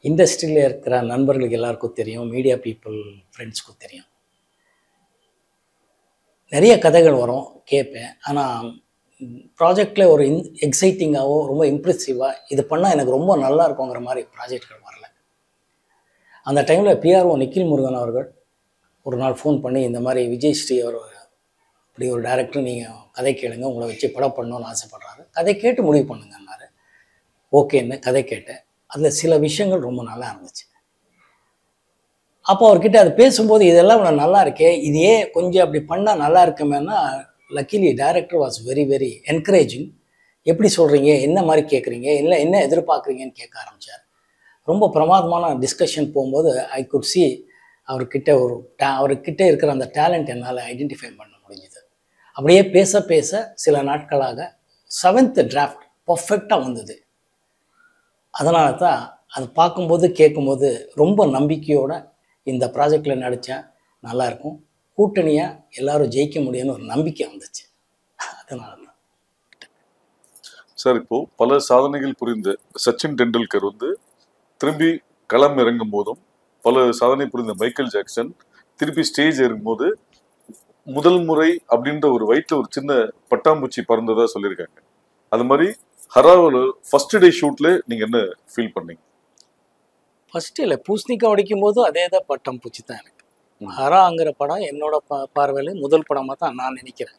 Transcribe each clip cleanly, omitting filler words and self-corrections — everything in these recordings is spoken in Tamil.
இண்டஸ்ட்ரியில் இருக்கிற நண்பர்களுக்கு எல்லாருக்கும் தெரியும், மீடியா பீப்புள் ஃப்ரெண்ட்ஸ்க்கும் தெரியும். நிறைய கதைகள் வரும், கேட்பேன். ஆனால் ப்ராஜெக்டில் ஒரு எக்ஸைட்டிங்காகவோ ரொம்ப இம்ப்ரெசிவாக இது பண்ணால் எனக்கு ரொம்ப நல்லா இருக்குங்கிற மாதிரி ப்ராஜெக்ட்கள் வரல. அந்த டைமில் பிஆர்ஓ நிக்கில் முருகன் அவர்கள் ஒரு நாள் ஃபோன் பண்ணி, இந்த மாதிரி விஜய் ஸ்ரீ அவர் இப்படி ஒரு டைரக்டர், நீங்கள் கதை கேளுங்க, உங்களை வச்சு படம் பண்ணணும்னு ஆசைப்படுறாரு, கதை கேட்டு முடிவு பண்ணுங்கன்னாரு. ஓகேன்னு கதை கேட்டேன். அதில் சில விஷயங்கள் ரொம்ப நல்லா இருந்துச்சு. அப்போ அவர்கிட்ட அது பேசும்போது, இதெல்லாம் நல்லா இருக்கே, இது ஏன் கொஞ்சம் அப்படி பண்ணால் நல்லா இருக்குமேன்னா, luckily director was very very encouraging. எப்படி சொல்கிறீங்க, என்ன மாதிரி கேட்குறீங்க, இல்லை என்ன எதிர்பார்க்குறீங்கன்னு கேட்க ஆரம்பித்தார். ரொம்ப பிரமாதமான டிஸ்கஷன் போகும்போது ஐ குட் சி அவர்கிட்ட இருக்கிற அந்த டேலண்ட் என்னால் ஐடென்டிஃபை பண்ண முடிஞ்சுது. அப்படியே பேச பேச சில நாட்களாக 7th டிராஃப்ட் பர்ஃபெக்டாக வந்தது. அதனால தான் அது பார்க்கும்போது கேட்கும்போது ரொம்ப நம்பிக்கையோடு இந்த ப்ராஜெக்டில் நடித்தேன், நல்லாயிருக்கும், கூட்டணியாக எல்லோரும் ஜெயிக்க முடியும்னு ஒரு நம்பிக்கை வந்துச்சு. அதனால தான் சார், இப்போது பல சாதனைகள் புரிந்த சச்சின் டெண்டுல்கர் திரும்பி களம் இறங்கும் போதும், பல சாதனை புரிந்த மைக்கேல் ஜாக்சன் திருப்பி ஸ்டேஜ் இறங்கும்போது முதல் முறை அப்படின்ற ஒரு வயிற்றில் ஒரு சின்ன பட்டாம்பூச்சி பறந்ததா சொல்லியிருக்காங்க. அது மாதிரி ஹராவில் ஃபர்ஸ்ட் டே ஷூட்டில் நீங்கள் என்ன ஃபீல் பண்ணீங்க? ஃபஸ்ட்டு இல்லை, பூசணிக்காய் உடைக்கும் போதும் அதே தான் பட்டம் பூச்சி தான் எனக்கு. ஹராங்கிற படம் என்னோட பார்வையில் முதல் படமாக தான் நான் நினைக்கிறேன்.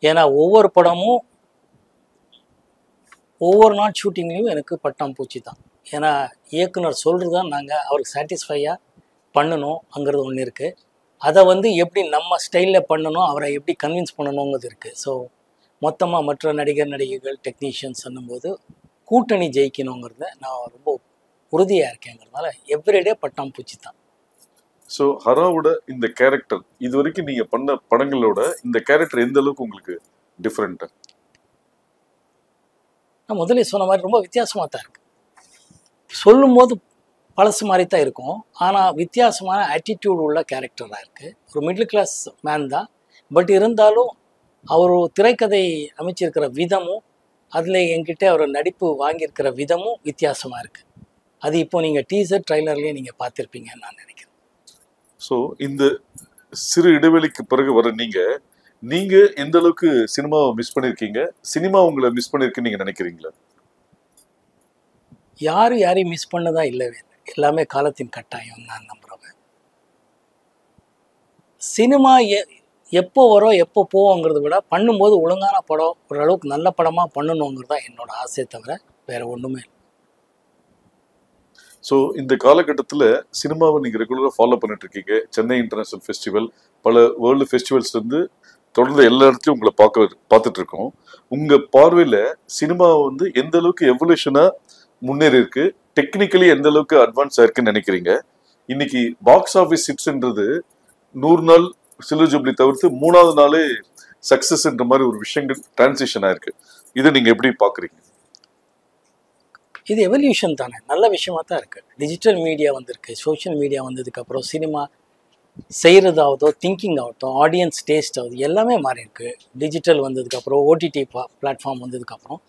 ஏன்னா ஒவ்வொரு படமும் ஒவ்வொரு நாள் ஷூட்டிங்லேயும் எனக்கு பட்டம் பூச்சி தான். ஏன்னா இயக்குனர் சொல்கிறது தான் நாங்கள் அவருக்கு சாட்டிஸ்ஃபையாக பண்ணணுங்கிறது ஒன்று இருக்குது. அதை எப்படி நம்ம ஸ்டைலில் பண்ணணும், அவரை எப்படி கன்வின்ஸ் பண்ணணுங்கிறது இருக்குது. ஸோ மொத்தமாக மற்ற நடிகர்கள் டெக்னீஷியன்ஸ் சொல்லும்போது கூட்டணி ஜெயிக்கணுங்கிறத நான் ரொம்ப உறுதியாக இருக்கேங்கிறதுனால எவ்ரிடே பட்டாம்பூச்சி தான். ஸோ ஹராவோட இந்த கேரக்டர் இது வரைக்கும் நீங்கள் பண்ண படங்களோட இந்த கேரக்டர் எந்த அளவுக்கு உங்களுக்கு டிஃப்ரெண்ட்டாக? நான் முதலே சொன்ன மாதிரி ரொம்ப வித்தியாசமாக தான் இருக்குது. சொல்லும்போது பழசு மாதிரி தான் இருக்கும், ஆனால் வித்தியாசமான ஆட்டிடியூட் உள்ள கேரக்டராக இருக்குது. ஒரு மிடில் கிளாஸ் மேன் தான், பட் இருந்தாலும் அவர் திரைக்கதை அமைச்சிருக்கிற விதமும் அதில் என்கிட்ட அவர் நடிப்பு வாங்கியிருக்கிற விதமும் வித்தியாசமாக இருக்குது. அது இப்போ நீங்கள் டீசர் ட்ரைலர்லேயே நீங்கள் பார்த்துருப்பீங்கன்னு நான் நினைக்கிறேன். ஸோ இந்த சிறு இடைவெளிக்கு பிறகு வர நீங்கள் எந்த அளவுக்கு சினிமாவை மிஸ் பண்ணியிருக்கீங்க, சினிமா உங்களை மிஸ் பண்ணியிருக்குன்னு நீங்கள் நினைக்கிறீங்களா? யாரையும் மிஸ் பண்ணதா இல்லவே இல்லை, எல்லாமே காலத்தின் கட்டாயம் நான் நம்புகிறவன். சினிமா எப்போ வரும் எப்போ போவோங்கிறத விட பண்ணும்போது ஒழுங்கான படம், ஓரளவுக்கு நல்ல படமாக பண்ணணுங்கிறது தான் என்னோட ஆசையை தவிர வேறு ஒன்றுமே இல்லை. ஸோ இந்த காலகட்டத்தில் சினிமாவை நீங்கள் ரெகுலராக ஃபாலோ பண்ணிட்டு இருக்கீங்க. சென்னை இன்டர்நேஷ்னல் ஃபெஸ்டிவல், பல வேர்ல்டு ஃபெஸ்டிவல்ஸ் தொடர்ந்து எல்லா இடத்துலையும் உங்களை பார்த்துட்டு இருக்கோம். உங்கள் பார்வையில் சினிமா எந்த அளவுக்கு எவல்யூஷனாக முன்னேறி இருக்கு, டெக்னிக்கலி எந்த அளவுக்கு அட்வான்ஸ் ஆயிருக்குன்னு நினைக்கிறீங்க? இன்னைக்கு பாக்ஸ் ஆஃபீஸ் ஹிட்ஸ்ன்றது 100 நாள் சில்வர் ஜூப்ளி தவிர்த்து 3வது நாளே சக்சஸ்ன்ற மாதிரி ஒரு விஷயங்கள் டிரான்சிஷன் ஆயிருக்கு. இதை நீங்க எப்படி பாக்குறீங்க? இது எவல்யூஷன் தானே, நல்ல விஷயமா தான் இருக்கு. டிஜிட்டல் மீடியா வந்திருக்கு, சோஷியல் மீடியா வந்ததுக்கப்புறம் சினிமா செய்கிறதாகதோ திங்கிங் ஆகட்டும், ஆடியன்ஸ் டேஸ்ட் ஆகுது, எல்லாமே மாறி இருக்கு. டிஜிட்டல் வந்ததுக்கப்புறம், ஓடிடி பிளாட்ஃபார்ம் வந்ததுக்கப்புறம்.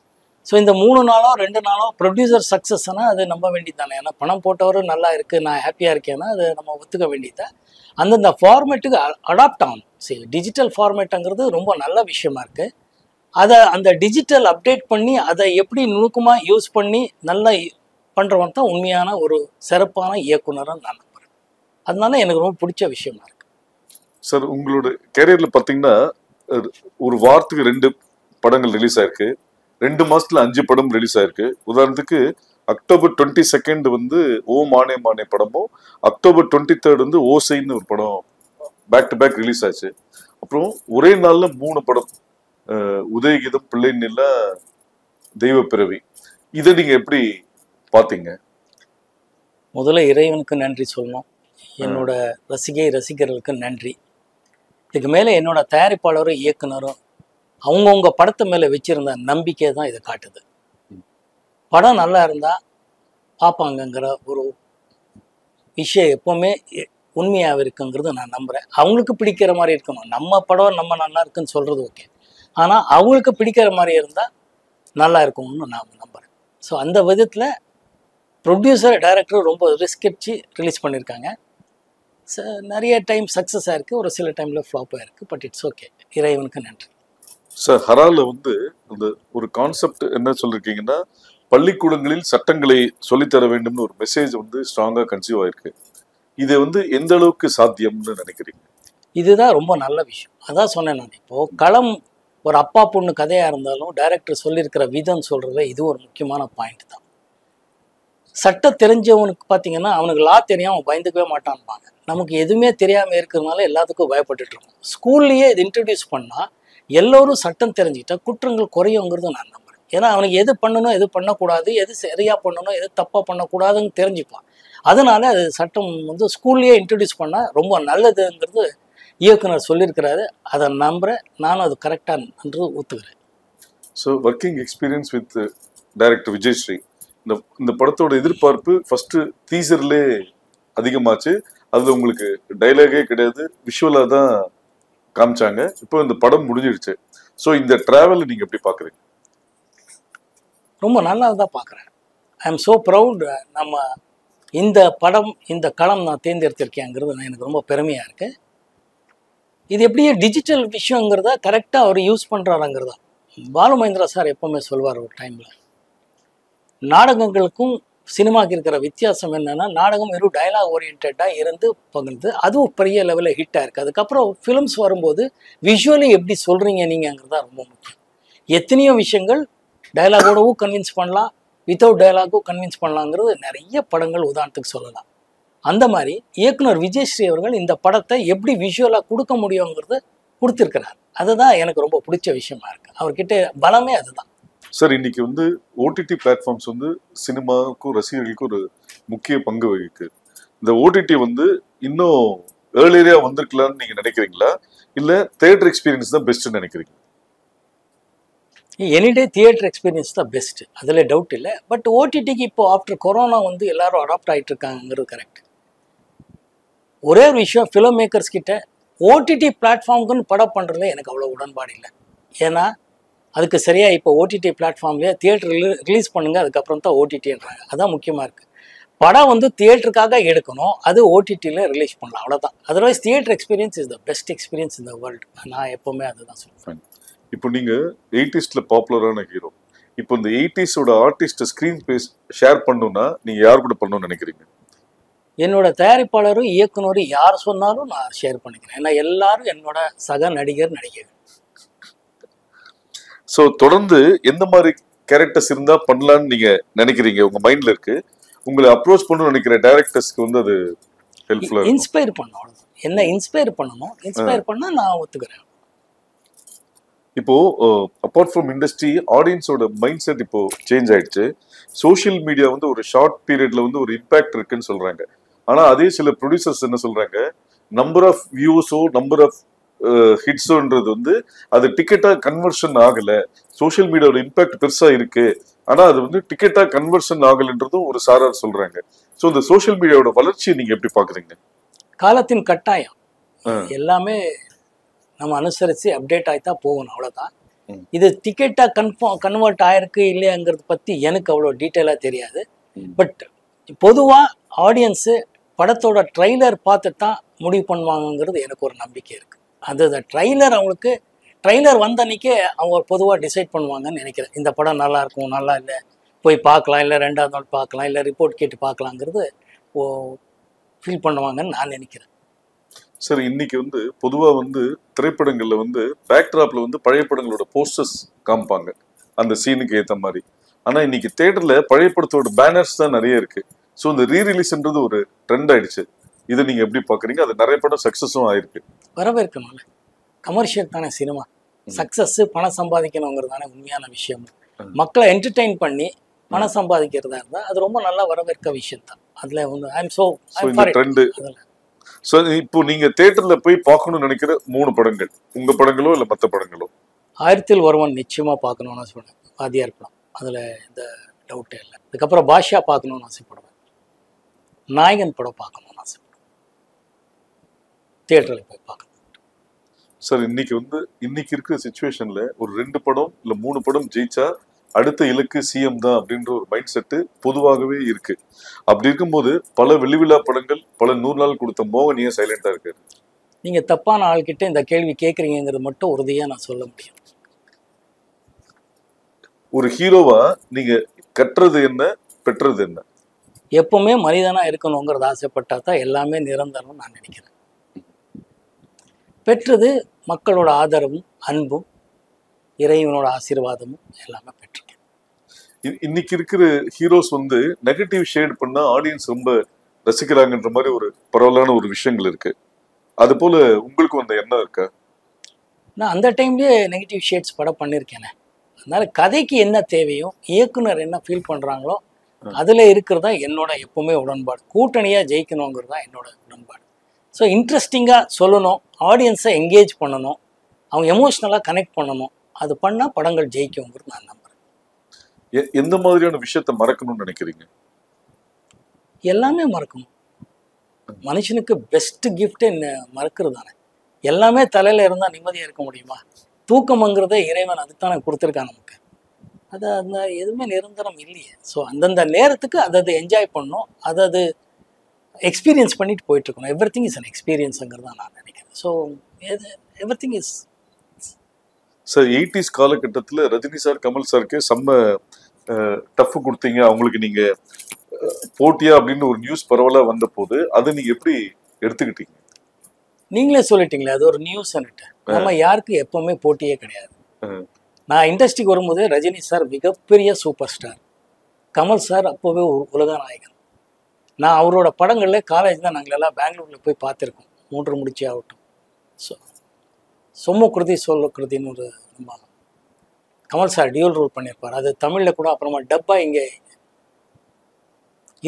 ஸோ இந்த 3 நாளோ 2 நாளோ ப்ரொடியூசர் சக்ஸஸ்னால் அது நம்ப வேண்டியது தானே. ஏன்னா பணம் போட்டவரும் நல்லா இருக்குது, நான் ஹாப்பியாக இருக்கேன்னா அது நம்ம ஒத்துக்க வேண்டியதான். அந்தந்த ஃபார்மேட்டுக்கு அடாப்ட் ஆகணும். சரி, டிஜிட்டல் ஃபார்மேட்டுங்கிறது ரொம்ப நல்ல விஷயமா இருக்குது. அதை அந்த டிஜிட்டல் அப்டேட் பண்ணி அதை எப்படி நுணுக்கமாக யூஸ் பண்ணி நல்லா பண்ணுறவன் தான் உண்மையான ஒரு சிறப்பான இயக்குனராக நான் நம்புகிறேன். அதனால எனக்கு ரொம்ப பிடிச்ச விஷயமா இருக்கு. சார், உங்களோட கேரியரில் பார்த்தீங்கன்னா ஒரு வாரத்துக்கு 2 படங்கள் ரிலீஸ் ஆயிருக்கு, 2 மாசத்துல 5 படம் ரிலீஸ் ஆயிருக்கு. உதாரணத்துக்கு அக்டோபர் 22 ஓ மானே மானே படமும், அக்டோபர் 23 ஓசைன்னு ஒரு படம் பேக் டு பேக் ரிலீஸ் ஆச்சு. அப்புறம் ஒரே நாள்ல 3 படம், உதயகீதம், பிள்ளை நிலா, தெய்வ பிறவி. இதை நீங்க எப்படி பார்த்தீங்க? முதல்ல இறைவனுக்கு நன்றி சொல்லணும், என்னோட ரசிகர்களுக்கு நன்றி. இதுக்கு மேலே என்னோட தயாரிப்பாளரும் இயக்குனரும் அவங்கவுங்க படத்து மேலே வச்சிருந்த நம்பிக்கை தான் இதை காட்டுது. படம் நல்லா இருந்தால் பார்ப்பாங்கங்கிற ஒரு விஷயம் எப்போவுமே உண்மையாக இருக்குங்கிறது நான் நம்புகிறேன். அவங்களுக்கு பிடிக்கிற மாதிரி இருக்கணும். நம்ம படம் நம்ம நல்லா இருக்குன்னு சொல்கிறது ஓகே, ஆனால் அவங்களுக்கு பிடிக்கிற மாதிரி இருந்தால் நல்லா இருக்கும்னு நான் நம்புகிறேன். ஸோ அந்த விதத்தில் ப்ரொடியூசர் டைரக்டர் ரொம்ப ரிஸ்க் எடுத்து ரிலீஸ் பண்ணியிருக்காங்க. நிறைய டைம் சக்ஸஸ் ஆயிருக்கு, ஒரு சில டைமில் ஃப்ளாப் ஆயிருக்கு. பட் இட்ஸ் ஓகே, இறைவனுக்கு நன்றி. சார், ஹரால வந்து அந்த ஒரு கான்செப்ட் என்ன சொல்லிருக்கீங்கன்னா, பள்ளிக்கூடங்களில் சட்டங்களை சொல்லித்தர வேண்டும்னு ஒரு மெசேஜ் வந்து ஸ்ட்ராங்கா கன்சீவ் ஆயிருக்கு. இது வந்து எந்த அளவுக்கு சாத்தியம்னு நினைக்கிறீங்க? இதுதான் ரொம்ப நல்ல விஷயம். அதான் சொன்னேன் நான். இப்போ களம் ஒரு அப்பா பொண்ணு கதையா இருந்தாலும் டைரக்டர் சொல்லியிருக்கிற விதம் சொல்றதுல இது ஒரு முக்கியமான பாயிண்ட் தான். சட்டம் தெரிஞ்சவனுக்கு பார்த்தீங்கன்னா அவனுக்கு லா தெரியாம அவன் பயந்துக்கவே மாட்டான்பாங்க. நமக்கு எதுவுமே தெரியாம இருக்கிறதுனால எல்லாத்துக்கும் பயப்பட்டுட்டு இருக்கோம். ஸ்கூல்லையே இது இன்ட்ரடியூஸ் பண்ணா எல்லோரும் சட்டம் தெரிஞ்சுக்கிட்டா குற்றங்கள் குறையுங்கிறது நான் நம்புறேன். ஏன்னா அவனுக்கு எது பண்ணணும், எது பண்ணக்கூடாது, எது சரியா பண்ணணும், எது தப்பா பண்ணக்கூடாதுன்னு தெரிஞ்சுப்பான். அதனால அது சட்டம் வந்து ஸ்கூல்லையே இன்ட்ரடியூஸ் பண்ணா ரொம்ப நல்லதுங்கிறது இயக்குனர் சொல்லியிருக்கிறாரு. அதை நம்புறேன், நானும் அது கரெக்டாக ஒத்துக்கிறேன். So working experience with director Vijayasri, இந்த படத்தோட எதிர்பார்ப்பு ஃபர்ஸ்ட் டீசர்லே அதிகமாச்சு. அதுல உங்களுக்கு டைலாகே கிடையாது, விஷுவலா தான் காமிச்சாங்க. இப்போ இந்த படம் முடிஞ்சிடுச்சு. ஸோ இந்த டிராவல் நீங்க எப்படி பாக்குறீங்க? ரொம்ப நல்லா தான் பார்க்குறேன். ஐ எம் ஸோ ப்ரவுட். நம்ம இந்த படம், இந்த களம் நான் தேர்ந்தெடுத்திருக்கேங்கிறது எனக்கு ரொம்ப பெருமையாக இருக்குது. இது எப்படியே டிஜிட்டல் விஷயங்கிறத கரெக்டாக அவர் யூஸ் பண்ணுறாருங்கிறதா. பாலு மகேந்திரா சார் எப்போவுமே சொல்வார் ஒரு டைமில், நாடகங்களுக்கும் சினிமாவுக்கு இருக்கிற வித்தியாசம் என்னென்னா, நாடகம் வெறும் டைலாக் ஓரியன்டாக இருந்து பகிர்ந்து அதுவும் பெரிய லெவலில் ஹிட் ஆயிருக்கு. அதுக்கப்புறம் ஃபிலிம்ஸ் வரும்போது விஷுவலி எப்படி சொல்கிறீங்க நீங்கிறதா ரொம்ப முக்கியம். எத்தனையோ விஷயங்கள் டைலாகோடவும் கன்வின்ஸ் பண்ணலாம், வித்தவுட் டைலாகும் கன்வின்ஸ் பண்ணலாங்கிறது நிறைய படங்கள் உதாரணத்துக்கு சொல்லலாம். அந்த மாதிரி இயக்குனர் விஜயஸ்ரீ அவர்கள் இந்த படத்தை எப்படி விஷுவலாக கொடுக்க முடியுங்கிறத கொடுத்துருக்கிறார். அதுதான் எனக்கு ரொம்ப பிடிச்ச விஷயமா இருக்கு. அவர்கிட்ட பலமே அதுதான். சார், இன்னைக்கு வந்து ஓடிடி பிளாட்ஃபார்ம்ஸ் வந்து சினிமாவுக்கும் ரசிகர்களுக்கும் ஒரு முக்கிய பங்கு வகிக்கு. இந்த ஓடிடி வந்து இன்னும் ஏர்லியரா வந்திருக்கலாம்னு நீங்க நினைக்கிறீங்களா, இல்ல தியேட்டர் எக்ஸ்பீரியன்ஸ் தான் பெஸ்ட்னு நினைக்கிறீங்க? எனிடே தியேட்டர் எக்ஸ்பீரியன்ஸ் தான் பெஸ்ட், அதில் டவுட் இல்லை. பட் ஓடிடிக்கு இப்போ ஆஃப்டர் கொரோனா வந்து எல்லாரும் அடாப்ட் ஆகிட்டு இருக்காங்கிறது கரெக்ட். ஒரே ஒரு விஷயம், ஃபிலிம் மேக்கர்ஸ் கிட்ட ஓடிடி பிளாட்ஃபார்முக்குன்னு படம் பண்ணுறதுல எனக்கு அவ்வளோ உடன்பாடு இல்லை. ஏன்னா அதுக்கு சரியாக இப்போ ஓடிடி பிளாட்ஃபார்ம்லேயே தியேட்டரில் ரிலீஸ் பண்ணுங்க, அதுக்கப்புறம் தான் ஓடிடின்றாங்க. அதான் முக்கியமாக இருக்குது. படம் வந்து தியேட்டருக்காக எடுக்கணும், அது ஓடிடியில் ரிலீஸ் பண்ணலாம், அவ்வளோதான். Otherwise theatre experience is the best experience in the world. நான் எப்போவுமே அதுதான் சொல்லுவேன். இப்போ நீங்கள் 80s பாப்புலரான ஹீரோ, இப்போ இந்த 80s artist screen space share பண்ணணும்னா நீங்கள் யார் கூட பண்ணணும்னு நினைக்கிறீங்க? என்னோட தயாரிப்பாளரும் இயக்குனரும் யார் சொன்னாலும் நான் ஷேர் பண்ணிக்கிறேன். ஏன்னா எல்லாரும் என்னோட சக நடிகர் நடிகைகள். ஸோ தொடர்ந்து எந்த மாதிரி கேரக்டர்ஸ் இருந்தால் பண்ணலான்னு நீங்கள் நினைக்கிறீங்க? உங்கள் மைண்டில் இருக்கு, உங்களை அப்ரோச் பண்ணணும்னு நினைக்கிற டைரக்டர்ஸ்க்கு வந்து அது ஹெல்ப்ஃபுல்லாக இன்ஸ்பயர் பண்ணணும், அவ்வளோதான். என்ன இன்ஸ்பயர் பண்ணணும், இன்ஸ்பயர் பண்ணால் நான் ஒத்துக்கிறேன். இப்போ அப்பார்ட் ஃப்ரம் இண்டஸ்ட்ரி, ஆடியன்ஸோட மைண்ட் செட் இப்போ சேஞ்ச் ஆயிடுச்சு. சோஷியல் மீடியா வந்து ஒரு ஷார்ட் பீரியட்ல வந்து ஒரு இம்பாக்ட் இருக்குன்னு சொல்றாங்க. ஆனா அதே சில ப்ரொடியூசர்ஸ் என்ன சொல்றாங்க, நம்பர் ஆஃப் வியூஸோ நம்பர் ஆஃப் ஹிட்ஸோன்றது வந்து அது டிக்கெட்டா கன்வர்ஷன் ஆகல. சோஷியல் மீடியாவோட இம்பாக்ட் பெருசா இருக்கு, ஆனா அது வந்து டிக்கெட்டா கன்வர்ஷன் ஆகலன்றதும் ஒரு சாரார் சொல்றாங்க. ஸோ இந்த சோஷியல் மீடியாவோட வளர்ச்சியை நீங்க எப்படி பாக்குறீங்க? காலத்தின் கட்டாயம், எல்லாமே நம்ம அனுசரித்து அப்டேட் ஆகித்தான் போகணும், அவ்வளோதான். இது டிக்கெட்டாக கன்வெர்ட் ஆயிருக்கு இல்லையாங்கிறத பற்றி எனக்கு அவ்வளோ டீட்டெயிலாக தெரியாது. பட் பொதுவாக ஆடியன்ஸு படத்தோட ட்ரைலர் பார்த்து தான் முடிவு பண்ணுவாங்கங்கிறது எனக்கு ஒரு நம்பிக்கை இருக்குது. அது ட்ரைலர், அவங்களுக்கு ட்ரைலர் வந்த அன்றைக்கே அவங்க பொதுவாக டிசைட் பண்ணுவாங்கன்னு நினைக்கிறேன். இந்த படம் நல்லா இருக்கும், நல்லா இல்லை, போய் பார்க்கலாம், இல்லை ரெண்டாவது நாள் பார்க்கலாம், இல்லை ரிப்போர்ட் கேட்டு பார்க்கலாங்கிறது ஃபீல் பண்ணுவாங்கன்னு நான் நினைக்கிறேன். சார், இன்னைக்கு வந்து பொதுவாக வந்து திரைப்படங்கள்ல வந்து பேக்ட்ராப்ல வந்து பழைய படங்களோட போஸ்டர்ஸ் காமிப்பாங்க அந்த சீனுக்கு ஏற்ற மாதிரி. ஆனால் இன்னைக்கு தேட்டர்ல பழைய படத்தோட பேனர்ஸ் தான் நிறைய இருக்கு. ஸோ இந்த ரீரிலீஸ்ன்றது ஒரு ட்ரெண்ட் ஆயிடுச்சு. இதை நீங்க எப்படி பாக்குறீங்க? அது நிறைய படம் சக்சஸும் ஆயிருக்கு. வரவேற்கணும்ல, கமர்ஷியல் தானே சினிமா. சக்சஸ் பணம் சம்பாதிக்கணுங்கிறது தானே உண்மையான விஷயம். மக்களை என்டர்டெயின் பண்ணி பணம் சம்பாதிக்கிறதா இருந்தால் அது ரொம்ப நல்லா வரவேற்க விஷயம் தான். அதில் வந்து ஐ எம் ஸோ ட்ரெண்டு. ஸோ இப்போ நீங்க தியேட்டர்ல போய் பார்க்கணும்னு நினைக்கிற 3 படங்கள், உங்க படங்களோ இல்லை மற்ற படங்களோ? 1000ல் ஒருவன் நிச்சயமா பார்க்கணும்னு சொல்றேன், வாத்தியார் படம், அதில் எந்த டவுட்டே இல்லை. அதுக்கப்புறம் பாஷா பார்க்கணும்னு ஆசைப்படுவேன், நாயகன் படம் பார்க்கணும்னு ஆசைப்படுவேன், தியேட்டரில் போய் பார்க்கணும். சார், இன்னைக்கு இருக்கிற சிச்சுவேஷன்ல ஒரு 2 படம் இல்லை 3 படம் ஜெயிச்சா அடுத்த இலக்கு சிஎம் தான் அப்படின்ற ஒரு மைண்ட் செட்டு பொதுவாகவே இருக்கு. அப்படி இருக்கும்போது பல வெள்ளிவிழா படங்கள், பல 100 நாள் கொடுத்த மோகன் ஏன் சைலண்டா இருக்காரு? நீங்கள் தப்பான ஆள்கிட்ட இந்த கேள்வி கேட்குறீங்கிறது மட்டும் உறுதியாக நான் சொல்ல முடியும். ஒரு ஹீரோவா நீங்க கற்றது என்ன, பெற்றது என்ன? எப்பவுமே மனிதனாக இருக்கணுங்கிறது ஆசைப்பட்டா தான் எல்லாமே நிரந்தரம்னு நான் நினைக்கிறேன். பெற்றது மக்களோட ஆதரவும் அன்பும் இறைவனோட ஆசீர்வாதமும் எல்லாமே பெற்றிருக்கேன். இன்னைக்கு இருக்கிற ஹீரோஸ் வந்து நெகட்டிவ் ஷேட் பண்ணா ஆடியன்ஸ் ரொம்ப ரசிக்கிறாங்கன்ற மாதிரி ஒரு பரவலான ஒரு விஷயங்கள் இருக்கு. அது போல உங்களுக்கு அந்த எண்ணம் இருக்கா? நான் அந்த டைம்லேயே நெகட்டிவ் ஷேட்ஸ் படம் பண்ணியிருக்கேனே. அதனால கதைக்கு என்ன தேவையோ, இயக்குனர் என்ன ஃபீல் பண்ணுறாங்களோ அதில் இருக்கிறது தான் என்னோட எப்பவுமே உடன்பாடு. கூட்டணியாக ஜெயிக்கணுங்கிறது தான் என்னோட உடன்பாடு. ஸோ இன்ட்ரெஸ்டிங்காக சொல்லணும், ஆடியன்ஸை என்கேஜ் பண்ணணும், அவங்க எமோஷ்னலாக கனெக்ட் பண்ணணும். அது பண்ணால் படங்கள் ஜெயிக்குங்கிறது நான் நம்புகிறேன். எந்த மாதிரியான விஷயத்த மறக்கணும்னு நினைக்கிறீங்க? எல்லாமே மறக்கணும். மனுஷனுக்கு பெஸ்ட் கிஃப்ட் மறக்கிறது தானே. எல்லாமே தலையில் இருந்தால் நிம்மதியாக இருக்க முடியுமா? தூக்கம்ங்கிறத இறைவன் அதுதானே கொடுத்துருக்கான் நமக்கு. அது அந்த எதுவுமே நிரந்தரம் இல்லையே. ஸோ அந்தந்த நேரத்துக்கு அதை என்ஜாய் பண்ணணும், அதை எக்ஸ்பீரியன்ஸ் பண்ணிட்டு போயிட்டுருக்கணும். எவ்ரி திங் இஸ் அன் எக்ஸ்பீரியன்ஸுங்கிறது தான் நான் நினைக்கிறேன். So every thing is sir 80s காலகட்டத்தில் ரஜினி சார், கமல் சாருக்கு செம்ம டஃப் கொடுத்தீங்க. அவங்களுக்கு நீங்க போட்டியா அப்படின்னு ஒரு நியூஸ் பரவலா வந்த போது அதை நீங்க எப்படி எடுத்துக்கிட்டீங்க? நீங்களே சொல்லிட்டீங்களே, அது ஒரு நியூஸ்ன்னுட்டு. நம்ம யாருக்கு எப்பவுமே போட்டியே கிடையாது. நான் இண்டஸ்ட்ரிக்கு வரும்போது ரஜினி சார் மிகப்பெரிய சூப்பர் ஸ்டார், கமல் சார் அப்போவே உலக நாயகன். நான் அவரோட படங்களில் காலேஜ் தான் நாங்கள் எல்லாம் பெங்களூரில் போய் பார்த்துருக்கோம். 3 முடிச்சு ஆகட்டும், சொம்மு குருதி சொல்ல குருதின்னு ஒரு நம்ம கமல் சார் டியூல் ரோல் பண்ணியிருப்பார். அது தமிழில் கூட அப்புறமா டப்பா இங்கே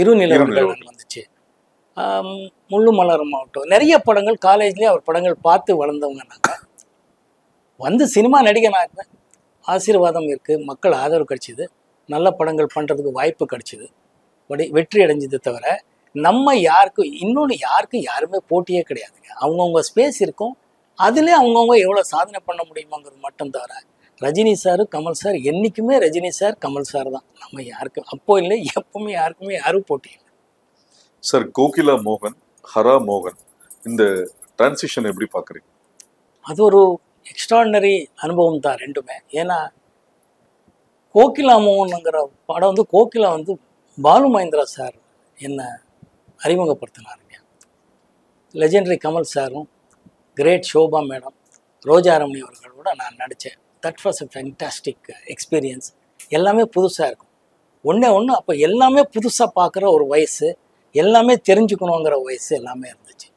இரு நிலவர்கள் வந்துச்சு. முள்ளு மலரும் ஆகட்டும், நிறைய படங்கள் காலேஜ்லேயே அவர் படங்கள் பார்த்து வளர்ந்தவங்க நாங்கள். வந்து சினிமா நடிகனாக ஆசீர்வாதம் இருக்குது, மக்கள் ஆதரவு கிடச்சிது, நல்ல படங்கள் பண்ணுறதுக்கு வாய்ப்பு கிடச்சிது, வெற்றி அடைஞ்சது. தவிர நம்ம யாருக்கும் யாருமே போட்டியே கிடையாதுங்க. அவங்கவுங்க ஸ்பேஸ் இருக்கும், அதுலேயே அவங்கவுங்க எவ்வளோ சாதனை பண்ண முடியுமாங்கிறது மட்டும். தவிர ரஜினி சார், கமல் சார் என்றைக்குமே ரஜினி சார், கமல் சார் தான். நம்ம யாருக்கும் அப்போ இல்லை, எப்பவுமே யாருக்குமே யாரும் போட்டி இல்லை. சார் கோகிலா மோகன், ஹரா மோகன், இந்த டிரான்சிஷன் எப்படி பார்க்குறீங்க? அது ஒரு எக்ஸ்ட்ராடினரி அனுபவம் தான் ரெண்டுமே. ஏன்னா கோகிலா மோகனுங்கிற படம் வந்து கோகிலா வந்து பாலு மகேந்திரா சார் என்னை அறிமுகப்படுத்தினாருங்க. லெஜெண்டரி கமல் சாரும், கிரேட் ஷோபா மேடம், ரோஜா ரமணி அவர்களோட நான் நடித்தேன். That was a fantastic experience. எல்லாமே புதுசாக இருக்கும். ஒன்று அப்போ எல்லாமே புதுசாக பார்க்குற ஒரு வயசு, எல்லாமே தெரிஞ்சுக்கணுங்கிற வயசு எல்லாமே இருந்துச்சு.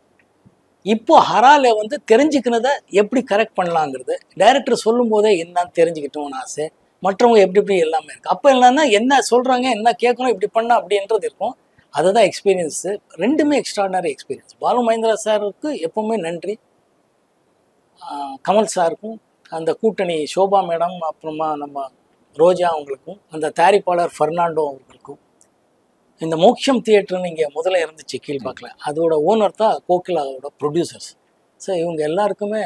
இப்போ ஹரால வந்து தெரிஞ்சுக்கினதை எப்படி கரெக்ட் பண்ணலாங்கிறது டைரக்டர் சொல்லும் போதே என்னன்னு தெரிஞ்சுக்கிட்டோம்னு ஆசை. மற்றவங்க எப்படி எல்லாமே இருக்குது. அப்போ என்னன்னா என்ன சொல்கிறாங்க, என்ன கேட்கணும், இப்படி பண்ணால் அப்படின்றது இருக்கும். அதுதான் எக்ஸ்பீரியன்ஸு. ரெண்டுமே எக்ஸ்ட்ராடினரி எக்ஸ்பீரியன்ஸ். பாலு மகேந்திரா சாருக்கு எப்போவுமே நன்றி, கமல் சாருக்கும், அந்த கூட்டணி ஷோபா மேடம், அப்புறமா நம்ம ரோஜா அவங்களுக்கும், அந்த தயாரிப்பாளர் ஃபெர்னாண்டோ அவங்களுக்கும், இந்த மோக்ஷம் தியேட்டர்னு இங்கே முதல்ல இருந்துச்சு கீழ்பாக்கில், அதோட ஓனர் தான் கோகிலாவோட ப்ரொடியூசர்ஸ். ஸோ இவங்க எல்லாருக்குமே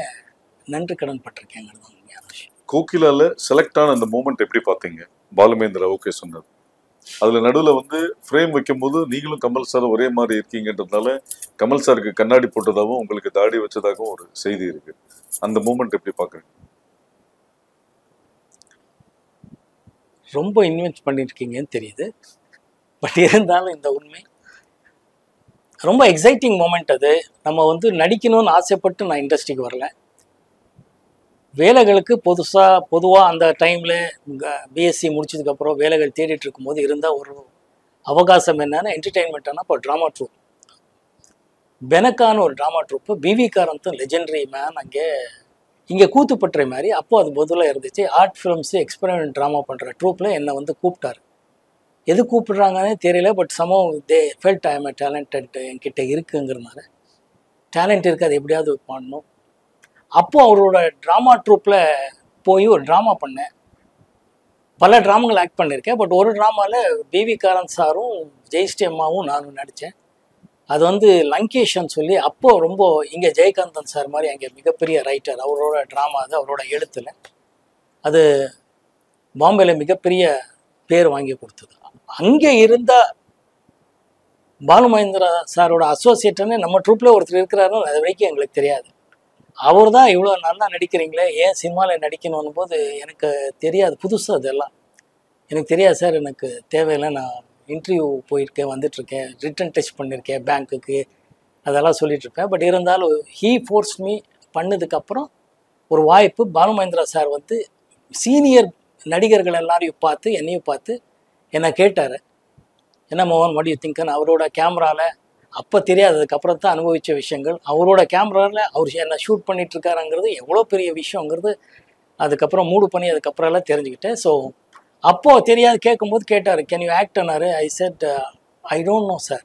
நன்றி கடன் பட்டிருக்கேங்கிறது தான் உண்மையான விஷயம். கோகிலால செலக்ட் ஆன அந்த மூமெண்ட் எப்படி பார்த்தீங்க? பாலுமேந்திரா ஓகே சொன்னது, அதில் நடுவில் வந்து ஃப்ரேம் வைக்கும்போது நீங்களும் கமல் சார் ஒரே மாதிரி இருக்கீங்கன்றதுனால கமல் சாருக்கு கண்ணாடி போட்டதாகவும் உங்களுக்கு தாடி வச்சதாகவும் ஒரு செய்தி இருக்கு. அந்த மூமெண்ட் எப்படி பார்க்குறீங்க? ரொம்ப இன்வெஸ்ட் பண்ணியிருக்கீங்கன்னு தெரியுது. பட் இருந்தாலும் இந்த உண்மை ரொம்ப எக்ஸைட்டிங் மூமெண்ட். அது நம்ம வந்து நடிக்கணும்னு ஆசைப்பட்டு நான் இண்டஸ்ட்ரிக்கு வரல. வேலைகளுக்கு பொதுவாக அந்த டைமில் பிஎஸ்சி முடிச்சதுக்கப்புறம் வேலைகள் தேடிட்டு இருக்கும்போது இருந்தால் ஒரு அவகாசம் என்னன்னா என்டர்டெயின்மெண்ட்டானா இப்போ ட்ராமா ட்ரூப், பெனக்கான ஒரு ட்ராமா ட்ரூப்பு, பிவி காரந்தும் லெஜெண்டரி மேன் இங்கே கூத்துப்பட்டுற மாதிரி அப்போது அது பொதுவாக இருந்துச்சு. ஆர்ட் ஃபிலிம்ஸு எக்ஸ்பெரிமெண்ட் ட்ராமா பண்ணுற ட்ரூப்பில் என்னை வந்து கூப்பிட்டாரு. எது கூப்பிடுறாங்கன்னே தெரியல. பட் சமம் they felt I am a talented, என்கிட்ட இருக்குங்கிறதுனால டேலண்ட் இருக்குது, அது எப்படியாவது பண்ணணும். அப்போது அவரோட ட்ராமா ட்ரூப்பில் போய் ஒரு ட்ராமா பண்ணேன். பல ட்ராமாங்கள் ஆக்ட் பண்ணியிருக்கேன். பட் ஒரு ட்ராமாவில் பிவி காரந்த் சாரும் ஜெயஸ்ரீ அம்மாவும் நானும் நடித்தேன். அது வந்து லங்கேஷன் சொல்லி, அப்போது ரொம்ப இங்கே ஜெயகாந்தன் சார் மாதிரி அங்கே மிகப்பெரிய ரைட்டர், அவரோட ட்ராமா அது, அவரோட எழுத்தில் அது பாம்பேல மிகப்பெரிய பேர் வாங்கி கொடுத்தது. அங்கே இருந்த பாலு மகேந்திரா சாரோட அசோசியேட்னு நம்ம ட்ரூப்ல ஒருத்தர் இருக்கிறாருன்னு அது வரைக்கும் எங்களுக்கு தெரியாது. அவர் தான் இவ்வளோ நல்லா நடிக்கிறீங்களே, ஏன் சினிமாவில் நடிக்கணும் போது எனக்கு தெரியாது, புதுசு அதெல்லாம் எனக்கு தெரியாது சார், எனக்கு தேவையில்லை, நான் இன்டர்வியூ போயிருக்கேன், வந்துட்டுருக்கேன், ரிட்டன் டெஸ்ட் பண்ணியிருக்கேன் பேங்க்குக்கு, அதெல்லாம் சொல்லிகிட்ருப்பேன். பட் இருந்தாலும் ஹீ ஃபோர்ஸ் மீ பண்ணதுக்கப்புறம் ஒரு வாய்ப்பு. பாலு மகேந்திரா சார் வந்து சீனியர் நடிகர்கள் எல்லாரையும் பார்த்து என்னையும் பார்த்து என்னை கேட்டார், என்ன மோகன் வாட் யூ திங்க்னு. அவரோட கேமராவில் அப்போ தெரியாததுக்கப்புறம் தான் அனுபவித்த விஷயங்கள், அவரோட கேமராவில் அவர் என்ன ஷூட் பண்ணிகிட்ருக்காருங்கிறது எவ்வளோ பெரிய விஷயங்கிறது அதுக்கப்புறம் மூடு பண்ணி அதுக்கப்புறம் எல்லாம் தெரிஞ்சுக்கிட்டேன். ஸோ அப்போது தெரியாது, கேட்கும்போது கேட்டார், கேன் யூ ஆக்ட்னாரு. I said I don't know sir.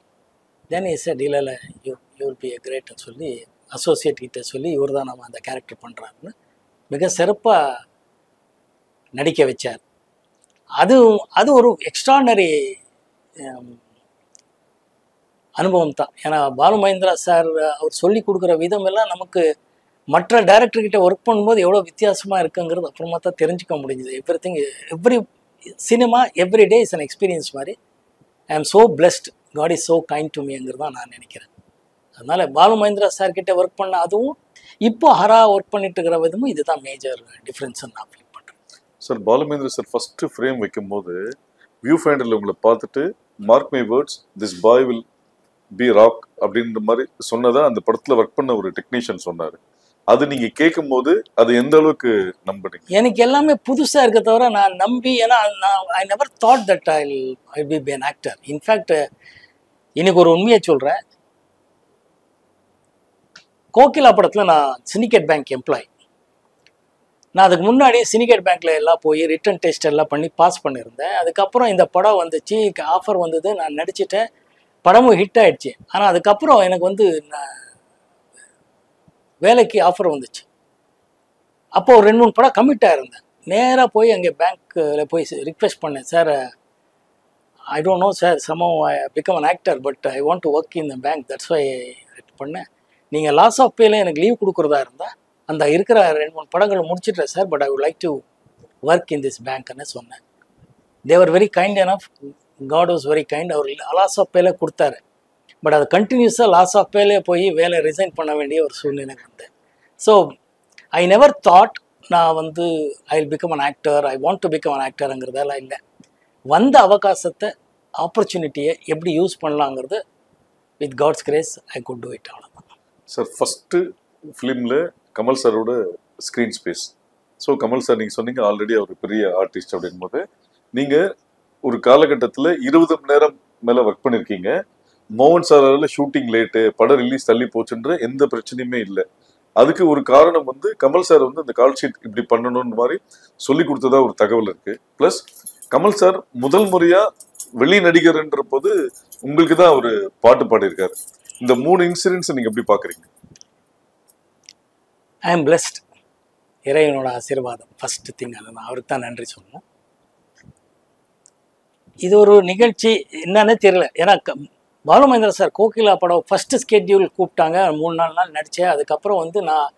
Then I said இல்லை இல்லை யூ வில் பி எ கிரேட்னு சொல்லி அசோசியேட் கிட்ட சொல்லி இவர் தான் நம்ம அந்த கேரக்டர் பண்ணுறாருன்னு மிக சிறப்பாக நடிக்க வச்சார். அது ஒரு எக்ஸ்ட்ரானரி அனுபவம் தான். ஏன்னா பாலு மகேந்திரா சார் அவர் சொல்லி கொடுக்குற விதம் எல்லாம் நமக்கு மற்ற டைரக்டர்கிட்ட ஒர்க் பண்ணும்போது எவ்வளோ வித்தியாசமாக இருக்குங்கிறது அப்புறமா தான் தெரிஞ்சுக்க முடிஞ்சுது. Every cinema every day is an experience மாதிரி. I am so blessed, God is so kind to மீங்கிறது தான் நான் நினைக்கிறேன். அதனால் பாலு மகேந்திரா சார்கிட்ட ஒர்க் பண்ண அதுவும் இப்போ ஹரா ஒர்க் பண்ணிட்டு இருக்கிற விதமும் இதுதான் மேஜர் டிஃப்ரென்ஸ்ன்னு நான் ஃபீல் பண்ணுறேன். Sir Balu Mahendra sir first frame வைக்கும்போது வியூ ஃபைண்டரில் உங்களை பார்த்துட்டு mark my words this boy will be rock அப்படின்ற மாதிரி சொன்னதா அந்த படத்தில் ஒர்க் பண்ண ஒரு டெக்னீஷியன் சொன்னார். அது நீங்கள் கேட்கும் போது அது எந்த அளவுக்கு நம்பினீங்க? எனக்கு எல்லாமே புதுசாக இருக்க தவிர நான் நம்பி, ஏன்னா I never thought that I be an actor. In fact இன்னைக்கு ஒரு உண்மையை சொல்கிறேன், கோகிலா படத்தில் நான் சிண்டிகேட் பேங்க் எம்ப்ளாயி. நான் அதுக்கு முன்னாடி சிண்டிகேட் பேங்க்கில் எல்லாம் போய் ரிட்டன் டெஸ்ட் எல்லாம் பண்ணி பாஸ் பண்ணியிருந்தேன். அதுக்கப்புறம் இந்த படம் வந்துச்சு, ஆஃபர் வந்தது, நான் நடிச்சிட்டேன், படமும் ஹிட் ஆகிடுச்சு. ஆனால் அதுக்கப்புறம் எனக்கு வந்து வேலைக்கு ஆஃபர் வந்துச்சு. அப்போது ஒரு 2-3 படம் கமிட் ஆகிருந்தேன். நேராக போய் அங்கே பேங்க்கில் போய் ரிக்வெஸ்ட் பண்ணேன், sir I don't know sir, சமம் I become an actor but I want to work in the bank, that's why பண்ணேன். நீங்கள் லாஸ் ஆஃப் பேல எனக்கு லீவ் கொடுக்குறதா இருந்தால் அந்த இருக்கிற 2-3 படங்கள் முடிச்சிட்டேன் sir, but I would like to work in this பேங்க்னு சொன்னேன். They were very kind enough, God was very kind. அவர் லாஸ் ஆஃப் பேல கொடுத்தாரு. பட் அது கண்டினியூஸாக லாஸ் ஆஃப் பேலே போய் வேலை ரிசைன் பண்ண வேண்டிய ஒரு சூழ்நிலை வந்தேன். ஸோ ஐ நெவர் தாட் நான் வந்து I will become an actor, I want to become an ஆக்டருங்கிறதெல்லாம் இல்லை. வந்த அவகாசத்தை, ஆப்பர்ச்சுனிட்டியை எப்படி யூஸ் பண்ணலாங்கிறது with God's grace I could do it. அவ்வளோதான் சார். ஃபஸ்ட்டு ஃபிலிமில் கமல் சாரோட screen space. So Kamal sir நீங்கள் சொன்னீங்க ஆல்ரெடி அவர் பெரிய ஆர்டிஸ்ட் அப்படின் போது நீங்கள் ஒரு காலகட்டத்தில் 20 மணி நேரம் மேலே ஒர்க் பண்ணியிருக்கீங்க. மோகன் சாரால் ஷூட்டிங் லேட்டு, படம் ரிலீஸ் தள்ளி போச்சுன்ற எந்த பிரச்சனையுமே இல்லை. அதுக்கு ஒரு காரணம் வந்து கமல் சார் வந்து அந்த கால் ஷீட் இப்படி பண்ணணும்னு மாதிரி சொல்லி கொடுத்ததா ஒரு தகவல் இருக்கு. பிளஸ் கமல் சார் முதல் முறையா வெளி நடிகர்ன்ற போது உங்களுக்கு தான் ஒரு பாட்டு பாடியிருக்காரு. இந்த 3 இன்சிடென்ட்ஸ் நீங்க எப்படி பாக்குறீங்க? I am blessed. இறைவனோட ஆசீர்வாதம் ஃபர்ஸ்ட் திங். அதை நான் அவருக்கு தான் நன்றி சொல்லணும். இது ஒரு நிகழ்ச்சி என்னன்னே தெரியல. ஏன்னா பாலு மகேந்திரா சார் கோகிலா படம் ஃபஸ்ட்டு ஸ்கெட்யூல் கூப்பிட்டாங்க, 3-4 நாள் நடித்தேன். அதுக்கப்புறம் வந்து நான்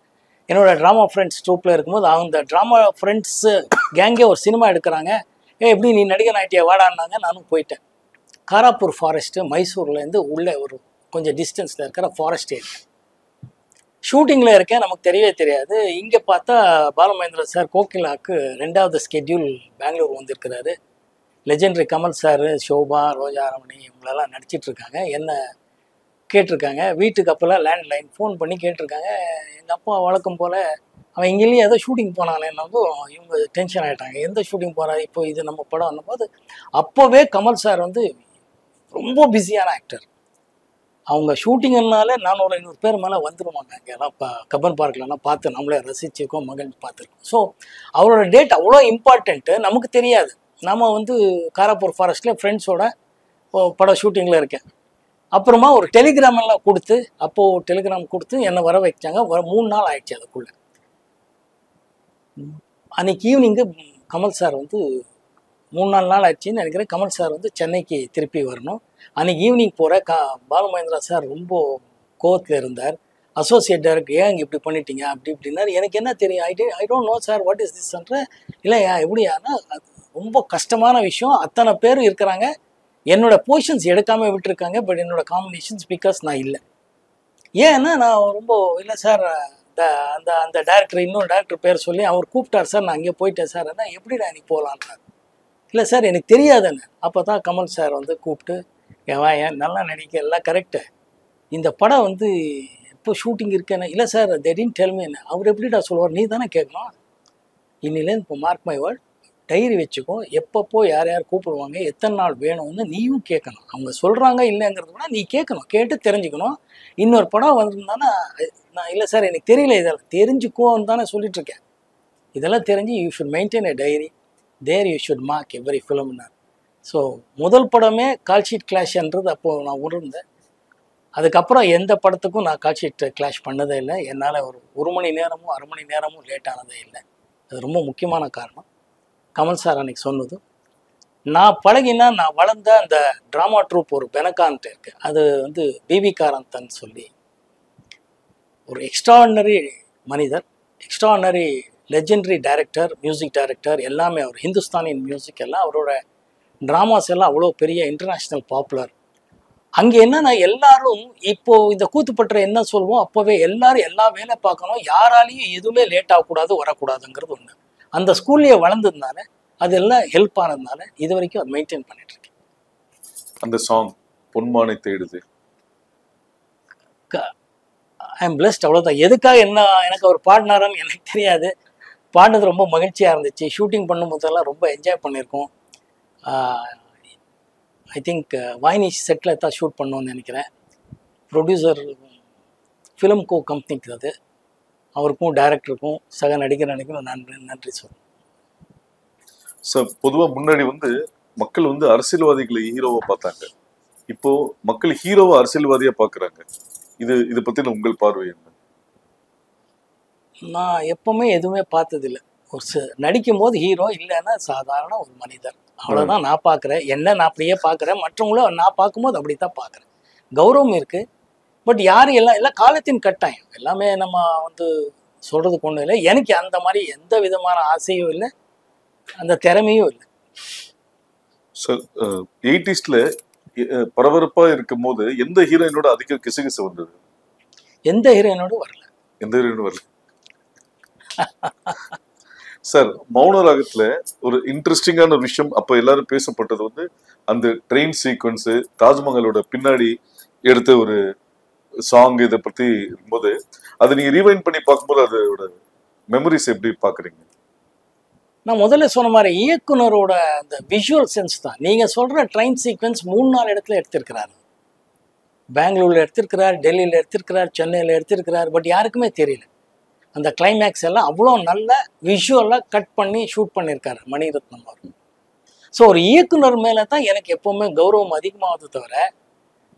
என்னோடய ட்ராமா ஃப்ரெண்ட்ஸ் ட்ரூப்பில் இருக்கும்போது அந்த ட்ராமா ஃப்ரெண்ட்ஸு கேங்கே ஒரு சினிமா எடுக்கிறாங்க. எப்படி நீ நடிகர் ஆகிட்டியா வாடான்னாங்க. நானும் போயிட்டேன். காராப்பூர் ஃபாரஸ்ட்டு, மைசூர்லேருந்து உள்ளே ஒரு கொஞ்சம் டிஸ்டன்ஸில் இருக்கிற ஃபாரஸ்ட் ஏரியா. ஷூட்டிங்கில் இருக்கேன், நமக்கு தெரியவே தெரியாது. இங்கே பார்த்தா பாலு மகேந்திரா சார் கோகிலாவுக்கு 2வது ஸ்கெட்யூல் பெங்களூர் வந்திருக்கிறாரு. லெஜெண்டரி கமல் சார், ஷோபா, ரோஜா ரமணி இவங்களெல்லாம் நடிச்சிட்ருக்காங்க. என்ன கேட்டிருக்காங்க. வீட்டுக்கு அப்போல்லாம் லேண்ட்லைன் ஃபோன் பண்ணி கேட்டிருக்காங்க. எங்கள் அப்பா வழக்கம் போல் அவன் இங்கேயும் ஏதோ ஷூட்டிங் போனானேன்னதும் இவங்க டென்ஷன் ஆகிட்டாங்க. எந்த ஷூட்டிங் போகிறா, இப்போ இது நம்ம படம் வந்தபோது அப்போவே கமல் சார் வந்து ரொம்ப பிஸியான ஆக்டர். அவங்க ஷூட்டிங்னால 400-500 பேர் மேலே வந்துடுவாங்க. அங்கெல்லாம் கப்பன் பார்க்லலாம் பார்த்து நம்மளே ரசிச்சுக்கோ மகிழ்ந்து பார்த்துருக்கோம். ஸோ அவரோட டேட் அவ்வளோ இம்பார்ட்டண்ட்டு, நமக்கு தெரியாது. நாம் வந்து காராப்பூர் ஃபாரஸ்ட்டில் ஃப்ரெண்ட்ஸோட படம் ஷூட்டிங்கில் இருக்கேன். அப்புறமா ஒரு டெலிகிராம் எல்லாம் கொடுத்து, அப்போது டெலிகிராம் கொடுத்து என்னை வர வைச்சாங்க. 3 நாள் ஆயிடுச்சு அதுக்குள்ளே. அன்றைக்கி ஈவினிங்கு கமல் சார் வந்து 3-4 நாள் ஆயிடுச்சின்னு நினைக்கிறேன். கமல் சார் வந்து சென்னைக்கு திருப்பி வரணும். அன்றைக்கி ஈவினிங் போகிற பாலு மகேந்திரா சார் ரொம்ப கோவத்தில் இருந்தார். அசோசியேட் டைரக்டர் ஏன் இப்படி பண்ணிட்டீங்க அப்படி இப்படின்னாரு. எனக்கு என்ன தெரியும், I don't know sir what is திஸ்ன்ற. இல்லையா எப்படியானா ரொம்ப கஷ்டமான விஷயம். அத்தனை பேர் இருக்கிறாங்க, என்னோட பொசிஷன்ஸ் எடுக்காமல் விட்டுருக்காங்க. பட் என்னோட காம்பினேஷன்ஸ் பிகாஸ் நான் இல்லை. ஏன்னா நான் ரொம்ப இல்லை சார், அந்த அந்த டேரக்டர் இன்னொரு டேரக்டர் பேர் சொல்லி அவர் கூப்பிட்டார் சார், நான் அங்கே போயிட்டேன் சார். என்ன எப்படிடா இன்னைக்கு போகலான்றார். இல்லை சார் எனக்கு தெரியாதுன்னு. அப்போ தான் கமல் சார் வந்து கூப்பிட்டு, ஏன் நல்லா நடிக்க எல்லாம் கரெக்டு, இந்த படம் வந்து இப்போ ஷூட்டிங் இருக்கேன்னு. இல்லை சார் திடீர்னு டெல்மி என்ன. அவர் எப்படிடா சொல்லுவார், நீ தானே கேட்கணும். இன்னிலேருந்து இப்போ மார்க் மை வேர்ட், டைரி வச்சுக்கோ, எப்பப்போ யார் யார் கூப்பிடுவாங்க, எத்தனை நாள் வேணும்னு நீயும் கேட்கணும். அவங்க சொல்கிறாங்க இல்லைங்கிறது கூட நீ கேட்கணும், கேட்டு தெரிஞ்சுக்கணும். இன்னொரு படம் வந்திருந்தானா நான் இல்லை சார் எனக்கு தெரியல, இதெல்லாம் தெரிஞ்சுக்கோன்னு தானே சொல்லிட்டு இருக்கேன். இதெல்லாம் தெரிஞ்சு you should maintain a diary, there you should mark every ஃபிலிம்னார். ஸோ முதல் படமே கால்ஷீட் கிளாஷ்ன்றது அப்போது நான் உணர்ந்தேன். அதுக்கப்புறம் எந்த படத்துக்கும் நான் கால்ஷீட் கிளாஷ் பண்ணதே இல்லை. என்னால் ஒரு மணி நேரமும் அரை மணி நேரமும் லேட் ஆனதே இல்லை. அது ரொம்ப முக்கியமான காரணம் கமல் சார் அன்னைக்கு சொன்னது. நான் பழகினா நான் வளர்ந்த அந்த ட்ராமா ட்ரூப் ஒரு பெனகான்ட்டு இருக்கு, அது வந்து பிபி காரந்தன் சொல்லி ஒரு எக்ஸ்ட்ராடினரி மனிதர், extraordinary legendary director, music director, எல்லாமே அவர் ஹிந்துஸ்தானின் மியூசிக் எல்லாம் அவரோட ட்ராமாஸ் எல்லாம் அவ்வளோ பெரிய இன்டர்நேஷ்னல் பாப்புலர். அங்கே என்னன்னா எல்லாரும் இப்போ இந்த கூத்துப்பற்ற என்ன சொல்லுவோம், அப்போவே எல்லாரும் எல்லா வேலை பார்க்கணும், யாராலையும் எதுவுமே லேட் ஆகக்கூடாது வரக்கூடாதுங்கிறது ஒன்று. அந்த ஸ்கூல்லையே வளர்ந்ததுனால அதெல்லாம் ஹெல்ப் ஆனதுனால இது வரைக்கும் அதை மெயின்டைன் பண்ணிட்டு இருக்கேன். அந்த சாங் பொன்மானை தேடுது, ஐ எம் பிளஸ்ட், அவ்வளோதான். எதுக்காக என்ன எனக்கு அவர் பாடினாரான்னு எனக்கு தெரியாது. பாடினது ரொம்ப மகிழ்ச்சியாக இருந்துச்சு. ஷூட்டிங் பண்ணும்போதெல்லாம் ரொம்ப என்ஜாய் பண்ணியிருக்கோம். ஐ திங்க் வாய்னிஷ் செட்டில் தான் ஷூட் பண்ணோன்னு நினைக்கிறேன். ப்ரொடியூசர் ஃபிலிம் கோ கம்பெனிக்கு அது, அவருக்கும் டைரக்டருக்கும் சக நடிகரும் நன்றி சொல்லுங்கள். சார் பொதுவாக முன்னாடி வந்து மக்கள் வந்து அரசியல்வாதிகளை ஹீரோவை பார்த்தாங்க, இப்போ மக்கள் ஹீரோவை அரசியல்வாதியா பார்க்குறாங்க. இதை பற்றின உங்கள் பார்வை என்ன? நான் எப்பவுமே எதுவுமே பார்த்ததில்லை. நடிக்கும் போது ஹீரோ, இல்லைன்னா சாதாரண ஒரு மனிதர், அவ்வளோதான் நான் பார்க்குறேன். என்ன நான் அப்படியே பார்க்குறேன், மற்றவங்களும் நான் பார்க்கும்போது அப்படி தான் பார்க்குறேன். கௌரவம் இருக்குது, பட் யாரும் எல்லாம் காலத்தின் கட்டாயம். எல்லாமே நம்ம வந்து சொல்கிறதுக்கு ஒன்றும் இல்லை. எனக்கு அந்த மாதிரி எந்த விதமான ஆசையும் இல்லை, அந்த திறமையும் இல்லை. சார் 80s பரபரப்பாக இருக்கும் போது எந்த ஹீரோயினோட அதிக கிசுகிசு வந்தது? எந்த ஹீரோயினோட வரல. எந்த ஹீரோயினும் வரல. சார் மௌன ராகத்துல ஒரு இன்ட்ரெஸ்டிங்கான ஒரு விஷயம் அப்ப எல்லாரும் பேசப்பட்டது வந்து அந்த ட்ரெயின் சீக்வன்ஸ், தாஜ்மஹாலோட பின்னாடி எடுத்த ஒரு சாங். இதை பத்தி இருக்கும்போது அதை நீங்க ரீவைண்ட் பண்ணி பார்க்கும்போது அதோட மெமரிஸ் எப்படி பாக்குறீங்க? நான் முதல்ல சொன்ன மாதிரி இயக்குனரோட அந்த விஷுவல் சென்ஸ் தான். நீங்கள் சொல்கிற ட்ரெயின் சீக்வன்ஸ் 3-4 இடத்துல எடுத்திருக்கிறார். பெங்களூரில் எடுத்திருக்கிறார், டெல்லியில் எடுத்திருக்கிறார், சென்னையில் எடுத்திருக்கிறார். பட் யாருக்குமே தெரியல. அந்த கிளைமேக்ஸ் எல்லாம் அவ்வளோ நல்ல விஷுவலாக கட் பண்ணி ஷூட் பண்ணியிருக்காரு மணிரத்னம் அவர். ஸோ ஒரு இயக்குனர் மேலே தான் எனக்கு எப்போவுமே கௌரவம் அதிகமாகுது தவிர,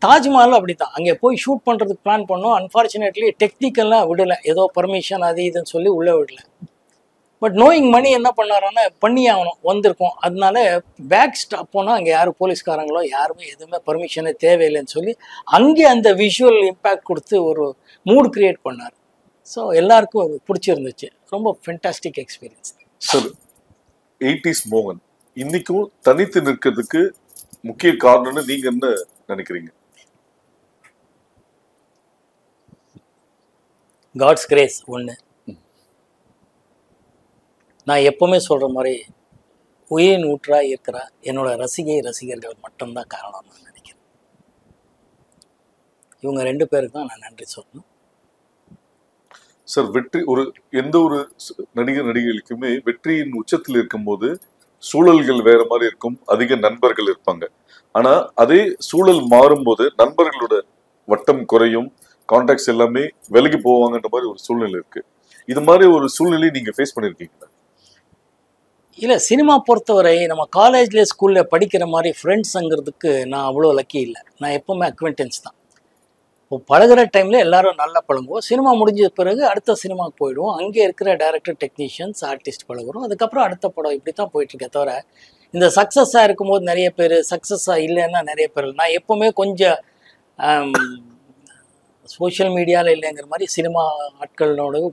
தாஜ்மஹால் அப்படி தான். அங்கே போய் ஷூட் பண்ணுறதுக்கு பிளான் பண்ணோம். அன்ஃபார்ச்சுனேட்லி டெக்னிக்கெல்லாம் விடலை, ஏதோ பர்மிஷன் அது இதுன்னு சொல்லி உள்ளே விடலை. பட் நோயிங் மணி என்ன பண்ணாரோன்னா பண்ணி ஆகணும், வந்திருக்கோம். அதனால பேக் ஸ்டாப் போனால் அங்கே யாரும் போலீஸ்காரங்களோ யாருமே எதுவுமே பர்மிஷனே தேவையில்லைன்னு சொல்லி அங்கே அந்த விஷுவல் இம்பேக்ட் கொடுத்து ஒரு மூட் கிரியேட் பண்ணார். ஸோ எல்லாருக்கும் பிடிச்சிருந்துச்சு. ரொம்ப ஃபென்டாஸ்டிக் எக்ஸ்பீரியன்ஸ். சார் 80s மோகன் இன்னைக்கும் தனித்து நிற்கிறதுக்கு முக்கிய காரணம்னு நீங்க என்ன நினைக்கிறீங்க? காட்ஸ் கிரேஸ் ஒன்று. நான் எப்பவுமே சொல்கிற மாதிரி உயிரின் ஊற்றாக இருக்கிற என்னோட ரசிகர்கள் மட்டும்தான் காரணம் நான் நினைக்கிறேன். இவங்க 2 பேருக்கு தான் நான் நன்றி சொல்லணும். சார் வெற்றி ஒரு எந்த ஒரு நடிகைகளுக்குமே வெற்றியின் உச்சத்தில் இருக்கும்போது சூழல்கள் வேற மாதிரி இருக்கும், அதிக நண்பர்கள் இருப்பாங்க. ஆனா அதே சூழல் மாறும்போது நண்பர்களோட வட்டம் குறையும், கான்டாக்ட்ஸ் எல்லாமே விலகி போவாங்கன்ற மாதிரி ஒரு சூழ்நிலை இருக்கு. இது மாதிரி ஒரு சூழ்நிலையை நீங்க ஃபேஸ் பண்ணிருக்கீங்களா? இல்லை, சினிமா பொறுத்தவரை நம்ம காலேஜில் ஸ்கூலில் படிக்கிற மாதிரி ஃப்ரெண்ட்ஸுங்கிறதுக்கு நான் அவ்வளோ லக்கி இல்லை. நான் எப்போவுமே அக்வென்டன்ஸ் தான். இப்போ பழகிற டைமில் எல்லாரும் நல்லா பழங்குவோம். சினிமா முடிஞ்ச பிறகு அடுத்த சினிமாவுக்கு போயிடுவோம். அங்கே இருக்கிற டைரக்டர், டெக்னீஷியன்ஸ், ஆர்டிஸ்ட் பழகுறோம். அதுக்கப்புறம் அடுத்த படம் இப்படி தான் போயிட்டுருக்கே தவிர, இந்த சக்ஸஸாக இருக்கும்போது நிறைய பேர், சக்ஸஸாக இல்லைன்னா நிறைய பேர். நான் எப்போவுமே கொஞ்சம் சோஷியல் மீடியாவில் இல்லைங்கிற மாதிரி சினிமா ஆட்களோட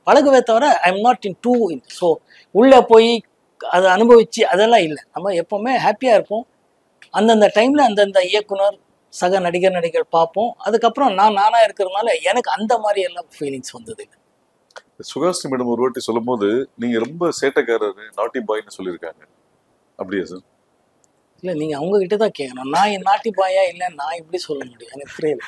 பழகுவே தவிர I am not in to in. So உள்ளே போய் அதை அனுபவிச்சு அதெல்லாம் இல்லை. நம்ம எப்போவுமே ஹாப்பியாக இருப்போம். அந்தந்த டைமில் அந்தந்த இயக்குனர் சக நடிகர் பார்ப்போம். அதுக்கப்புறம் நானாக இருக்கிறதுனால எனக்கு அந்த மாதிரி எல்லாம் ஃபீலிங்ஸ் வந்தது இல்லை. சுகாசினி மேடம் ஒரு வாட்டி சொல்லும் போது நீங்க ரொம்ப சேட்டைக்காரர், நாட்டி பாய்ன்னு சொல்லியிருக்காங்க. அப்படியா சார்? இல்லை, நீங்கள் அவங்ககிட்ட தான் கேட்கணும். நான் என் நாட்டி பாயா இல்லை, நான் இப்படி சொல்ல முடியும், எனக்கு புரியல.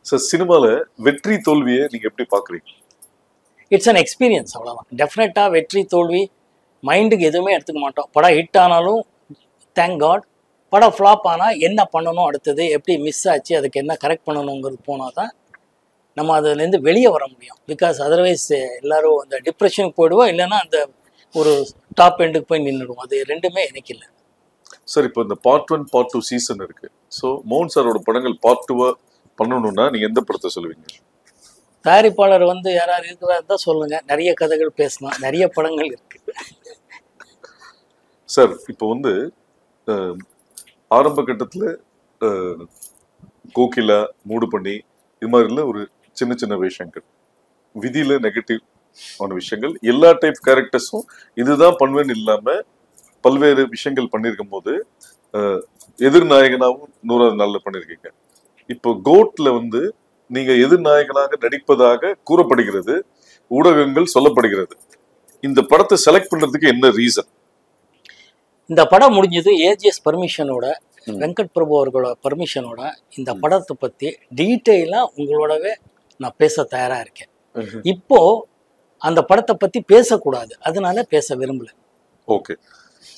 சார், சினிமால வெற்றி தோல்வியை நீங்க எப்படி பாக்குறீங்க? இட்ஸ் அன் எக்ஸ்பீரியன்ஸ், அவ்வளோதான். டெஃபினட்டாக வெற்றி தோல்வி மைண்டுக்கு எதுவுமே எடுத்துக்க மாட்டோம். படம் ஹிட் ஆனாலும் தேங்க் காட், படம் ஃப்ளாப் ஆனால் என்ன பண்ணணும், அடுத்தது எப்படி மிஸ் ஆச்சு, அதுக்கு என்ன கரெக்ட் பண்ணணுங்கிறது போனால் தான் நம்ம அதுலேருந்து வெளியே வர முடியும். பிகாஸ் அதர்வைஸ் எல்லோரும் அந்த டிப்ரெஷனுக்கு போயிடுவோம், இல்லைன்னா அந்த ஒரு டாப் எண்டுக்கு போய் நின்றுடுவோம். அது ரெண்டுமே எனக்கு இல்லை. சார், இப்போ இந்த பார்ட் 1 பார்ட் 2 சீசன் இருக்கு. ஸோ மோகன் சாரோட படங்கள் பார்ட் 2 பண்ணணும்னா நீங்க எந்த படத்தை சொல்லுவீங்க? தயாரிப்பாளர் யாராவது இருக்கிறதா தான் சொல்லுங்க. நிறைய கதைகள் பேசலாம், நிறைய படங்கள் இருக்கு. சார், இப்போ ஆரம்ப கட்டத்துல கோகிலா, மூடு பண்ணி இது மாதிரில ஒரு சின்ன சின்ன விஷயங்கள், விதியில நெகட்டிவ் ஆன விஷயங்கள், எல்லா டைப் கேரக்டர்ஸும் இதுதான் பண்ணுவேன்னு இல்லாம பல்வேறு விஷயங்கள் பண்ணியிருக்கும் போது எதிர்நாயகனாகவும் 100வது நாள்ல பண்ணியிருக்கீங்க. இப்போ கோட்ல நீங்க எதிர்நாயகனாக நடிப்பதாக கூறப்படுகிறது, ஊடகங்கள் சொல்லப்படுகிறது. இந்த படத்தை செலக்ட் பண்றதுக்கு என்ன ரீசன்? இந்த படம் முடிஞ்சது ஏஜிஎஸ் பர்மிஷனோட, வெங்கட் பிரபு அவர்களோட பர்மிஷனோட இந்த படத்தை பத்தி டீட்டெயிலா உங்களோடவே நான் பேச தயாரா இருக்கேன். இப்போ அந்த படத்தை பத்தி பேசக்கூடாது, அதனால பேச விரும்பல. ஓகே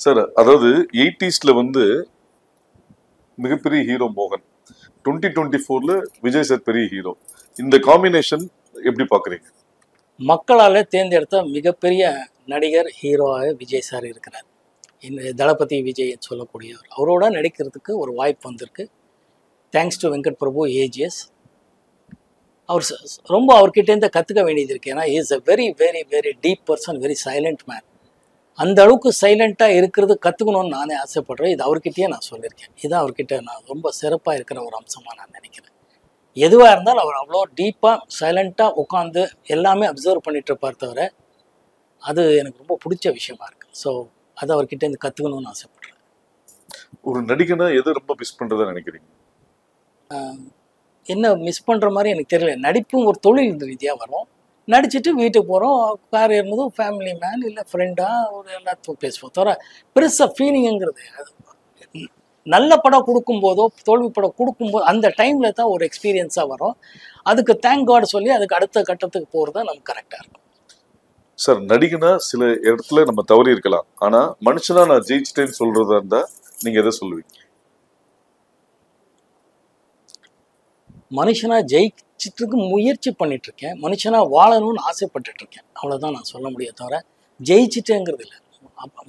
சார், அதாவது 80ஸ்ல மிகப்பெரிய ஹீரோ மோகன், 2024ல விஜய் சார் பெரிய ஹீரோ. இந்த காம்பினேஷன் எப்படி பாக்குறீங்க? மக்களால தேர்ந்தெடுத்த மிகப்பெரிய நடிகர் ஹீரோவாக விஜய் சார் இருக்கிறார். தளபதி விஜய் சொல்லக்கூடியவர். அவரோட நடிக்கிறதுக்கு ஒரு வாய்ப்பு வந்திருக்கு. Thanks to Venkat Prabhu, AGS. அவர் ரொம்ப அவர்கிட்டேருந்து கற்றுக்க வேண்டியது இருக்குது. ஏன்னா is a very very very deep person, very silent man. அந்த அளவுக்கு சைலண்ட்டாக இருக்கிறது கற்றுக்கணும்னு நானே ஆசைப்படுறேன். இது அவர்கிட்டயே நான் சொல்லியிருக்கேன். இதுதான் அவர்கிட்ட நான் ரொம்ப சிறப்பாக இருக்கிற ஒரு அம்சமாக நான் நினைக்கிறேன். எதுவாக இருந்தாலும் அவர் அவ்வளோ டீப்பாக சைலண்ட்டாக உட்காந்து எல்லாமே அப்சர்வ் பண்ணிட்டு இருப்பார் தவிர, அது எனக்கு ரொம்ப பிடிச்ச விஷயமா இருக்குது. ஸோ அதை அவர்கிட்ட இருந்து கற்றுக்கணும்னு ஆசைப்படுறேன். ஒரு நடிகனா எது ரொம்ப மிஸ் பண்ணுறதா நினைக்கிறீங்க? என்ன மிஸ் பண்ணுற மாதிரி எனக்கு தெரியல. நடிப்பும் ஒரு தொழில் ரீதியாக வரும். நடிச்சுட்டு வீட்டுக்கு போகிறோம், கார் ஏறினதும் ஃபேமிலி மேன் இல்லை ஃப்ரெண்டாக ஒரு எல்லாத்தையும் பேசுவோம் தவிர பெருசாக ஃபீலிங்குங்கிறது நல்ல படம் கொடுக்கும்போதோ தோல்வி படம் கொடுக்கும்போது அந்த டைமில் தான் ஒரு எக்ஸ்பீரியன்ஸாக வரும். அதுக்கு தேங்க் காட் சொல்லி அதுக்கு அடுத்த கட்டத்துக்கு போகிறது தான் நமக்கு கரெக்டாக இருக்கும். சார், நடிகனா சில இடத்துல நம்ம தவறி இருக்கலாம், ஆனா மனுஷனா நான் ஜெயிச்சிட்டேன்னு சொல்றதா இருந்தா நீங்க எதை சொல்லுவீங்க? மனுஷனா ஜெயிச்சிட்டு முயற்சி பண்ணிட்டு இருக்கேன், மனுஷனா வாழணும்னு ஆசைப்பட்டுட்டு இருக்கேன், அவ்வளவுதான் நான் சொல்ல முடியும். தவிர ஜெயிச்சிட்டேங்கிறது இல்லை,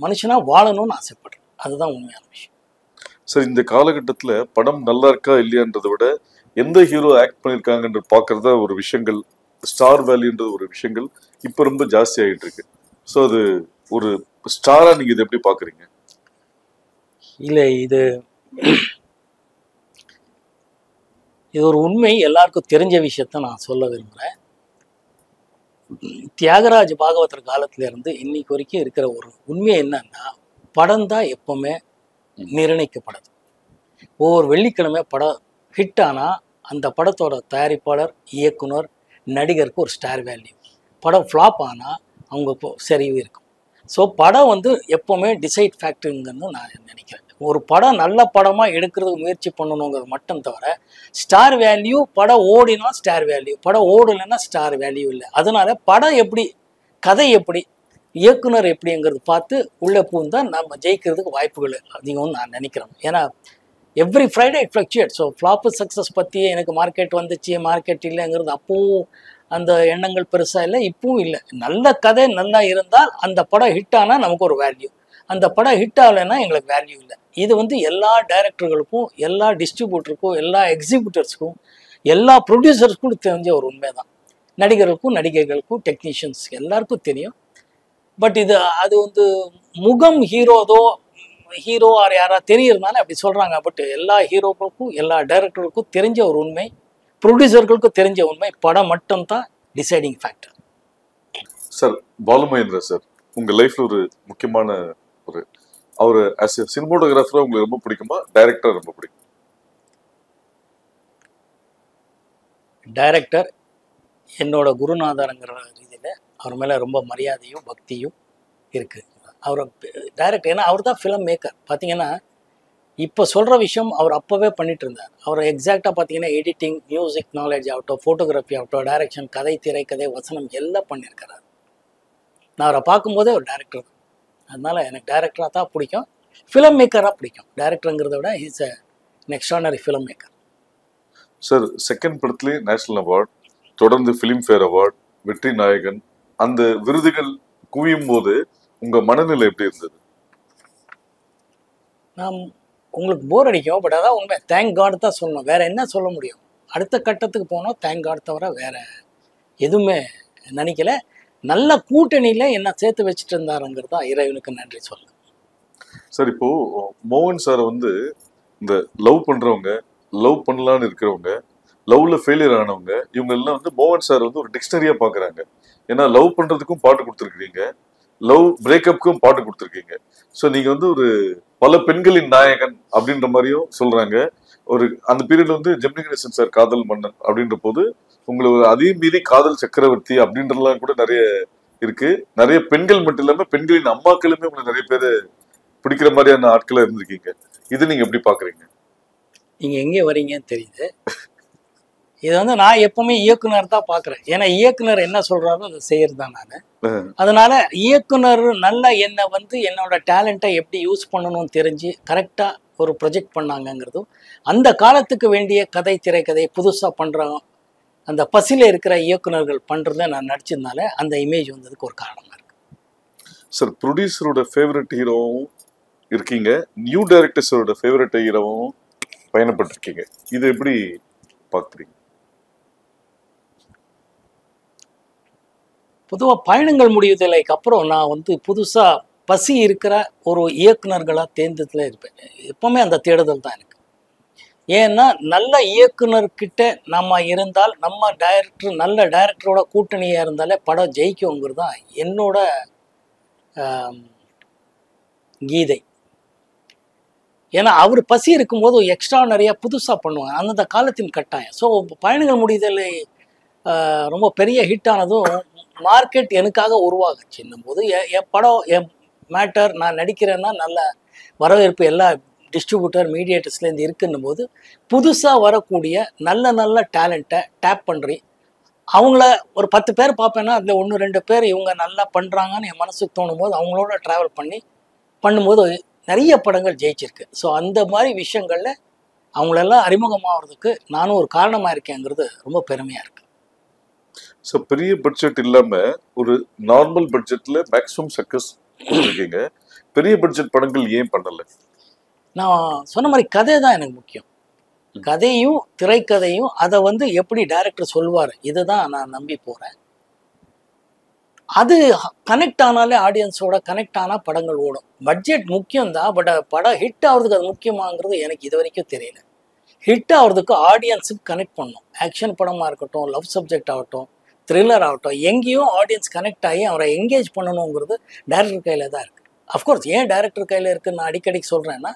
மனுஷனா வாழணும்னு ஆசைப்படுறேன். அதுதான் உண்மையான விஷயம். சார், இந்த காலகட்டத்துல படம் நல்லா இருக்கா இல்லையான்றதை விட எந்த ஹீரோ ஆக்ட் பண்ணியிருக்காங்கன்ற பாக்குறதா ஒரு விஷயங்கள், ஸ்டார் வேல்யூன்ற ஒரு விஷயங்கள் இப்ப ரொம்ப ஜாஸ்தி ஆகிட்டு இருக்கு. ஸோ அது ஒரு ஸ்டாரா நீங்க இதை எப்படி பாக்குறீங்க? இல்லை, இது ஒரு உண்மை, எல்லாருக்கும் தெரிஞ்ச விஷயத்த நான் சொல்ல விரும்புகிறேன். தியாகராஜ் பாகவதர் காலத்துல இருந்து இன்னைக்கு வரைக்கும் இருக்கிற ஒரு உண்மை என்னன்னா, படம் தான் எப்பவுமே நிர்ணயிக்கப்படுது. ஒவ்வொரு வெள்ளிக்கிழமை படம் ஹிட் ஆனால் அந்த படத்தோட தயாரிப்பாளர், இயக்குனர், நடிகருக்கு ஒரு ஸ்டார் வேல்யூ. படம் ஃப்ளாப் ஆனால் அவங்க சரிவு இருக்கும். ஸோ படம் எப்போவுமே டிசைட் ஃபேக்டருங்கன்னு நான் நினைக்கிறேன். ஒரு படம் நல்ல படமாக எடுக்கிறதுக்கு முயற்சி பண்ணணுங்கிறது மட்டும் தவிர ஸ்டார் வேல்யூ, படம் ஓடினா ஸ்டார் வேல்யூ, படம் ஓடலைன்னா ஸ்டார் வேல்யூ இல்லை. அதனால படம் எப்படி, கதை எப்படி, இயக்குனர் எப்படிங்கிறது பார்த்து உள்ளே பூந்தால் நம்ம ஜெயிக்கிறதுக்கு வாய்ப்புகள் அதிகம்னு நான் நினைக்கிறேன். ஏன்னா every Friday it fluctuate. So flop success பற்றியே எனக்கு மார்க்கெட் வந்துச்சு, மார்க்கெட் இல்லைங்கிறது அப்பவும் அந்த எண்ணங்கள் பெருசாக இல்லை, இப்பவும் இல்லை. நல்ல கதை நல்லா இருந்தால் அந்த படம் ஹிட் ஆனால் நமக்கு ஒரு வேல்யூ, அந்த படம் ஹிட் ஆகலைன்னா எங்களுக்கு வேல்யூ இல்லை. இது எல்லா டைரக்டர்களுக்கும், எல்லா டிஸ்ட்ரிபியூட்டருக்கும், எல்லா எக்ஸிபியூட்டர்ஸுக்கும், எல்லா ப்ரொடியூசர்ஸ்க்கும் தெரிஞ்ச ஒரு உண்மை தான். நடிகர்களுக்கும் நடிகைகளுக்கும் டெக்னீஷியன்ஸ் எல்லாருக்கும் தெரியும். பட் அது முகம் ஹீரோ ஆர் யாராவது தெரியறதுனால அப்படி சொல்கிறாங்க. பட் எல்லா ஹீரோக்களுக்கும், எல்லா டைரக்டர்களுக்கும் தெரிஞ்ச ஒரு உண்மை, ப்ரொடியூசர்களுக்கும் தெரிஞ்ச உண்மை, படம் மட்டும்தான் deciding factor. Sir Balu Mahendra sir உங்க லைஃப்ல ஒரு முக்கியமான ஒரு அவரு ஆஸ் எ சினிமோட்டோகிராஃபரா உங்களுக்கு ரொம்ப பிடிக்குமா, டைரக்டரா ரொம்ப பிடிக்கும்? டைரக்டர் என்னோட குருநாதருங்கிற ரீதியில் அவர் மேலே ரொம்ப மரியாதையும் பக்தியும் இருக்குது. அவரை டைரக்டர் ஏன்னா அவர் தான் ஃபிலிம் மேக்கர். பார்த்தீங்கன்னா இப்போ சொல்கிற விஷயம் அவர் அப்போவே பண்ணிட்டு இருந்தார். அவர் எக்ஸாக்டாக பார்த்தீங்கன்னா எடிட்டிங், மியூசிக் நாலேஜ் ஆகட்டும், ஃபோட்டோகிராஃபி ஆகட்டும், டைரக்ஷன், கதை, திரைக்கதை, வசனம் எல்லாம் பண்ணியிருக்கிறார். நான் அவரை பார்க்கும்போதே ஒரு டைரக்டர். அதனால எனக்கு டைரக்டராக தான் பிடிக்கும், ஃபிலிம் மேக்கராக பிடிக்கும். டைரக்டருங்கிறத விட is a extraordinary filmmaker. Sir second படத்துலேயே நேஷனல் அவார்ட், தொடர்ந்து ஃபிலிம்ஃபேர் அவார்ட், வெற்றி நாயகன், அந்த விருதுகள் குவியும் போது உங்க மனநிலை எப்படி இருந்தது? நான் உங்களுக்கு போர் அடிக்கும், பட் அதான் உண்மை. தேங்க் காட் தான் சொல்லணும், வேற என்ன சொல்ல முடியும்? அடுத்த கட்டத்துக்கு போனோம், தேங்க் காட் தவிர வேற எதுவுமே நினைக்கல. நல்ல கூட்டணியில என்ன சேர்த்து வச்சுட்டு இருந்தாருங்கிறது தான் இறைவனுக்கு நன்றி சொல்ல. சார் இப்போ மோகன் சாரை வந்து இந்த லவ் பண்றவங்க, லவ் பண்ணலான்னு இருக்கிறவங்க, லவ்ல ஃபெயிலியர் ஆனவங்க, இவங்க எல்லாம் வந்து மோகன் சார் வந்து ஒரு டிக்ஷனரியா பாக்குறாங்க. ஏன்னா லவ் பண்றதுக்கும் பாட்டு கொடுத்துருக்கீங்க, லவ் பிரேக்கப்புக்கும் பாட்டு கொடுத்துருக்கீங்க. ஸோ நீங்க வந்து ஒரு பல பெண்களின் நாயகன் அப்படின்ற மாதிரியும் சொல்றாங்க. ஒரு அந்த பீரியட்ல வந்து ஜெமினி கணேசன் சார் காதல் மன்னன் அப்படின்ற போது உங்களுக்கு அதையும் மீறி காதல் சக்கரவர்த்தி அப்படின்றலாம் கூட நிறைய இருக்கு. நிறைய பெண்கள் மட்டும் இல்லாம பெண்களின் அம்மாக்களுமே உங்களுக்கு நிறைய பேர் பிடிக்கிற மாதிரியான ஆட்களா இருந்திருக்கீங்க. இது நீங்க எப்படி பாக்குறீங்க? நீங்க எங்கே வரீங்கன்னு தெரியுது. இது வந்து நான் எப்பவுமே இயக்குனர் தான் பார்க்குறேன். ஏன்னா இயக்குனர் என்ன சொல்றாரோ அதை செய்யறது தான் நான். அதனால இயக்குனர் நல்லா என்னை வந்து என்னோட டேலண்ட்டை எப்படி யூஸ் பண்ணணும்னு தெரிஞ்சு கரெக்டாக ஒரு ப்ரொஜெக்ட் பண்ணாங்கங்கிறதும், அந்த காலத்துக்கு வேண்டிய கதை, திரைக்கதை புதுசாக பண்ணுறோம் அந்த பசியில் இருக்கிற இயக்குனர்கள் பண்ணுறத நான் நடிச்சதுனால அந்த இமேஜ் வந்ததுக்கு ஒரு காரணமாக இருக்கு. சார் ப்ரொடியூசரோட ஃபேவரட் ஹீரோவும் இருக்கீங்க, நியூ டைரக்டர்ஸோட ஃபேவரட் ஹீரோவும் பயணப்பட்டிருக்கீங்க. இது எப்படி பார்க்குறீங்க? பொதுவாக பயணங்கள் முடிவுதலைக்கு அப்புறம் நான் வந்து புதுசாக பசி இருக்கிற ஒரு இயக்குனர்களாக தேர்ந்ததில் இருப்பேன். எப்பவுமே அந்த தேடுதல் தான் எனக்கு. ஏன்னா நல்ல இயக்குனர்கிட்ட நம்ம இருந்தால், நம்ம டைரக்டர் நல்ல டைரக்டரோட கூட்டணியாக இருந்தாலே படம் ஜெயிக்குங்கிறது தான் என்னோட கீதை. ஏன்னா அவர் பசி இருக்கும்போது எக்ஸ்ட்ரா நிறையா புதுசாக பண்ணுவாங்க, அந்தந்த காலத்தின் கட்டாயம். ஸோ பயணங்கள் முடிதலை ரொம்ப பெரிய ஹிட் ஆனதும் மார்க்கெட் எனக்காக உருவாகுச்சு. போது என் படம், என் மேட்டர், நான் நடிக்கிறேன்னா நல்ல வரவேற்பு எல்லா டிஸ்ட்ரிபியூட்டர், மீடியேட்டர்ஸ்லேருந்து இருக்குன்னும் போது புதுசாக வரக்கூடிய நல்ல நல்ல டேலண்ட்டை டேப் பண்ணுறி அவங்கள ஒரு 10 பேர் பார்ப்பேன்னா அதில் 1-2 பேர் இவங்க நல்லா பண்ணுறாங்கன்னு என் மனசுக்கு தோணும் போது அவங்களோட ட்ராவல் பண்ணும்போது நிறைய படங்கள் ஜெயிச்சிருக்கு. ஸோ அந்த மாதிரி விஷயங்களில் அவங்களெல்லாம் அறிமுகமாகிறதுக்கு நானும் ஒரு காரணமாக இருக்கேங்கிறது ரொம்ப பெருமையாக இருக்குது. ஸோ பெரிய பட்ஜெட் இல்லாம ஒரு நார்மல் பட்ஜெட்ல மேக்ஸிமம் சக்சஸ் கொடுத்துருக்கீங்க. பெரிய பட்ஜெட் படங்கள் ஏன் பண்ணல? நான் சொன்ன மாதிரி கதை தான் எனக்கு முக்கியம். கதையும் திரைக்கதையும் அதை வந்து எப்படி டைரக்டர் சொல்வார், இதுதான் நான் நம்பி போகிறேன். அது கனெக்ட் ஆனாலே ஆடியன்ஸோட கனெக்ட் ஆனால் படங்கள் ஓடும். பட்ஜெட் முக்கியம்தான், பட் படம் ஹிட் ஆகிறதுக்கு அது முக்கியமாங்கிறது எனக்கு இது வரைக்கும் தெரியல. ஹிட் ஆகிறதுக்கு ஆடியன்ஸுக்கு கனெக்ட் பண்ணணும். ஆக்ஷன் படமாக இருக்கட்டும், லவ் சப்ஜெக்ட் ஆகட்டும், த்ரில்லர் ஆகட்டும், எங்கேயும் ஆடியன்ஸ் கனெக்ட் ஆகி அவரை என்கேஜ் பண்ணணுங்கிறது டைரக்டர் கையில் தான் இருக்குது. அஃப்கோர்ஸ் ஏன் டைரக்டர் கையில் இருக்குன்னு நான் அடிக்கடி சொல்கிறேன்னா,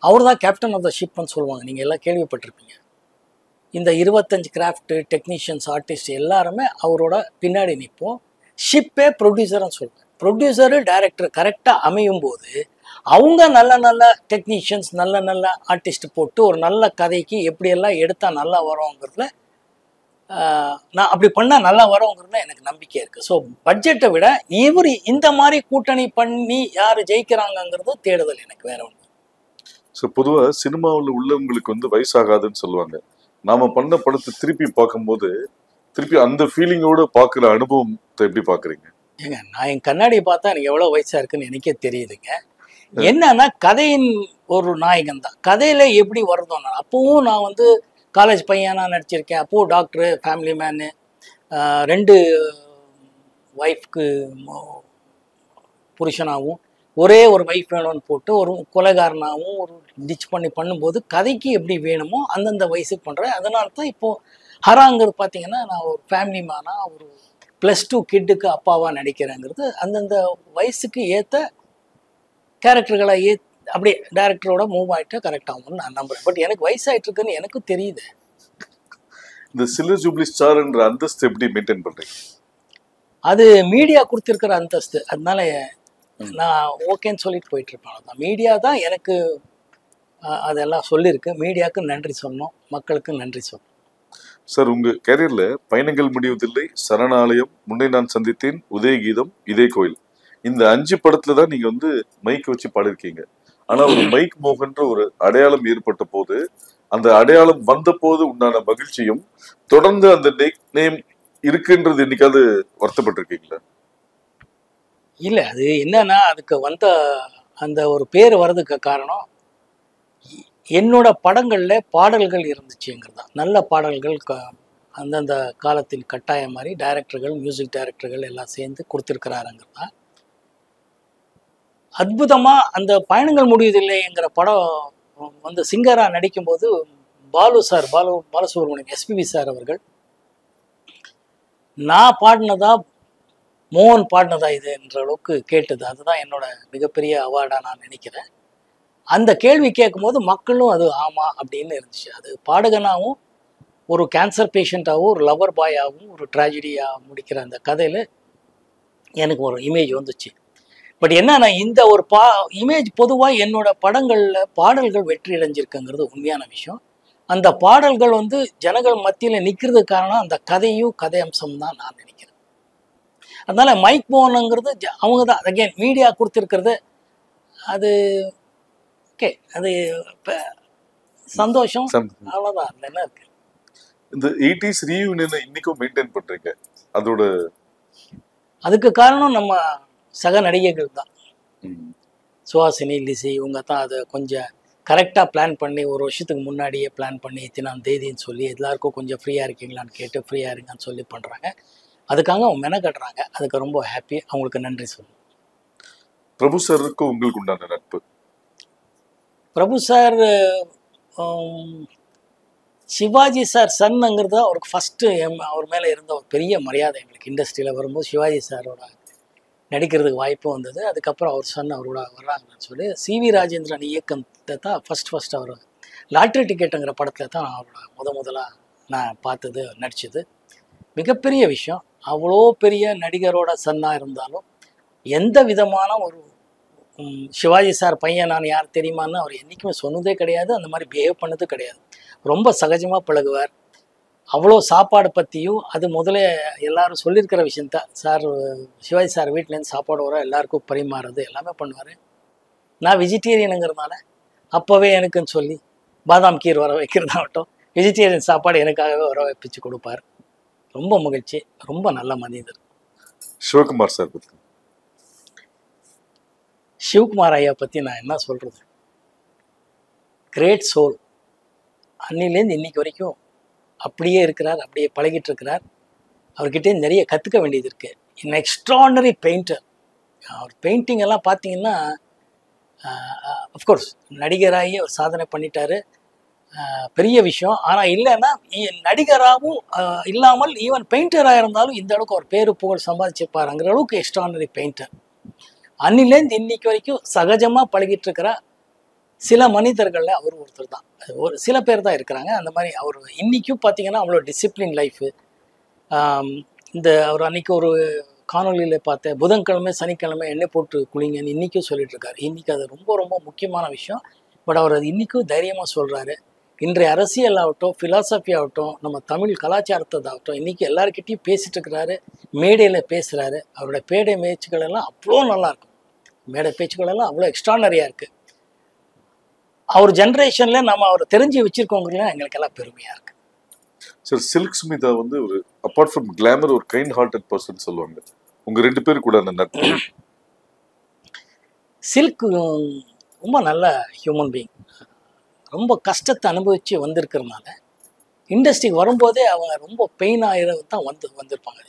அவர் தான் கேப்டன் ஆஃப் த ஷிப்னு சொல்லுவாங்க, நீங்கள் எல்லாம் கேள்விப்பட்டிருப்பீங்க. இந்த 25 கிராஃப்ட்டு, டெக்னீஷியன்ஸ், ஆர்டிஸ்ட் எல்லாருமே அவரோட பின்னாடி நிற்போம். ஷிப்பே ப்ரொடியூசர்னு சொல்லுவேன். ப்ரொடியூசரு டைரக்டர் கரெக்டாக அமையும் போது அவங்க நல்ல நல்ல டெக்னீஷியன்ஸ், நல்ல நல்ல ஆர்டிஸ்ட் போட்டு ஒரு நல்ல கதைக்கு எப்படியெல்லாம் எடுத்தால் நல்லா வரோங்கிறதுல நான் அப்படி பண்ணால் நல்லா வரோங்கிறதுல எனக்கு நம்பிக்கை இருக்குது. ஸோ பட்ஜெட்டை விட இவர் இந்த மாதிரி கூட்டணி பண்ணி யார் ஜெயிக்கிறாங்கங்கிறது தேடுதல் எனக்கு, வேற ஒன்று. ஸோ பொதுவாக சினிமாவில் உள்ளவங்களுக்கு வந்து வயசாகாதுன்னு சொல்லுவாங்க. நாம பண்ண படத்தை திருப்பி பார்க்கும்போது திருப்பி அந்த ஃபீலிங்கோட பார்க்குற அனுபவத்தை எப்படி பார்க்குறீங்க? ஏங்க நான் என் கண்ணாடியை பார்த்தா எனக்கு எவ்வளோ வயசாக இருக்குன்னு எனக்கே தெரியுதுங்க. என்னன்னா கதையின் ஒரு நாயகன் தான். கதையில் எப்படி வருதோ, நான் அப்போவும் நான் வந்து காலேஜ் பையனாக நடிச்சிருக்கேன். அப்போது டாக்டரு, ஃபேமிலி மேனு, 2 ஒய்ஃப்க்கு புருஷனாகவும் ஒரே ஒரு ஒய்ஃப் வேணும்னு போட்டு ஒரு கொலைகாரனாகவும் ஒரு டிச் பண்ணி பண்ணும்போது கதைக்கு எப்படி வேணுமோ அந்தந்த வயசுக்கு பண்ணுறேன். அதனால தான் இப்போது ஹராங்கிறது பார்த்தீங்கன்னா நான் ஒரு ஃபேமிலி மேனாக ஒரு +2 கிட்டுக்கு அப்பாவாக நடிக்கிறேங்கிறது அந்தந்த வயசுக்கு ஏற்ற கேரக்டர்களை அப்படியே டேரக்டரோட மூவ் ஆகிட்டா கரெக்ட் ஆகும்னு நான் நம்புறேன். பட் எனக்கு வயசாயிட்டு இருக்குன்னு எனக்கும் தெரியுது. இந்த சில்வர் ஜூப்ளி ஸ்டார்ன்ற அந்தஸ்து எப்படி மெயின்டைன் பண்றீங்க? அது மீடியா கொடுத்துருக்கிற அந்தஸ்து, அதனால நான் ஓகேன்னு சொல்லிட்டு போயிட்டு இருப்பேன். அதான் மீடியா தான் எனக்கு அதெல்லாம் சொல்லியிருக்கு. மீடியாவுக்கு நன்றி சொன்னோம், மக்களுக்கு நன்றி சொன்னோம். சார், உங்க கேரியர்ல பயணங்கள் முடிவதில்லை, சரணாலயம், முன்னே நான் சந்தித்தேன், உதயகீதம், இதே கோயில், இந்த 5 படத்துல தான் நீங்க வந்து மைக் வச்சு பாடிருக்கீங்க. ஆனா ஒரு மைக் மோகன்ற ஒரு அடையாளம் ஏற்பட்ட போது, அந்த அடையாளம் வந்த போது உண்டான மகிழ்ச்சியும் தொடர்ந்து அந்த நேம் இருக்குன்றது என்னைக்காவது வருத்தப்பட்டிருக்கீங்களா? இல்ல, அது என்னன்னா அதுக்கு வந்த அந்த ஒரு பேர் வர்றதுக்கு காரணம் என்னோட படங்கள்ல பாடல்கள் இருந்துச்சுங்கிறது தான். நல்ல பாடல்கள் அந்தந்த காலத்தின் கட்டாயம் மாதிரி டைரக்டர்கள், மியூசிக் டைரக்டர்கள் எல்லாம் சேர்ந்து கொடுத்துருக்கிறாருங்கிறது தான். அற்புதமா அந்த பயணங்கள் முடிவதில்லைங்கிற படம் வந்து சிங்கரா நடிக்கும்போது பாலசுப்ரமணியம் எஸ்பிபி சார் அவர்கள் நான் பாடினதா மோகன் பாடினதா இது என்ற அளவுக்கு கேட்டது. அதுதான் என்னோட மிகப்பெரிய அவார்டா நான் நினைக்கிறேன். அந்த கேள்வி கேட்கும்போது மக்களும் அது ஆமா அப்படின்னு இருந்துச்சு. அது பாடகனாகவும் ஒரு கேன்சர் பேஷண்ட்டாகவும் ஒரு லவர் பாயாகவும் ஒரு ட்ராஜடியாக முடிக்கிற அந்த கதையில் எனக்கு ஒரு இமேஜ் வந்துச்சு. பட் என்னன்னா இந்த ஒரு இமேஜ் பொதுவாக என்னோட படங்களில் பாடல்கள் வெற்றி அடைஞ்சிருக்குங்கிறது உண்மையான விஷயம். அந்த பாடல்கள் வந்து ஜனங்கள் மத்தியில் நிற்கிறதுக்கு காரணம் அந்த கதையும் கதை அம்சம் தான் நான் நினைக்கிறேன். அதனால மைக் மோகனுங்கிறது அவங்க தான் அகைன் மீடியா கொடுத்துருக்கிறது. அது ஓகே, அது சந்தோஷம், அவ்வளோதான். அது என்ன இருக்கு. இந்த 80s ரீயூனியனை இன்னைக்கும் மெயின்டைன் பண்றீங்க, அதோட அதுக்கு காரணம் நம்ம சக நடிகைகள் தான். சுஹாசினி, லிசி, இவங்க தான் அதை கொஞ்சம் கரெக்டாக பிளான் பண்ணி ஒரு வருஷத்துக்கு முன்னாடியே பிளான் பண்ணி இத்தனாம் தேதின்னு சொல்லி எல்லாருக்கும் கொஞ்சம் ஃப்ரீயாக இருக்கீங்களான்னு கேட்டு ஃப்ரீயாக இருங்கன்னு சொல்லி பண்ணுறாங்க. அதுக்காக அவங்க மெனக்கட்டுறாங்க. அதுக்கு ரொம்ப ஹாப்பி, அவங்களுக்கு நன்றி சொல்லணும். பிரபு சாருக்கு உங்களுக்கு உண்டான நட்பு? பிரபு சார் சிவாஜி சார் சன்னுங்கிறது அவருக்கு ஃபஸ்ட்டு அவர் மேலே இருந்த ஒரு பெரிய மரியாதை. எங்களுக்கு இண்டஸ்ட்ரியில் வரும்போது சிவாஜி சாரோட நடிக்கிறதுக்கு வாய்ப்பு வந்தது. அதுக்கப்புறம் அவர் சன் அவரோட வர்றாங்கன்னு சொல்லி சிவி ராஜேந்திரன் இயக்கத்தை தான் ஃபஸ்ட் அவர் லாட்ரி டிக்கெட்டுங்கிற படத்தில் தான் அவரோட முதலாக நான் பார்த்தது, நடித்தது. மிகப்பெரிய விஷயம். அவ்வளோ பெரிய நடிகரோட சன்னாக இருந்தாலும் எந்த விதமான ஒரு சிவாஜி சார் பையன் நான் யார் தெரியுமான்னு அவர் என்றைக்குமே சொன்னதே கிடையாது. அந்த மாதிரி பிஹேவ் பண்ணது கிடையாது. ரொம்ப சகஜமாக பழகுவார். அவ்வளோ சாப்பாடு பற்றியும் அது முதல்ல எல்லாரும் சொல்லியிருக்கிற விஷயந்தான். சார் சிவாஜி சார் வீட்டிலேருந்து சாப்பாடு வர எல்லாருக்கும் பரிமாறுறது எல்லாமே பண்ணுவார். நான் வெஜிடேரியனுங்கிறதுனால அப்போவே எனக்குன்னு சொல்லி பாதாம் கீர் வர வைக்கிறதாகட்டும், வெஜிடேரியன் சாப்பாடு எனக்காகவே வர வைப்பிச்சு கொடுப்பார். ரொம்ப மகிழ்ச்சி, ரொம்ப நல்ல மனிதர். சிவகுமார் சார் பற்றி? சிவகுமார் ஐயா பற்றி நான் என்ன சொல்கிறது, கிரேட் சோல். அன்னிலேருந்து இன்னைக்கு வரைக்கும் அப்படியே இருக்கிறார், அப்படியே பழகிட்டு இருக்கிறார். அவர்கிட்டே நிறைய கற்றுக்க வேண்டியது இருக்குது. இன் எக்ஸ்ட்ரானரி பெயிண்டர். அவர் பெயிண்டிங் எல்லாம் பார்த்தீங்கன்னா அஃப்கோர்ஸ் நடிகராகி அவர் சாதனை பண்ணிட்டாரு, பெரிய விஷயம். ஆனால் இல்லைன்னா நடிகராகவும் இல்லாமல் ஈவன் பெயிண்டராக இருந்தாலும் இந்த அளவுக்கு அவர் பேரு புகழ் சம்பாதிச்சிருப்பாருங்கிற அளவுக்கு எக்ஸ்ட்ரானரி பெயிண்டர். அன்னிலேருந்து இன்னைக்கு வரைக்கும் சகஜமாக பழகிட்டு இருக்கிற சில மனிதர்களில் அவர் ஒருத்தர் தான். ஒரு சில பேர் தான் இருக்கிறாங்க அந்த மாதிரி. அவர் இன்றைக்கும் பார்த்தீங்கன்னா அவ்வளோ டிசிப்ளின் லைஃபு. இந்த அவர் அன்றைக்கி ஒரு காணொலியில் பார்த்தேன், புதன்கிழமை சனிக்கிழமை எண்ணெய் போட்டு குளிங்கன்னு இன்றைக்கும் சொல்லிட்டு இருக்காரு. இன்றைக்கி அது ரொம்ப ரொம்ப முக்கியமான விஷயம். பட் அவர் அது இன்றைக்கும் தைரியமாக சொல்கிறாரு. இன்றைய அரசியல் ஆகட்டும், ஃபிலாசபி ஆகட்டும், நம்ம தமிழ் கலாச்சாரத்தாகட்டும், இன்றைக்கி எல்லாருக்கிட்டையும் பேசிகிட்டு இருக்கிறாரு, மேடையில் பேசுகிறாரு. அவரோட பேடை பேச்சுக்கள் எல்லாம் அவ்வளோ நல்லாயிருக்கும். மேடை பேச்சுக்கள் எல்லாம் அவ்வளோ எக்ஸ்ட்ரானரியாக இருக்குது. அவர் ஜென்ரேஷனில் நம்ம அவரை தெரிஞ்சு வச்சுருக்கோங்கிறதுலாம் எங்களுக்கு எல்லாம் பெருமையாக இருக்குது. சார், சில்க் ஸ்மிதா வந்து ஒரு அப்பார்ட் ஃப்ரம் கிளாமர் ஒரு கைண்ட் ஹார்ட்டட் பர்சன் சொல்லுவாங்க. உங்கள் 2 பேர் கூட அந்த நட்பு? சில்க் ரொம்ப நல்ல ஹியூமன் பீயிங். ரொம்ப கஷ்டத்தை அனுபவித்து வந்திருக்கிறதுனால இண்டஸ்ட்ரிக்கு வரும்போதே அவங்க ரொம்ப பெயின் ஆகிறது தான் வந்திருப்பாங்க.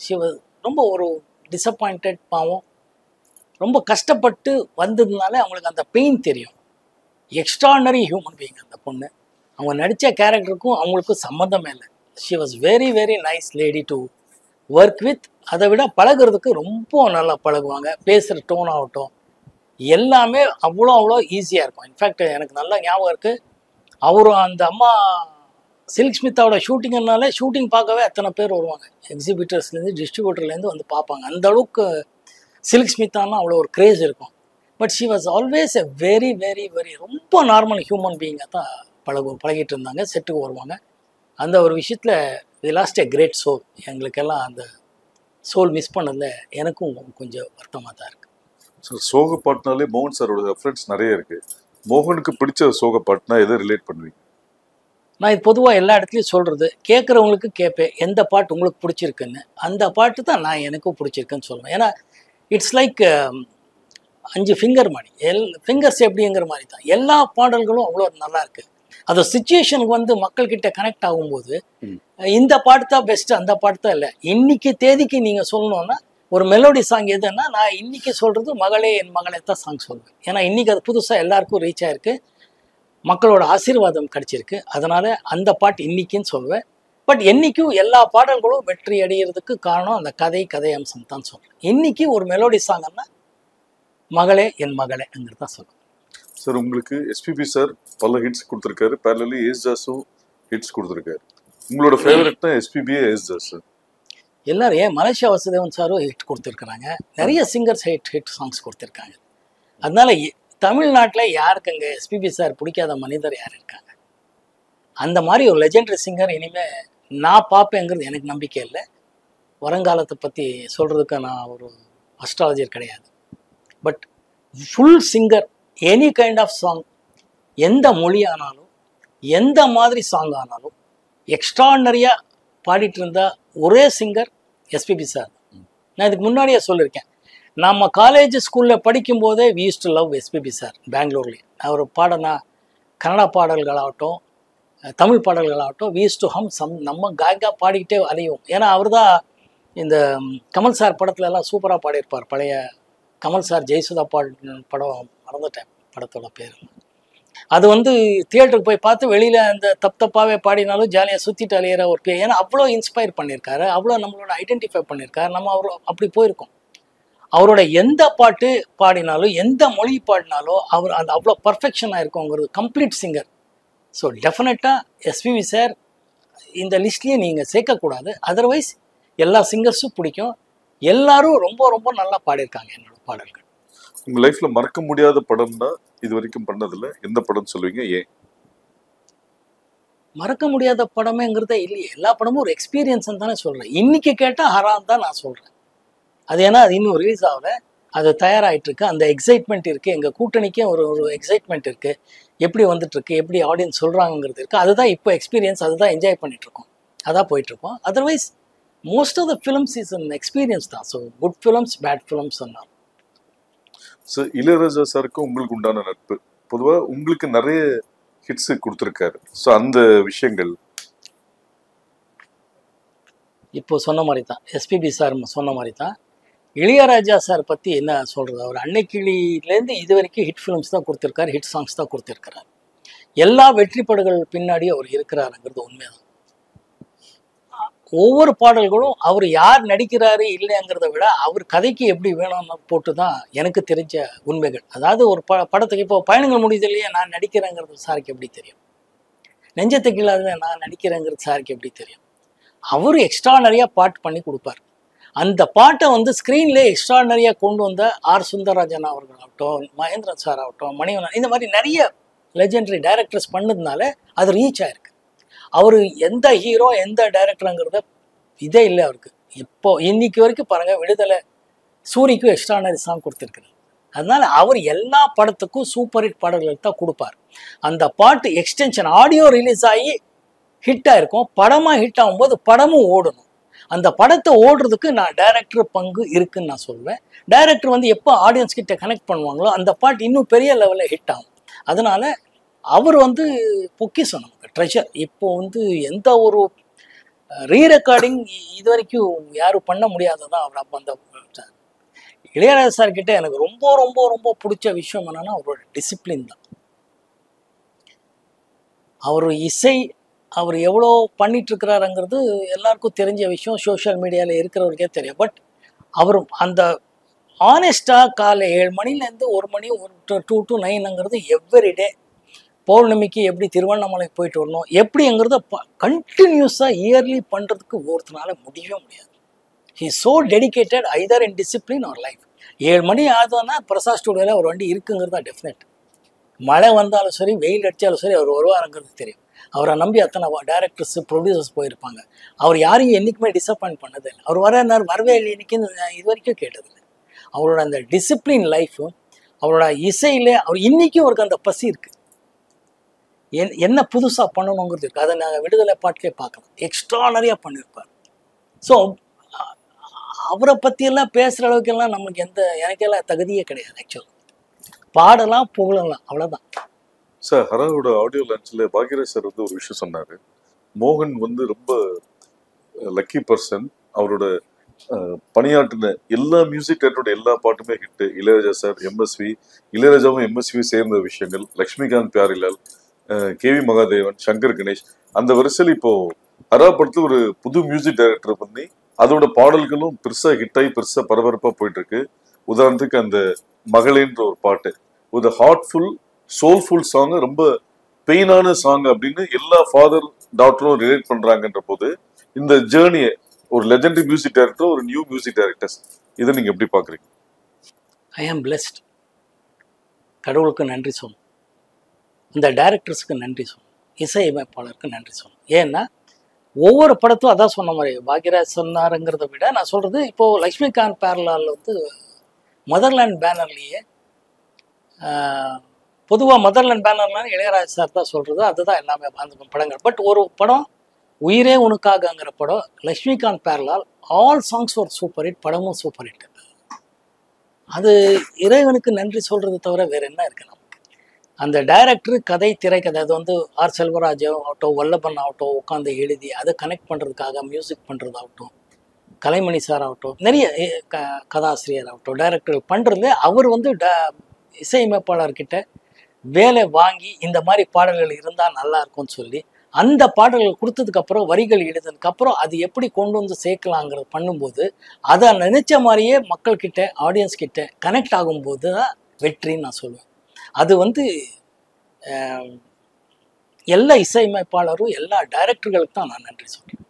ரொம்ப ஒரு டிசப்பாயிண்டட் பாவம், ரொம்ப கஷ்டப்பட்டு வந்ததுனால அவங்களுக்கு அந்த பெயின் தெரியும். எக்ஸ்ட்ரானரி ஹியூமன் பீயிங் அந்த பொண்ணு. அவங்க நடித்த கேரக்டருக்கும் அவங்களுக்கும் சம்மந்தமே இல்லை. She was very very nice lady to work with. அதை விட பழகுறதுக்கு ரொம்ப நல்லா பழகுவாங்க. பேசுகிற டோன் ஆகட்டும் எல்லாமே அவ்வளோ ஈஸியாக இருக்கும். இன்ஃபேக்ட் எனக்கு நல்லா ஞாபகம் இருக்குது, அவரும் அந்த அம்மா சில்க் ஸ்மித்தாவோட ஷூட்டிங்னாலே ஷூட்டிங் பார்க்கவே அத்தனை பேர் வருவாங்க. எக்ஸிபிட்டர்ஸ்லேருந்து டிஸ்ட்ரிபியூட்டர்லேருந்து வந்து பார்ப்பாங்க. அந்த அளவுக்கு சில்க் ஸ்மித்தானா அவ்வளோ ஒரு கிரேஸ் இருக்கும். But she was always a very very very ரொம்ப நார்மல் ஹியூமன் பீயிங்காக தான் பழகிட்டு இருந்தாங்க. செட்டுக்கு வருவாங்க. அந்த ஒரு விஷயத்தில் we lost a great soul. எங்களுக்கெல்லாம் அந்த சோல் மிஸ் பண்ணதில் எனக்கும் கொஞ்சம் வருத்தமாக தான் இருக்குது. ஸோ சோக பாட்டுனாலே மோகன் சாரோட ரெஃபரன்ஸ் நிறைய இருக்குது. மோகனுக்கு பிடிச்ச சோக பாட்டுனா எதை ரிலேட் பண்ணுவீங்க? நான் இது பொதுவாக எல்லா இடத்துலையும் சொல்கிறது, கேட்குறவங்களுக்கு கேட்பேன் எந்த பாட்டு உங்களுக்கு பிடிச்சிருக்குன்னு. அந்த பாட்டு தான் நான் எனக்கும் பிடிச்சிருக்குன்னு சொல்லுவேன். ஏன்னா இட்ஸ் லைக் 5 ஃபிங்கர் மாதிரி, ஃபிங்கர்ஸ் எப்படிங்கிற மாதிரி தான். எல்லா பாடல்களும் அவ்வளோ நல்லா இருக்குது. அந்த சுச்சுவேஷனுக்கு வந்து மக்கள்கிட்ட கனெக்ட் ஆகும்போது இந்த பாட்டு தான் பெஸ்ட்டு, அந்த பாட்டு தான் இல்லை. இன்னைக்கு தேதிக்கு நீங்கள் சொல்லணுன்னா ஒரு மெலோடி சாங் எதுன்னா, நான் இன்னைக்கு சொல்கிறது மகளே என் மகளே தான் சாங் சொல்லுவேன். ஏன்னா இன்றைக்கி அது புதுசாக எல்லாருக்கும் ரீச் ஆகிருக்கு, மக்களோட ஆசீர்வாதம் கிடச்சிருக்கு. அதனால் அந்த பாட்டு இன்னைக்குன்னு சொல்லுவேன். பட் என்றைக்கும் எல்லா பாடல்களும் வெற்றி அடைகிறதுக்கு காரணம் அந்த கதை அம்சம் தான் சொல்கிறேன். இன்றைக்கி ஒரு மெலோடி சாங்கன்னா மகளே என் மகளேங்கிறது தான் சொல்லுவேன். சார் உங்களுக்கு எஸ்பிபி சார் பல ஹிட்ஸ் கொடுத்துருக்காரு, பேரலி ஏஸ்தாஸும் ஹிட்ஸ் கொடுத்துருக்காரு. உங்களோட ஃபேவரட்னா எஸ்பிபியே ஏஸ்தாஸ் சார்? எல்லாரும் ஏன் மலேசியா வாசுதேவன் சாரும் ஹிட் கொடுத்துருக்குறாங்க, நிறைய சிங்கர்ஸ் ஹிட் சாங்ஸ் கொடுத்துருக்காங்க. அதனால தமிழ்நாட்டில் யாருக்குங்க எஸ்பிபி சார் பிடிக்காத மனிதர் யார் இருக்காங்க? அந்த மாதிரி ஒரு லெஜெண்டரி சிங்கர் இனிமேல் நான் பார்ப்பேங்கிறது எனக்கு நம்பிக்கை இல்லை. வருங்காலத்தை பற்றி சொல்கிறதுக்கு நான் ஒரு அஸ்ட்ராலஜர் கிடையாது. But full singer, any kind of song, எந்த மொழி ஆனாலும் எந்த மாதிரி சாங் ஆனாலும் எக்ஸ்ட்ராடனரியாக பாடிட்டு இருந்த ஒரே சிங்கர் எஸ்பிபி சார். நான் இதுக்கு முன்னாடியே சொல்லியிருக்கேன், நம்ம காலேஜ் ஸ்கூலில் படிக்கும்போதே we use to love SPB sir. பெங்களூர்லேயே அவர் பாடினா கன்னடா பாடல்களாகட்டும் தமிழ் பாடல்களாகட்டும் வி யூஸ் டு ஹம் நம்ம காய்கா பாடிக்கிட்டே அலையும். ஏன்னா அவர் தான் இந்த கமல் சார் படத்துலலாம் சூப்பராக பாடியிருப்பார். பழைய கமல் சார் ஜெயசுதா படம் மறந்துட்டேன் படத்தோட பேர். அது வந்து தியேட்டருக்கு போய் பார்த்து வெளியில் அந்த தப்பாகவே பாடினாலும் ஜாலியாக சுற்றிட்டு அலையிற ஒரு பேர். ஏன்னா அவ்வளோ இன்ஸ்பயர் பண்ணியிருக்காரு, அவ்வளோ நம்மளோட ஐடென்டிஃபை பண்ணியிருக்காரு. நம்ம அப்படி போயிருக்கோம். அவரோட எந்த பாட்டு பாடினாலும் எந்த மொழி பாடினாலும் அவர் அந்த அவ்வளோ பர்ஃபெக்ஷனாக இருக்குங்கிறது கம்ப்ளீட் சிங்கர். ஸோ டெஃபினட்டாக எஸ்பிபி சார் இந்த லிஸ்ட்லேயே நீங்கள் சேர்க்கக்கூடாது. அதர்வைஸ் எல்லா சிங்கர்ஸும் பிடிக்கும், எல்லாரும் ரொம்ப ரொம்ப நல்லா பாடியிருக்காங்க என்னோட பாடல்கள். உங்கள் லைஃப்பில் மறக்க முடியாத படம்னா இது வரைக்கும் பண்ணதில்லை, எந்த படம் சொல்லுவீங்க, ஏன்? மறக்க முடியாத படமேங்கிறதே இல்லையே, எல்லா படமும் ஒரு எக்ஸ்பீரியன்ஸ்ன்னு தானே சொல்கிறேன். இன்றைக்கி கேட்டால் ஹராம் தான் நான் சொல்கிறேன். அது ஏன்னா அது இன்னும் ரிலீஸ் ஆகலை, அது தயாராகிட்டுருக்கு, அந்த எக்ஸைட்மெண்ட் இருக்குது. எங்கள் கூட்டணிக்கே ஒரு எக்ஸைட்மெண்ட் இருக்குது, எப்படி வந்துட்டுருக்கு, எப்படி ஆடியன்ஸ் சொல்கிறாங்கிறது இருக்குது. அதுதான் இப்போ எக்ஸ்பீரியன்ஸ், அதுதான் என்ஜாய் பண்ணிகிட்ருக்கோம், அதான் போயிட்டுருக்கோம். Otherwise most of the films is an experience தான். So good films bad films சொன்னார். ஸோ இளையராஜா சாருக்கும் உங்களுக்கு உண்டான நட்பு, பொதுவாக உங்களுக்கு நிறைய ஹிட்ஸ் கொடுத்துருக்காரு. ஸோ அந்த விஷயங்கள் இப்போ சொன்ன மாதிரி தான், எஸ்பிபி சார் சொன்ன மாதிரி தான் இளையராஜா சார் பற்றி என்ன சொல்கிறது. அவர் அன்னைக்கிளியிலேருந்து இது வரைக்கும் ஹிட் ஃபிலிம்ஸ் தான் கொடுத்துருக்காரு, ஹிட் சாங்ஸ் தான் கொடுத்துருக்கிறார். எல்லா வெற்றி படங்கள் பின்னாடி அவர் இருக்கிறாருங்கிறது உண்மைதான். ஒவ்வொரு பாடல்களும் அவர் யார் நடிக்கிறாரு இல்லைங்கிறத விட அவர் கதைக்கு எப்படி வேணும்னு போட்டு தான் எனக்கு தெரிஞ்ச உண்மைகள். அதாவது ஒரு படத்துக்கு இப்போ பயணங்கள் முடியுது இல்லையா, நான் நடிக்கிறேங்கிறது சாருக்கு எப்படி தெரியும், நெஞ்சத்துக்கு இல்லாத நான் நடிக்கிறேங்கிறது சாருக்கு எப்படி தெரியும். அவர் எக்ஸ்ட்ராடனரியாக பாட்டு பண்ணி கொடுப்பார். அந்த பாட்டை வந்து ஸ்க்ரீன்லேயே எக்ஸ்ட்ராடனரியாக கொண்டு வந்த ஆர் சுந்தரராஜன் அவர்களாகட்டும், மகேந்திரன் சார் ஆகட்டும், மணிவண்ணன், இந்த மாதிரி நிறைய லெஜெண்டரி டைரக்டர்ஸ் பண்ணதுனால அது ரீச் ஆயிருக்கு. அவர் எந்த ஹீரோ எந்த டைரக்டருங்கிறத இதே இல்லை அவருக்கு. இப்போ இன்னைக்கு வரைக்கும் பாருங்கள், விடுதலை சூரிக்கும் எக்ஸ்ட்ராடனரி சாங் கொடுத்துருக்குறாரு. அதனால அவர் எல்லா படத்துக்கும் சூப்பர் ஹிட் பாடல்கள் தான் கொடுப்பார். அந்த பாட்டு எக்ஸ்டென்ஷன் ஆடியோ ரிலீஸ் ஆகி ஹிட்டாக இருக்கும், படமாக ஹிட் ஆகும்போது படமும் ஓடணும். அந்த படத்தை ஓடுறதுக்கு நான் டைரக்டர் பங்கு இருக்குன்னு நான் சொல்வேன். டைரக்டர் வந்து எப்போ ஆடியன்ஸ் கிட்ட கனெக்ட் பண்ணுவாங்களோ அந்த பாட்டு இன்னும் பெரிய லெவலில் ஹிட் ஆகும். அதனால அவர் வந்து பொக்கிஷம், நமக்கு ட்ரெஷர். இப்போ வந்து எந்த ஒரு ரீரெக்கார்டிங் இது வரைக்கும் யாரும் பண்ண முடியாததான் அவர். அப்போ அந்த இளையராஜா சார் கிட்ட எனக்கு ரொம்ப ரொம்ப ரொம்ப பிடிச்ச விஷயம் என்னன்னா அவரோட டிசிப்ளின் தான். அவர் இசை, அவர் எவ்வளோ பண்ணிட்டு இருக்கிறாருங்கிறது எல்லாருக்கும் தெரிஞ்ச விஷயம், சோஷியல் மீடியாவில் இருக்கிறவருக்கே தெரியும். பட் அவர் அந்த ஆனஸ்டாக காலை 7 மணிலேருந்து 1 மணி 2 to 9ங்கிறது எவ்ரிடே. பௌர்ணமிக்கு எப்படி திருவண்ணாமலைக்கு போயிட்டு வரணும் எப்படிங்கிறத கண்டினியூஸாக இயர்லி பண்ணுறதுக்கு ஒருத்தனால முடியவே முடியாது. He so dedicated either in discipline or life. 7 மணி ஆகுதுன்னா பிரசாத் ஸ்டுடியோவில் ஒரு வண்டி இருக்குங்கிறது தான் டெஃபினட். மழை வந்தாலும் சரி, வெயில் அடித்தாலும் சரி, அவர் வருவாருங்கிறது தெரியும். அவரை நம்பி அத்தனை டைரக்டர்ஸ், ப்ரொடியூசர்ஸ் போயிருப்பாங்க. அவர் யாரையும் என்றைக்குமே டிசப்பாயிண்ட் பண்ணது இல்லை. அவர் வரவே இல்லை இன்னைக்குன்னு இது வரைக்கும் கேட்டதில்லை. அவரோட அந்த டிசிப்ளின் லைஃப்பும் அவரோட இசையிலே அவர் இன்றைக்கும் அவருக்கு அந்த பசி இருக்குது. என்ன புதுசாக பண்ணணுங்கிறது இருக்குது. அதை நாங்கள் விடுதலை பாட்டிலே பார்க்கலாம். எக்ஸ்ட்ரானரியாக பண்ணியிருப்பார். ஸோ அவரை பற்றியெல்லாம் பேசுகிற அளவுக்கெல்லாம் நமக்கு எனக்கெல்லாம் தகுதியே கிடையாது. ஆக்சுவலாக பாடலாம், புகழலாம், அவ்வளோதான். சார், ஹராவோட ஆடியோ லான்ச்சில் பாக்யராஜ் சார் வந்து ஒரு விஷயம் சொன்னார். மோகன் வந்து ரொம்ப லக்கி பர்சன். அவரோட பணியாற்றின எல்லா மியூசிக் டைரக்டரோட எல்லா பாட்டுமே ஹிட்டு. இளையராஜா சார், எம்எஸ்வி, இளையராஜாவும் எம்எஸ்வியும் சேர்ந்த விஷயங்கள், லக்ஷ்மிகாந்த் பியாரிலால், கேவி மகாதேவன், சங்கர் கணேஷ், அந்த வரிசையில் இப்போ ஹரா படத்துல ஒரு புது மியூசிக் டைரக்டர் பண்ணி அதோட பாடல்களும் பெருசா ஹிட் ஆகி பெருசா பரபரப்பா போயிட்டு இருக்கு. உதாரணத்துக்கு அந்த மகளேன்ற ஒரு பாட்டு ஒரு ஹார்ட்ஃபுல் சோல்ஃபுல் சாங், ரொம்ப பெயினான சாங் அப்படின்னு எல்லா ஃபாதர் டாக்டரும் ரிலேட் பண்றாங்கன்ற போது இந்த ஜேர்னியை ஒரு லெஜெண்டரி மியூசிக் டைரக்டர், ஒரு நியூ மியூசிக் டைரக்டர்ஸ், இதை நீங்க எப்படி பாக்குறீங்க? ஐ ஆம் பிளெஸ்ட். கடவுளுக்கு நன்றி சொல்லணும், இந்த டைரக்டர்ஸுக்கு நன்றி சொல்லணும், இசையமைப்பாளருக்கு நன்றி சொல்லணும். ஏன்னா ஒவ்வொரு படத்தும் அதான் சொன்ன மாதிரி பாக்யராஜ் சொன்னாருங்கிறத விட நான் சொல்றது, இப்போ லக்ஷ்மிகாந்த் பேரலால் வந்து மதர்லேண்ட் பேனர்லேயே, பொதுவாக மதர்லேண்ட் பேனர்லாம் இளையராஜ் சார் தான் சொல்றது, அதுதான் எல்லாமே அந்த படங்கள். பட் ஒரு படம் உயிரே உனக்காகங்கிற படம் லக்ஷ்மிகாந்த் பேரலால், ஆல் சாங்ஸ் ஒரு சூப்பர் ஹிட், படமும் சூப்பர் ஹிட். அது இறைவனுக்கு நன்றி சொல்றது தவிர வேற என்ன இருக்கு நமக்கு? அந்த டைரக்டர் கதை, திரைக்கதை, அது வந்து ஆர் செல்வராஜ் ஆகட்டும், வல்லபன் ஆகட்டும், உட்காந்து எழுதி அதை கனெக்ட் பண்ணுறதுக்காக மியூசிக் பண்ணுறதாகட்டும், கலைமணி சார் ஆகட்டும், நிறைய கதாசிரியர் ஆகட்டும், டைரக்டர் பண்ணுறது, அவர் வந்து இசையமைப்பாளர்கிட்ட வேலை வாங்கி இந்த மாதிரி பாடல்கள் இருந்தால் நல்லா இருக்கும்னு சொல்லி அந்த பாடல்கள் கொடுத்ததுக்கப்புறம், வரிகள் எழுதுனதுக்கப்புறம் அது எப்படி கொண்டு வந்து சேர்க்கலாங்கிறது பண்ணும்போது, அதை நினைச்ச மாதிரியே மக்கள்கிட்ட, ஆடியன்ஸ் கிட்ட கனெக்ட் ஆகும்போது தான் வெற்றின்னு நான் சொல்லுவேன். அது வந்து எல்லா இசையமைப்பாளரும், எல்லா டைரக்டர்களுக்கு தான் நான் நன்றி சொல்றேன்.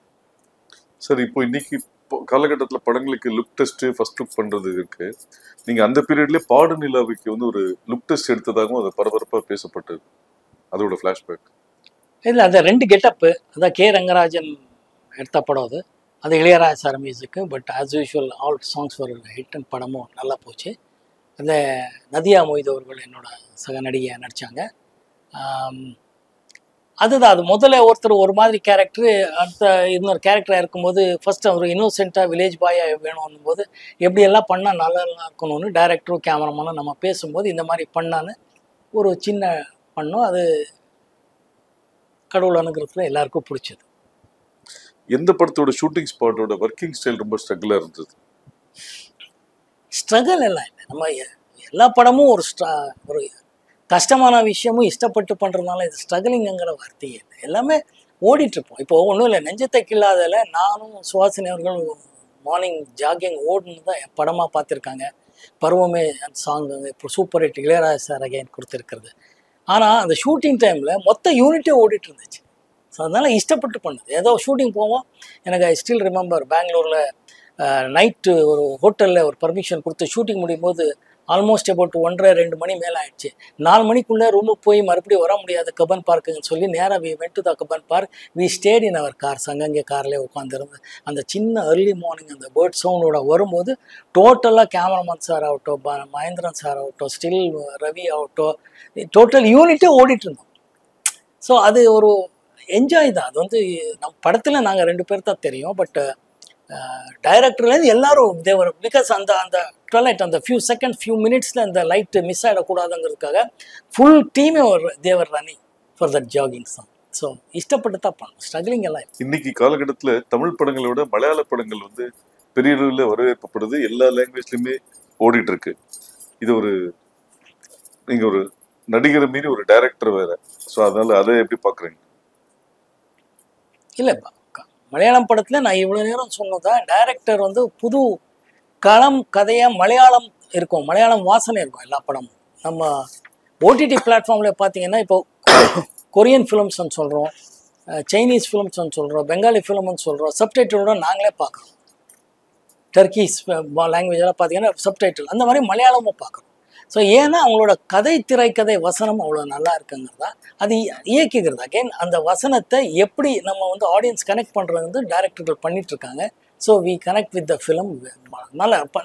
சார், இப்போ இன்னைக்கு காலகட்டத்தில் படங்களுக்கு லுக் டெஸ்ட், ஃபர்ஸ்ட் லுக் பண்றது இருக்கு. நீங்க அந்த பீரியட்லேயே பாடு நிலாவுக்கு வந்து ஒரு லுக் டெஸ்ட் எடுத்ததாகவும் அது பரபரப்பாக பேசப்பட்டது. அதோட ஃப்ளாஷ்பேக் இல்லை, அந்த 2 கெட்டப்பு, அதான் கே ரங்கராஜன் எடுத்த படம் அது. அது Ilaiyaraaja sir music. But as usual all songs ஒரு ஹிட் அண்ட் படமும் நல்லா போச்சு. அந்த நதியா மொய்து அவர்கள் என்னோட சக நடிகையாக நடித்தாங்க. அதுதான், அது முதல்ல ஒருத்தர் ஒரு மாதிரி கேரக்டரு, அடுத்த இன்னொரு கேரக்டராக இருக்கும்போது ஃபர்ஸ்ட் அவர் இன்னோசென்ட்டாக வில்லேஜ் பாயாக வேணும்னும் போது எப்படியெல்லாம் பண்ணால் நல்லா இருக்கணும்னு டைரக்டரும் கேமராமேனும் நம்ம பேசும்போது இந்த மாதிரி பண்ணான்னு ஒரு சின்ன பண்ணோம். அது கடவுள் அனுகிரகத்தில் எல்லாருக்கும் பிடிச்சது. எந்த படத்தோட ஷூட்டிங் ஸ்பாட்டோட ஒர்க்கிங் ஸ்டைல் ரொம்ப ஸ்ட்ரகிளாக இருந்தது? ஸ்ட்ரகிள் எல்லாம் இல்லை. நம்ம எல்லா படமும் ஒரு கஷ்டமான விஷயமும் இஷ்டப்பட்டு பண்ணுறதுனால இது ஸ்ட்ரகிளிங்கிற வார்த்தையே இல்லை. எல்லாமே ஓடிட்டுருப்போம். இப்போ ஒன்றும் இல்லை, நெஞ்சத்தை கில்லாதல நானும் சுஹாசினி அவர்கள் மார்னிங் ஜாகிங் ஓடுன்னு தான் படமாக பார்த்துருக்காங்க. பருவமே அந்த சாங் இப்போ super hit, Ilaiyaraaja sir again கொடுத்துருக்கிறது. ஆனால் அந்த ஷூட்டிங் டைமில் மொத்த யூனிட்டே ஓடிட்டு இருந்துச்சு. ஸோ அதனால் இஷ்டப்பட்டு பண்ணுது. ஏதோ ஷூட்டிங் போவோம். எனக்கு ஐ ஸ்டில் ரிமெம்பர், பெங்களூரில் நைட்டு ஒரு ஹோட்டலில் ஒரு பர்மிஷன் கொடுத்து ஷூட்டிங் முடியும் போது ஆல்மோஸ்ட் அபவுட் 1:30-2 மணி மேலே ஆயிடுச்சு. 4 மணிக்குள்ளே ரூமுக்கு போய் மறுபடியும் வர முடியாது கப்பன் பார்க்குன்னு சொல்லி நேராக we went to the Cubbon park. We stayed in our car. அங்கங்கே கார்லேயே உட்காந்துருந்து அந்த சின்ன ஏர்லி மார்னிங் அந்த பேர்ட் சவுண்டோட வரும்போது டோட்டலாக கேமராமேன் சார் ஆகட்டும், மகேந்திரன் சார் ஆகட்டும், ஸ்டில் ரவி ஆகட்டும், டோட்டல் யூனிட்டே ஓடிட்டு இருந்தோம். ஸோ அது ஒரு என்ஜாய் தான். அது வந்து நம் படத்தில் நாங்கள் 2 பேர் தான் தெரியும். பட் டைரக்டர்லேருந்து எல்லாரும் தேவர், பிகாஸ் அந்த ட்வெலைட், அந்த ஃபியூ மினிட்ஸில் அந்த லைட்டு மிஸ் ஆகிடக்கூடாதுங்கிறதுக்காக ஃபுல் டீமே ஒரு they were running for that jogging song. So இஷ்டப்பட்டு தான் பண்ணணும், ஸ்ட்ரகிளிங் எல்லாம். இன்னைக்கு காலகட்டத்தில் தமிழ் படங்களை விட மலையாள படங்கள் வந்து பெரிய அளவில் வரவேற்பப்படுது. எல்லா லாங்குவேஜ்லையுமே ஓடிட்டு இருக்கு. இது ஒரு, நீங்கள் ஒரு நடிகரை மீறி ஒரு டைரக்டர் வேற. ஸோ அதனால அதை எப்படி பார்க்குறீங்க? இல்லை மலையாளம் படத்தில் நான் இவ்வளோ நேரம் சொன்னதான் டைரக்டர் வந்து புது களம் கதையாக மலையாளம் இருக்கும், மலையாளம் வாசனை இருக்கும் எல்லா படமும். நம்ம ஓடிடி பிளாட்ஃபார்மில் பார்த்தீங்கன்னா இப்போ கொரியன் ஃபிலிம்ஸ்ன்னு சொல்கிறோம், சைனீஸ் ஃபிலிம்ஸ்ன்னு சொல்கிறோம், பெங்காலி ஃபிலிம்னு சொல்கிறோம், சப்டைட்டிலோட நாங்களே பார்க்குறோம். டர்க்கிஸ் லாங்குவேஜெல்லாம் பார்த்தீங்கன்னா சப்டைட்டில், அந்த மாதிரி மலையாளமும் பார்க்குறோம். ஸோ ஏன்னா அவங்களோட கதை திரைக்கதை வசனம் அவ்வளோ நல்லா இருக்குங்கிறதா, அது இயக்கிக்கிறது. அகெயின் அந்த வசனத்தை எப்படி நம்ம வந்து ஆடியன்ஸ் கனெக்ட் பண்ணுறது வந்து டைரக்டர்கள் பண்ணிகிட்ருக்காங்க. So we connect with the film.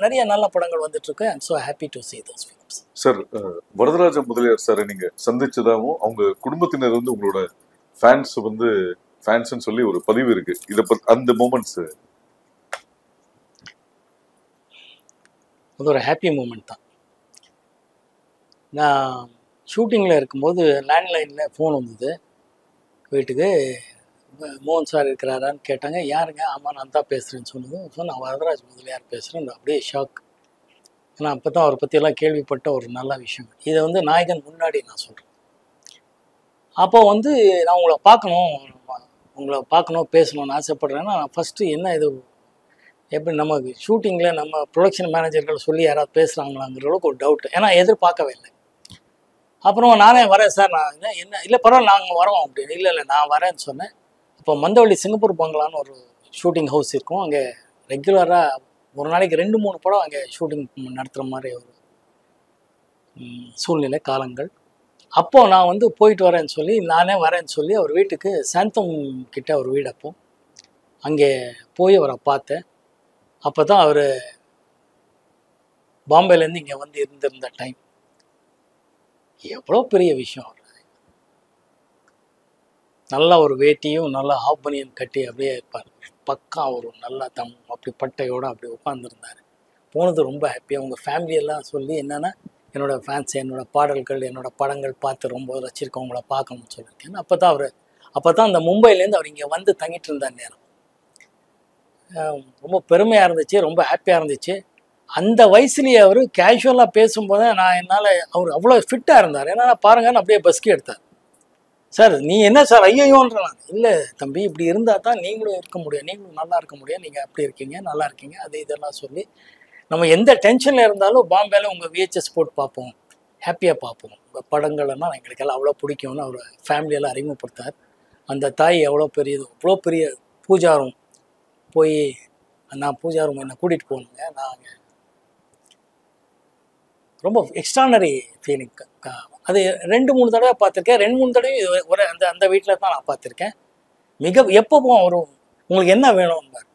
நிறைய நல்ல படங்கள் வந்துட்டுருக்கு. I am so happy to see those films. Sir, Varadaraja Mudaliar சாரை நீங்கள் சந்திச்சதாகவும் அவங்க குடும்பத்தினர் வந்து உங்களோட ஃபேன்ஸ் வந்து ஃபேன்ஸ்ன்னு சொல்லி ஒரு பதிவு இருக்கு, இதை அந்த மூமெண்ட்ஸ்? அது ஒரு ஹாப்பி மூமெண்ட் தான். நான் ஷூட்டிங்கில் இருக்கும்போது லேண்ட்லைனில் ஃபோன் வந்தது வீட்டுக்கு. மோகன் சார் இருக்கிறாரான்னு கேட்டாங்க. யாருங்க? ஆமாம் நான் தான் பேசுகிறேன்னு சொன்னது. ஸோ நான் வரதராஜ் முதலியார் பேசுகிறேன். அப்படியே ஷாக். ஏன்னா அப்போ தான் அவரை பற்றியெல்லாம் கேள்விப்பட்ட ஒரு நல்ல விஷயம். இதை வந்து நாயகன் முன்னாடி நான் சொல்கிறேன். அப்போ வந்து நான் உங்களை பார்க்கணும் பேசணும்னு ஆசைப்பட்றேன்னா, நான் ஃபஸ்ட்டு என்ன இது எப்படி நம்ம ஷூட்டிங்கில் நம்ம ப்ரொடக்ஷன் மேனேஜர்கள் சொல்லி யாராவது பேசுகிறாங்களாங்கிற அளவுக்கு ஒரு டவுட்டு. ஏன்னா எதிர்பார்க்கவே இல்லை. அப்புறம் நானே வரேன் சார், நான் என்ன இல்லை பரவாயில்ல நாங்கள் வரோம் அப்படின்னு. இல்லை நான் வரேன்னு சொன்னேன். இப்போ மந்தவள்ளி சிங்கப்பூர் பங்களான்னு ஒரு ஷூட்டிங் ஹவுஸ் இருக்கும். அங்கே ரெகுலராக ஒரு நாளைக்கு 2-3 படம் அங்கே ஷூட்டிங் நடத்துகிற மாதிரி ஒரு சூழ்நிலை காலங்கள். அப்போது நான் வந்து போயிட்டு வரேன்னு சொல்லி நானே வரேன்னு சொல்லி அவர் வீட்டுக்கு சாந்தம் கிட்ட ஒரு வீடு, அப்போ அங்கே போய் அவரை பார்த்தேன். அப்போ தான் அவர் பாம்பேலேருந்து இங்கே வந்து இருந்திருந்த டைம். எவ்வளோ பெரிய விஷயம்! அவர் நல்லா ஒரு வேட்டியும் நல்லா ஹாஃப் பனியன் கட்டி அப்படியே இருப்பார். பக்கா ஒரு நல்லா அப்படி பட்டையோடு அப்படி உட்காந்துருந்தார். போனது ரொம்ப ஹாப்பியாக. அவங்க ஃபேமிலியெல்லாம் சொல்லி என்னென்னா, என்னோடய ஃபேன்ஸ் என்னோடய பாடல்கள் என்னோடய படங்கள் பார்த்து ரொம்ப ரசிச்சிருக்கவங்கள பார்க்கணும்னு சொல்லியிருக்கேன். அப்போ தான் அந்த மும்பைலேருந்து அவர் இங்கே வந்து தங்கிட்டு இருந்த நேரம். ரொம்ப பெருமையாக இருந்துச்சு, ரொம்ப ஹாப்பியாக இருந்துச்சு. அந்த வயசுலேயே அவர் கேஷுவலாக பேசும்போது என்னால் அவர் அவ்வளோ ஃபிட்டாக இருந்தார். ஏன்னா பாருங்கன்னு அப்படியே பஸ்கி எடுத்தார். சார் நீ என்ன சார் ஐயோன்ற? நான் இல்லை தம்பி, இப்படி இருந்தால் தான் நீங்களும் இருக்க முடியும், நீங்களும் நல்லா இருக்க முடியும், நீங்கள் அப்படி இருக்கீங்க நல்லா இருக்கீங்க, அது இதெல்லாம் சொல்லி நம்ம எந்த டென்ஷனில் இருந்தாலும் பாம்பேல உங்கள் விஹெச்எஸ் போட்டு பார்ப்போம், ஹாப்பியாக பார்ப்போம், உங்கள் படங்கள்லாம் எங்களுக்கெல்லாம் அவ்வளோ பிடிக்கும்னு அவர் ஃபேமிலியெல்லாம் அறிமுகப்படுத்தார். அந்த தாய் எவ்வளோ பெரியது, அவ்வளோ பெரிய பூஜாரம் போய் நான் பூஜாரம் என்னை கூட்டிகிட்டு போகணுங்க. நான் ரொம்ப எக்ஸ்ட்ரானரி ஃபீலிங். அது 2-3 தடவை பார்த்துருக்கேன். 2-3 தடவை ஒரு அந்த வீட்டில் தான் நான் பார்த்துருக்கேன். எப்போவும் அவரும் உங்களுக்கு என்ன வேணும்பார்.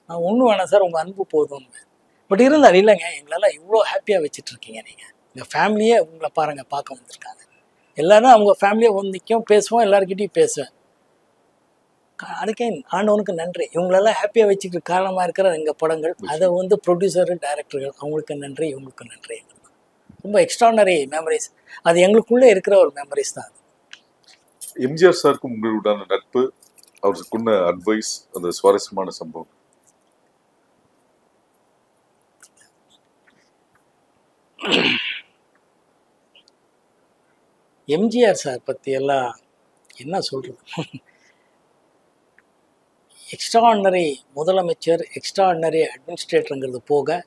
நான் ஒன்றும் வேணாம் சார், உங்கள் அன்பு போதும். பட் இருந்தார், இல்லைங்க எங்களெல்லாம் இவ்வளோ ஹாப்பியாக வச்சுட்ருக்கீங்க, நீங்கள் எங்கள் ஃபேமிலியே உங்களை பாருங்கள் பார்க்க வந்திருக்காங்க. எல்லோரும் அவங்க ஃபேமிலியை வந்து நிற்கும், பேசுவோம், எல்லாருக்கிட்டையும் பேசுவேன். அதுக்கே ஆண்டவனுக்கு நன்றி, இவங்களெல்லாம் ஹாப்பியாக வச்சுக்கிற காரணமாக இருக்கிற எங்கள் படங்கள். அதை வந்து ப்ரொடியூசரு டைரக்டர்கள் அவங்களுக்கு நன்றி, இவங்களுக்கு நன்றி. ரொம்ப எக்ஸ்ட்ரானரி மெமரிஸ். அது எங்களுக்குள்ளே இருக்கிற ஒரு மெமரிஸ் தான். எம்ஜிஆர் சாருக்கும் உங்களுடான நட்பு, அவருக்குள்ள அட்வைஸ், அந்த சுவாரஸ்யமான சம்பவம்? எம்ஜிஆர் சார் பற்றி எல்லாம் என்ன சொல்கிறது, எக்ஸ்ட்ரானரி முதலமைச்சர், எக்ஸ்ட்ரானரி அட்மினிஸ்ட்ரேட்டருங்கிறது போக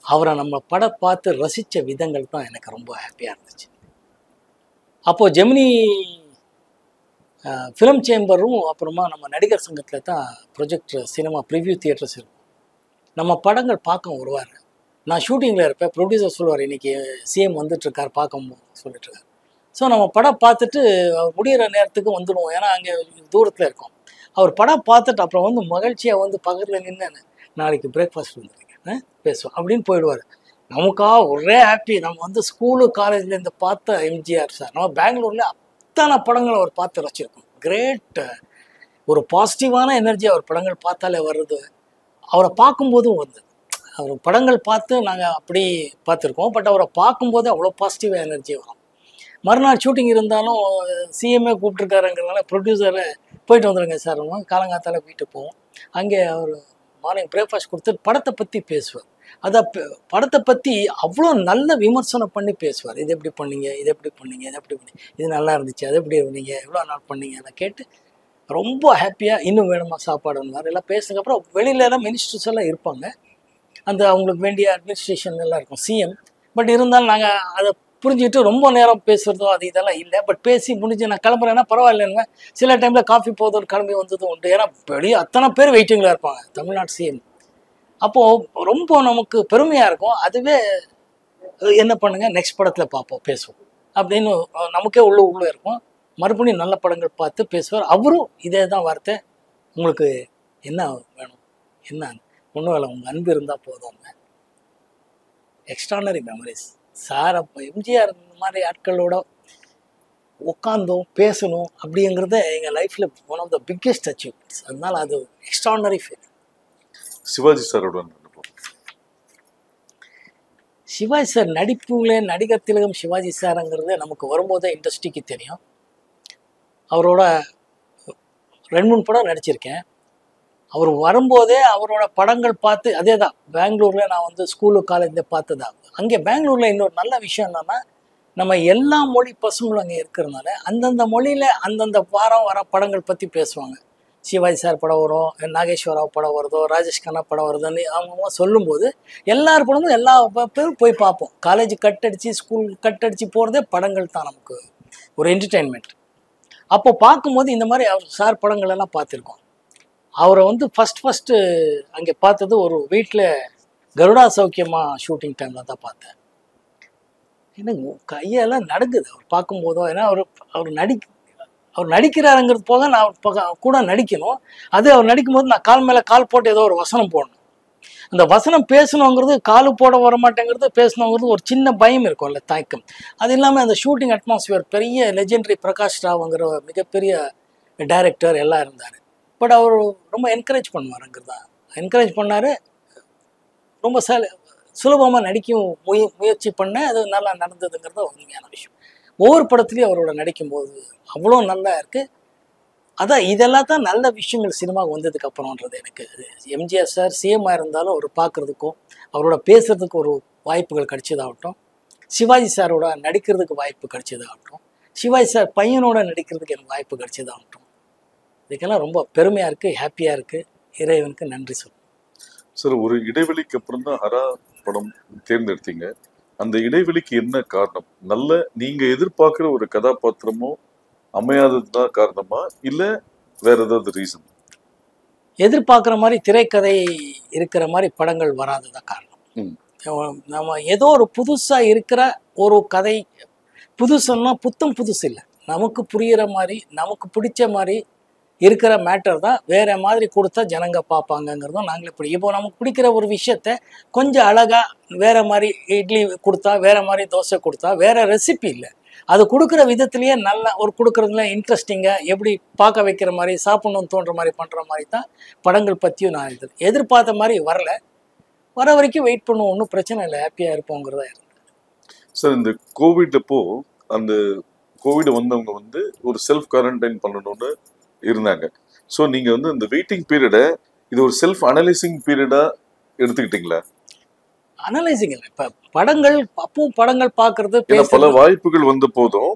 அவரை நம்ம படம் பார்த்து ரசித்த விதங்கள் தான் எனக்கு ரொம்ப ஹாப்பியாக இருந்துச்சு. அப்போது ஜெமினி ஃபிலிம் சேம்பரும் அப்புறமா நம்ம நடிகர் சங்கத்தில் தான் ப்ரொஜெக்டர் சினிமா ப்ரிவ்யூ தியேட்டர்ஸ் இருக்கும். நம்ம படங்கள் பார்க்க வருவார். நான் ஷூட்டிங்கில் இருப்பேன், ப்ரொடியூசர் சொல்லுவார் இன்றைக்கி சிஎம் வந்துட்டுருக்கார் பார்க்க சொல்லிட்டுருக்கார். ஸோ நம்ம படம் பார்த்துட்டு முடிகிற நேரத்துக்கு வந்துடுவோம், ஏன்னா அங்கே தூரத்தில் இருக்கோம். அவர் படம் பார்த்துட்டு அப்புறம் வந்து மகிழ்ச்சியாக வந்து பக்கத்தில் நின்று நாளைக்கு பிரேக்ஃபாஸ்ட் வந்துருக்கேன் பேசுவோம் அப்படின்னு போயிடுவார். நமக்கா ஒரே ஹாப்பி. நம்ம வந்து ஸ்கூலு காலேஜ்லேருந்து பார்த்த எம்ஜிஆர் சார், நம்ம பெங்களூரில் அத்தனை படங்கள் அவர் பார்த்து ரசிச்சிருக்கோம். கிரேட் ஒரு பாசிட்டிவான எனர்ஜி அவர் படங்கள் பார்த்தாலே வருது. அவரை பார்க்கும்போதும் வருது. அவர் படங்கள் பார்த்து நாங்கள் அப்படி பார்த்துருக்கோம், பட் அவரை பார்க்கும்போது அவ்வளோ பாசிட்டிவாக எனர்ஜி வரும். மறுநாள் ஷூட்டிங் இருந்தாலும் சிஎம்ஏ கூப்பிட்ருக்காருங்கிறதுனால ப்ரொடியூசரை போயிட்டு வந்துடுங்க சார், காலங்காத்தால் வீட்டுக்கு போவோம். அங்கே அவர் மார்னிங் பிரேக்ஃபாஸ்ட் கொடுத்துட்டு படத்தை பற்றி பேசுவார். அதை படத்தை பற்றி அவ்வளோ நல்ல விமர்சனம் பண்ணி பேசுவார். இது எப்படி பண்ணீங்க, இது எப்படி பண்ணீங்க, இது எப்படி பண்ணீங்க, இது நல்லா இருந்துச்சு, அது எப்படி நீங்கள் எவ்வளோ நாள் பண்ணீங்க, அதை கேட்டு ரொம்ப ஹாப்பியாக இன்னும் வேணுமா சாப்பாடுன்னு மாதிரி எல்லாம் பேசுனதுக்கப்புறம் வெளியிலலாம் மினிஸ்டர்ஸ் எல்லாம் இருப்பாங்க, அந்த அவங்களுக்கு வேண்டிய அட்மினிஸ்ட்ரேஷன் எல்லாம் இருக்கும், சிஎம். பட் இருந்தாலும் நாங்கள் அதை புரிஞ்சுக்கிட்டு ரொம்ப நேரம் பேசுகிறதோ அது இதெல்லாம் இல்லை. பட் பேசி முடிஞ்சு நான் கிளம்புறேன்னா பரவாயில்லைங்க. சில டைமில் காஃபி போதும் கிளம்பி வந்ததும் உண்டு. ஏன்னா வெளியே அத்தனை பேர் வெயிட்டிங்கில் இருப்பாங்க, தமிழ்நாடு சிஎம். அப்போது ரொம்ப நமக்கு பெருமையாக இருக்கும். அதுவே என்ன பண்ணுங்க, நெக்ஸ்ட் படத்தில் பார்ப்போம் பேசுவோம் அப்படின்னு நமக்கே உள்ள இருக்கும். மறுபடியும் நல்ல படங்கள் பார்த்து பேசுவார். அவரும் இதே தான் வார்த்தை, உங்களுக்கு என்ன வேணும், என்ன ஒன்றும் இல்லை, உங்கள் அன்பு இருந்தால் போதும். Extraordinary memories sir. அப்போ எம்ஜிஆர் இந்த மாதிரி ஆட்களோட உட்காந்தோம் பேசணும் அப்படிங்கிறத எங்கள் லைஃப்பில் one of the biggest achievements. அதனால அது எக்ஸ்ட்ரானரி ஃபீல். சிவாஜி சாரோட சிவாஜி சார் நடிப்புல நடிகர் திலகம் சிவாஜி சாருங்கிறது நமக்கு வரும்போதே இண்டஸ்ட்ரிக்கு தெரியும். அவரோட 2-3 படம் நடிச்சிருக்கேன். அவர் வரும்போதே அவரோட படங்கள் பார்த்து, அதே தான் பெங்களூரில் நான் வந்து ஸ்கூலு காலேஜில் பார்த்ததா. அங்கே பெங்களூரில் இன்னொரு நல்ல விஷயம் என்னென்னா, நம்ம எல்லா மொழி பசங்களும் அங்கே இருக்கிறதுனால அந்தந்த மொழியில் அந்தந்த வாரம் வர படங்கள் பற்றி பேசுவாங்க. சிவாஜி சார் படம் வரும், நாகேஸ்வரராவ் படம் வருதோ, ராஜேஷ் கண்ணா படம் வருதுன்னு அவங்க சொல்லும்போது எல்லார் படமும் எல்லா பேரும் போய் பார்ப்போம். காலேஜ் கட் அடித்து ஸ்கூல் கட் அடித்து போகிறதே படங்கள் தான் நமக்கு ஒரு என்டர்டெயின்மெண்ட். அப்போ பார்க்கும்போது இந்த மாதிரி அவர் சார் படங்கள் எல்லாம் பார்த்துருக்கோம். அவரை வந்து ஃபஸ்ட்டு அங்கே பார்த்தது ஒரு வீட்டில் கருடா சௌக்கியமா ஷூட்டிங் டைமில் தான் பார்த்தேன். எனக்கு கையெல்லாம் நடுங்குது அவர் பார்க்கும்போதோ. ஏன்னா அவர் நடிக்கிறாருங்கிறது போக நான் அவர் கூட நடிக்கணும். அது அவர் நடிக்கும்போது நான் கால் மேலே கால் போட்டு ஏதோ ஒரு வசனம் போடணும். அந்த வசனம் பேசணுங்கிறது, காலு போட வர மாட்டேங்கிறது, பேசணுங்கிறது ஒரு சின்ன பயம் இருக்கும்ல, தயக்கம். அது இல்லாமல் அந்த ஷூட்டிங் அட்மாஸ்பியர் பெரிய லெஜெண்டரி பிரகாஷ் ராவ்ங்கிற மிகப்பெரிய டைரக்டர் எல்லாம் இருந்தார். பட் அவர் ரொம்ப என்கரேஜ் பண்ணுவாருங்கிறது தான். என்கரேஜ் பண்ணார். ரொம்ப சுலபமாக நடிக்கும் முயற்சி பண்ணேன். அது நல்லா நடந்ததுங்கிறது உண்மையான விஷயம். ஒவ்வொரு படத்துலையும் அவரோட நடிக்கும்போது அவ்வளோ நல்லா இருக்குது. அதான் இதெல்லாம் தான் நல்ல விஷயங்கள் சினிமாவுக்கு வந்ததுக்கு அப்புறம்ன்றது. எனக்கு எம்ஜிஆர் சார் சிஎம்மாக இருந்தாலும் அவர் பார்க்குறதுக்கும் அவரோட பேசுகிறதுக்கு ஒரு வாய்ப்புகள் கிடைச்சதாகட்டும், சிவாஜி சாரோட நடிக்கிறதுக்கு வாய்ப்பு கிடைச்சதாகட்டும், சிவாஜி சார் பையனோட நடிக்கிறதுக்கு எனக்கு வாய்ப்பு கிடைச்சதாகட்டும், இதுக்கெல்லாம் ரொம்ப பெருமையாக இருக்குது, ஹாப்பியாக இருக்குது. இறைவனுக்கு நன்றி சொல்லுங்கள். சார், ஒரு இடைவெளிக்கு அப்புறம் தான் ஹரா படம் தேர்ந்தெடுத்தீங்க. அந்த இடைவெளிக்கு என்ன காரணம்? நல்ல நீங்க எதிர்பார்க்குற ஒரு கதாபாத்திரமோ அமையாதது தான் காரணமா, இல்லை வேற ஏதாவது ரீசன்? எதிர்பார்க்குற மாதிரி திரைக்கதை இருக்கிற மாதிரி படங்கள் வராததான் காரணம். நம்ம ஏதோ ஒரு புதுசாக இருக்கிற ஒரு கதை, புதுசுன்னா புதுசு இல்லை, நமக்கு புரிகிற மாதிரி நமக்கு பிடிச்ச மாதிரி இருக்கிற மேட்டர் தான் வேற மாதிரி கொடுத்தா ஜனங்க பார்ப்பாங்கங்கிறதும் நாங்கள் இப்படி. இப்போ நமக்கு பிடிக்கிற ஒரு விஷயத்த கொஞ்சம் அழகாக வேற மாதிரி இட்லி கொடுத்தா, வேற மாதிரி தோசை கொடுத்தா, வேற ரெசிபி இல்லை, அது கொடுக்குற விதத்துலேயே நல்லா ஒரு கொடுக்குறதுல இன்ட்ரெஸ்டிங்காக எப்படி பார்க்க வைக்கிற மாதிரி, சாப்பிட்ணுன்னு தோன்ற மாதிரி பண்ணுற மாதிரி தான் படங்கள் பற்றியும் நான் எதிர்பார்த்த மாதிரி வரல. வர வரைக்கும் வெயிட் பண்ணுவோம், ஒன்றும் பிரச்சனை இல்லை, ஹாப்பியாக இருப்போங்கிறதா இருந்தது. சார், இந்த கோவிட் அப்போ அந்த கோவிட் வந்தவங்க வந்து ஒரு செல்ஃப் குவாரண்டைன் பண்ணணும்னு இருந்தாங்க. ஸோ நீங்கள் வந்து இந்த வெயிட்டிங் பீரியடை இது ஒரு செல்ஃப் அனலைசிங் பீரியடாக எடுத்துக்கிட்டீங்களா? அனலைசிங் இல்லை, இப்போ படங்கள் அப்பவும் படங்கள் பார்க்கறது, பல வாய்ப்புகள் வந்த போதும்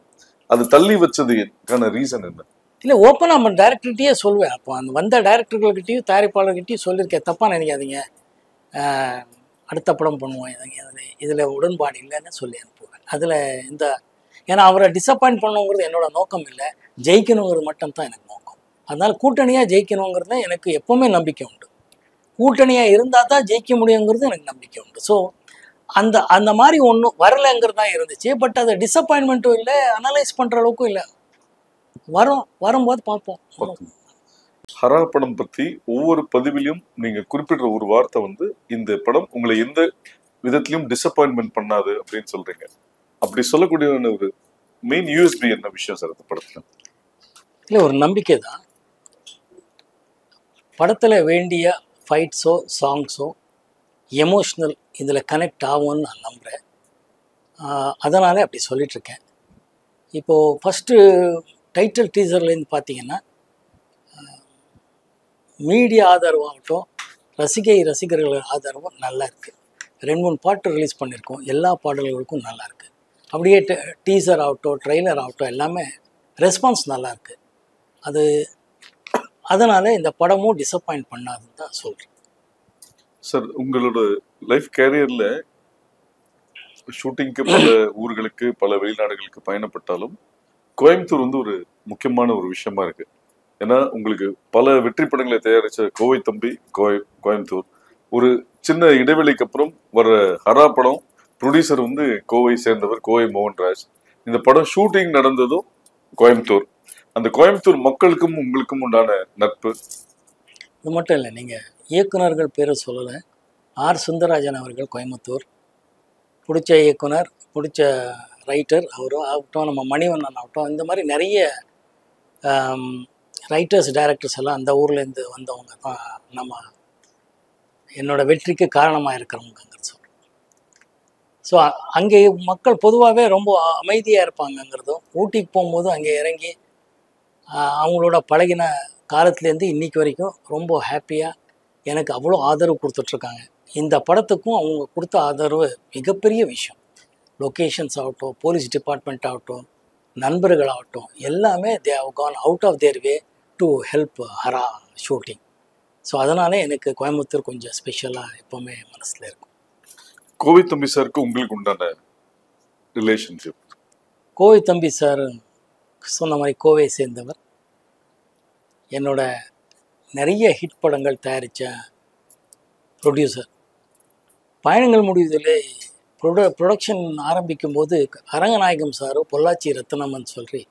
அது தள்ளி வச்சதுக்கான ரீசன் என்ன? இல்லை, ஓப்பனாக நம்ம டைரக்டர்கிட்டயே சொல்லுவேன். அப்போ அந்த வந்த டைரக்டர்கள்கிட்டையும் தயாரிப்பாளர்கிட்டையும் சொல்லியிருக்கேன், தப்பாக நினைக்காதீங்க, அடுத்த படம் பண்ணுவோம், இதில் உடன்பாடு இல்லைன்னு சொல்லி அனுப்புவேன். அதில் இந்த ஏன்னா அவரை டிசப்பாயிண்ட் பண்ணுங்கிறது என்னோட நோக்கம் இல்லை, ஜெயிக்கணுங்கிறது மட்டும்தான் எனக்கு நோக்கம். அதனால் கூட்டணியாக ஜெயிக்கணுங்கிறது எனக்கு எப்போவுமே நம்பிக்கை உண்டு. கூட்டணியாக இருந்தால் தான் ஜெயிக்க முடியுங்கிறது எனக்கு நம்பிக்கை உண்டு. ஸோ அந்த மாதிரி ஒன்றும் வரலைங்கிறது தான் இருந்துச்சு. பட் அது டிசப்பாயின்மெண்ட்டும் இல்லை, அனலைஸ் பண்ணுற அளவுக்கும் இல்லை. வரும்போது பார்ப்போம். ஹரா படம் பற்றி ஒவ்வொரு பதிவிலையும் நீங்கள் குறிப்பிடுற ஒரு வார்த்தை வந்து, இந்த படம் உங்களை எந்த விதத்திலையும் டிசப்பாயின்மெண்ட் பண்ணாது அப்படின்னு சொல்கிறீங்க. அப்படி சொல்லக்கூடிய ஒரு மெயின் யூஎஸ்பி என்ன விஷயம் சார் அந்த படத்தில்? இல்லை, ஒரு நம்பிக்கை தான். படத்தில் வேண்டிய ஃபைட்ஸோ சாங்ஸோ எமோஷ்னல் இதில் கனெக்ட் ஆகும்னு நான் நம்புகிறேன். அதனாலே அப்படி சொல்லிகிட்ருக்கேன். இப்போது ஃபஸ்ட்டு டைட்டில் டீசர்லேருந்து பார்த்தீங்கன்னா, மீடியா ஆதரவாகட்டும், ரசிகர்கள் ஆதரவும் நல்லா இருக்குது. 2-3 பாட்டு ரிலீஸ் பண்ணியிருக்கோம், எல்லா பாடல்களுக்கும் நல்லா இருக்குது. அப்படியே டீசர் ஆகட்டும், ட்ரெய்லர் ஆகட்டும், எல்லாமே ரெஸ்பான்ஸ் நல்லாயிருக்கு. அது அதனால இந்த படமும் டிசப்பாயிண்ட் பண்ணாதுன்னு தான் சொல்றேன். சார் உங்களோட லைஃப் கேரியர்ல ஷூட்டிங்க்கு பல ஊர்களுக்கு பல வெளிநாடுகளுக்கு பயணப்பட்டாலும் கோயம்புத்தூர் வந்து ஒரு முக்கியமான ஒரு விஷயமா இருக்கு. ஏன்னா உங்களுக்கு பல வெற்றி படங்களை தயாரிச்ச கோவை தம்பி கோயம்புத்தூர். ஒரு சின்ன இடைவெளிக்கு அப்புறம் வர்ற ஹரா படம் ப்ரொடியூசர் வந்து கோவை சேர்ந்தவர் கோவை மோகன்ராஜ். இந்த படம் ஷூட்டிங் நடந்ததும் கோயம்புத்தூர். அந்த கோயம்புத்தூர் மக்களுக்கும் உங்களுக்கும் உண்டான நட்பு இது மட்டும் இல்லை, நீங்கள் இயக்குனர்கள் பேரை சொல்லலை. ஆர் சுந்தரராஜன் அவர்கள் கோயம்புத்தூர், பிடிச்ச இயக்குனர், பிடிச்ச ரைட்டர் அவரும் ஆகட்டும், நம்ம மணிவண்ணன் ஆகட்டும், இந்த மாதிரி நிறைய ரைட்டர்ஸ் டைரக்டர்ஸ் எல்லாம் அந்த ஊர்லேருந்து வந்தவங்க தான் நம்ம என்னோடய வெற்றிக்கு காரணமாக இருக்கிறவங்கிறது சொல்கிறோம். ஸோ அங்கே மக்கள் பொதுவாகவே ரொம்ப அமைதியாக இருப்பாங்கங்கிறதும், ஊட்டிக்கு போகும்போது அங்கே இறங்கி அவங்களோட பழகின காலத்துலேருந்து இன்றைக்கி வரைக்கும் ரொம்ப ஹாப்பியாக எனக்கு அவ்வளோ ஆதரவு கொடுத்துட்ருக்காங்க. இந்த படத்துக்கும் அவங்க கொடுத்த ஆதரவு மிகப்பெரிய விஷயம். லொக்கேஷன்ஸ் ஆகட்டும், போலீஸ் டிபார்ட்மெண்ட் ஆகட்டும், நண்பர்கள் ஆகட்டும், எல்லாமே they have gone out of their way to help ஹரா ஷூட்டிங். ஸோ அதனாலே எனக்கு கோயம்புத்தூர் கொஞ்சம் ஸ்பெஷலாக எப்போவுமே மனசில் இருக்கும். கோவை தம்பி சாருக்கு உங்களுக்கு உண்டான ரிலேஷன்ஷிப்? கோவை தம்பி சார் சொன்ன மாதிரி கோவையை சேர்ந்தவர். என்னோட நிறைய ஹிட் படங்கள் தயாரித்த ப்ரொடியூசர். பயணங்கள் முடிவதில் ப்ரொடக்ஷன் ஆரம்பிக்கும் போது அரங்கநாயகம் சார், பொள்ளாச்சி ரத்னமன் சொல்லி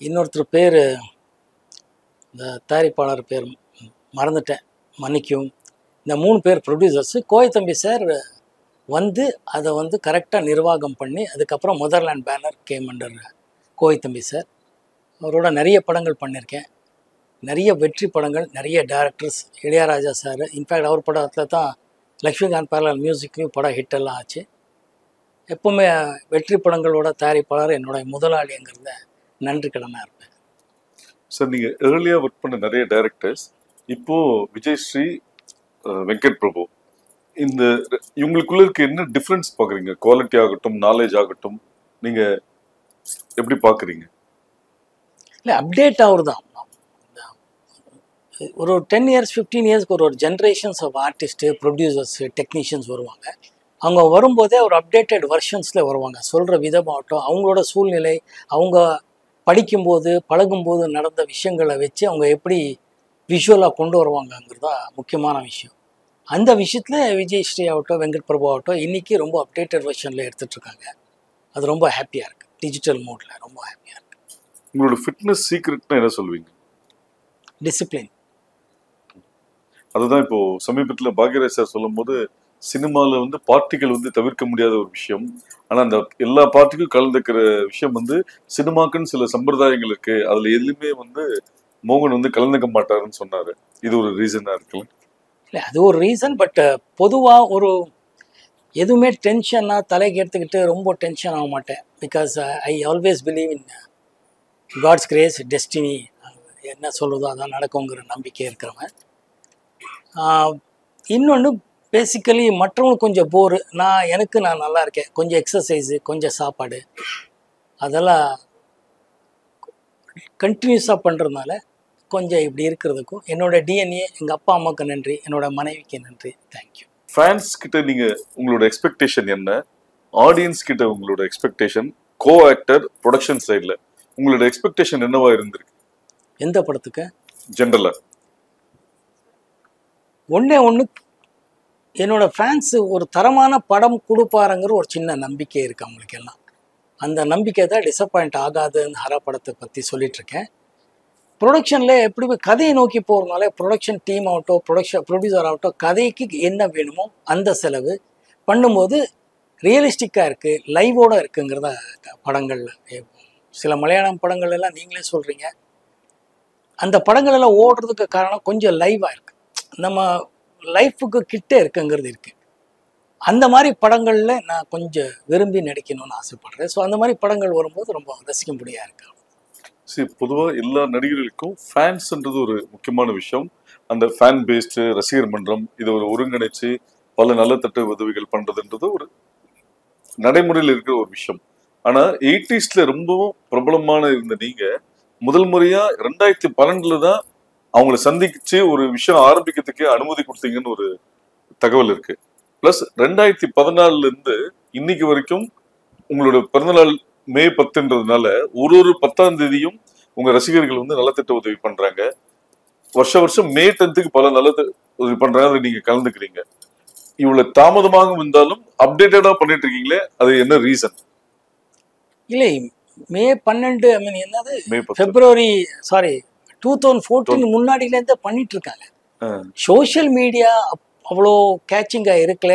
இன்னொருத்தர் பேர், இந்த தயாரிப்பாளர் பேர் மறந்துட்டேன், மன்னிக்கும். இந்த 3 பேர் ப்ரொடியூசர்ஸு. கோவை தம்பி சார் வந்து அதை வந்து கரெக்டாக நிர்வாகம் பண்ணி அதுக்கப்புறம் motherland banner game under Kovai தம்பி சார். அவரோட நிறைய படங்கள் பண்ணியிருக்கேன், நிறைய வெற்றி படங்கள், நிறைய டேரக்டர்ஸ். இளையராஜா சார், இன்ஃபேக்ட் அவர் படத்தில் தான் லக்ஷ்மிகாந்த் பேரலால் மியூசிக்லையும் படம் ஹிட்டெல்லாம் ஆச்சு. எப்போவுமே வெற்றி படங்களோட தயாரிப்பாளர் என்னோட முதலாளிங்கிறத நன்றி கடனாக இருப்பேன். சார் நீங்கள் ஏர்லியாக ஒர்க் பண்ண நிறைய டைரக்டர்ஸ், இப்போது விஜயஸ்ரீ, வெங்கட் பிரபு, இந்த இவங்களுக்குள்ள இருக்க என்ன டிஃப்ரென்ஸ் பார்க்குறீங்க? குவாலிட்டி ஆகட்டும், நாலேஜ் ஆகட்டும், நீங்கள் எப்படி பார்க்குறீங்க? இல்லை, அப்டேட் ஆகுறது தான். ஒரு 10 years 15 yearsக்கு ஒரு generations of artist, producers, technicians வருவாங்க. அவங்க வரும்போதே ஒரு அப்டேட்டட் வெர்ஷன்ஸில் வருவாங்க. சொல்கிற விதமாகட்டும், அவங்களோட சூழ்நிலை, அவங்க படிக்கும்போது பழகும்போது நடந்த விஷயங்களை வச்சு அவங்க எப்படி விஷுவலாக கொண்டு வருவாங்கங்கிறது தான் முக்கியமான விஷயம். அந்த விஷயத்தில் விஜயஸ்ரீ ஆகட்டும், வெங்கட் பிரபு ஆகட்டும், இன்றைக்கி ரொம்ப அப்டேட்டட் வெர்ஷனில் எடுத்துகிட்ருக்காங்க. அது ரொம்ப ஹாப்பியாக இருக்குது. டிஜிட்டல் மோடில் ரொம்ப ஹாப்பியாக இருக்குது. உங்களோட ஃபிட்னஸ் சீக்ரெட்னா என்ன சொல்லுவீங்க? டிசிப்ளின். அதுதான் இப்போது சமீபத்தில் பாக்யராஜ் சார் சொல்லும் போது, சினிமாவில் வந்து பார்ட்டிகள் வந்து தவிர்க்க முடியாத ஒரு விஷயம். ஆனால் அந்த எல்லா பார்ட்டிக்கும் கலந்துக்கிற விஷயம் வந்து சினிமாக்குன்னு சில சம்பிரதாயங்கள் இருக்கு, அதில் எதுலையுமே வந்து மோகன் வந்து கலந்துக்க மாட்டாருன்னு சொன்னார். இது ஒரு ரீசனாக இருக்குல்ல? இல்லை, அது ஒரு ரீசன். பட் பொதுவாக ஒரு எதுவுமே டென்ஷனாக தலைக்கு எடுத்துக்கிட்டு ரொம்ப டென்ஷன் ஆக மாட்டேன். Because I always believe in God's grace, destiny. என்ன சொல்கிறதோ அதான் நடக்குங்கிற நம்பிக்கை இருக்கிறவன். இன்னொன்று, பேசிக்கலி மற்றவங்களுக்கு கொஞ்சம் போரு, நான் நல்லா இருக்கேன். கொஞ்சம் எக்ஸசைஸு, கொஞ்சம் சாப்பாடு, அதெல்லாம் கண்டினியூஸாக பண்ணுறதுனால கொஞ்சம் இப்படி இருக்கிறதுக்கும் என்னோட டிஎன்ஏ, எங்கள் அப்பா அம்மாவுக்கு நன்றி, என்னோட மனைவிக்கு நன்றி. தேங்க்யூ. ஃபேன்ஸ் கிட்ட நீங்கள் உங்களோட எக்ஸ்பெக்டேஷன் என்ன? ஆடியன்ஸ் கிட்ட உங்களோட எக்ஸ்பெக்டேஷன், கோ ஆக்டர், ப்ரொடக்ஷன் சைடில் உங்களோட எக்ஸ்பெக்டேஷன் என்னவா இருந்திருக்கு? எந்த படத்துக்கு? ஜென்ரலாக ஒன்று என்னோட ஃபேன்ஸு ஒரு தரமான படம் கொடுப்பாருங்கிற ஒரு சின்ன நம்பிக்கை இருக்குது அவங்களுக்கு எல்லாம். அந்த நம்பிக்கை தான் டிசப்பாயிண்ட் ஆகாதுன்னு ஹரா படத்தை பற்றி சொல்லிகிட்ருக்கேன். ப்ரொடக்ஷனில் எப்படி கதையை நோக்கி போகிறதுனால ப்ரொடக்ஷன் டீம் ஆகட்டும், ப்ரொடியூசர் ஆகட்டும், கதைக்கு என்ன வேணுமோ அந்த செலவு பண்ணும்போது ரியலிஸ்டிக்காக இருக்குது, லைவோடு இருக்குங்கிறத படங்களில். சில மலையாளம் படங்கள் எல்லாம் நீங்களே சொல்கிறீங்க, அந்த படங்கள் எல்லாம் ஓடுறதுக்கு காரணம் கொஞ்சம் லைவாக இருக்குது, நம்ம லைஃபுக்கு கிட்டே இருக்குங்கிறது இருக்குது. அந்த மாதிரி படங்களில் நான் கொஞ்சம் விரும்பி நடிக்கணும்னு ஆசைப்படுறேன். ஸோ அந்த மாதிரி படங்கள் வரும்போது ரொம்ப ரசிக்கும்படியாக இருக்கு. சரி, பொதுவாக எல்லா நடிகர்களுக்கும் ஃபேன்ஸ்ன்றது ஒரு முக்கியமான விஷயம். அந்த ஃபேன் பேஸ்டு ரசிகர் மன்றம் இதை ஒரு ஒருங்கிணைச்சு பல நலத்தட்டு உதவிகள் பண்ணுறதுன்றது ஒரு நடைமுறையில் இருக்கிற ஒரு விஷயம். ஆனால் 80s ரொம்பவும் பிரபலமான இருந்த நீங்கள் முதல் முறையாக 2012 தான் அவங்கள சந்திச்சு ஒரு விஷயம் ஆரம்பிக்கிறதுக்கு அனுமதி கொடுத்தீங்கன்னு ஒரு தகவல் இருக்கு. பிளஸ் 2014 இருந்து இன்னைக்கு வரைக்கும் உங்களோட பிறந்தநாள் மே 10ன்றதுனால ஒரு 10ஆம் தேதியும் உங்க ரசிகர்கள் வந்து நலத்திட்ட உதவி பண்றாங்க. வருஷம் மே 10க்கு பல நலத்திட்ட உதவி பண்றாங்க. அதை நீங்க கலந்துக்கிறீங்க. இவ்வளவு தாமதமாக இருந்தாலும் அப்டேட்டடா பண்ணிட்டு இருக்கீங்களே, அது என்ன ரீசன்? இல்லை, மே 12 ஐ மீன் என்னது மே 10 பிப்ரவரி 2014 முன்னாடியிலேருந்தே பண்ணிட்டு இருக்காங்க. சோஷியல் மீடியா அவ்வளோ கேட்சிங்காக இருக்கல.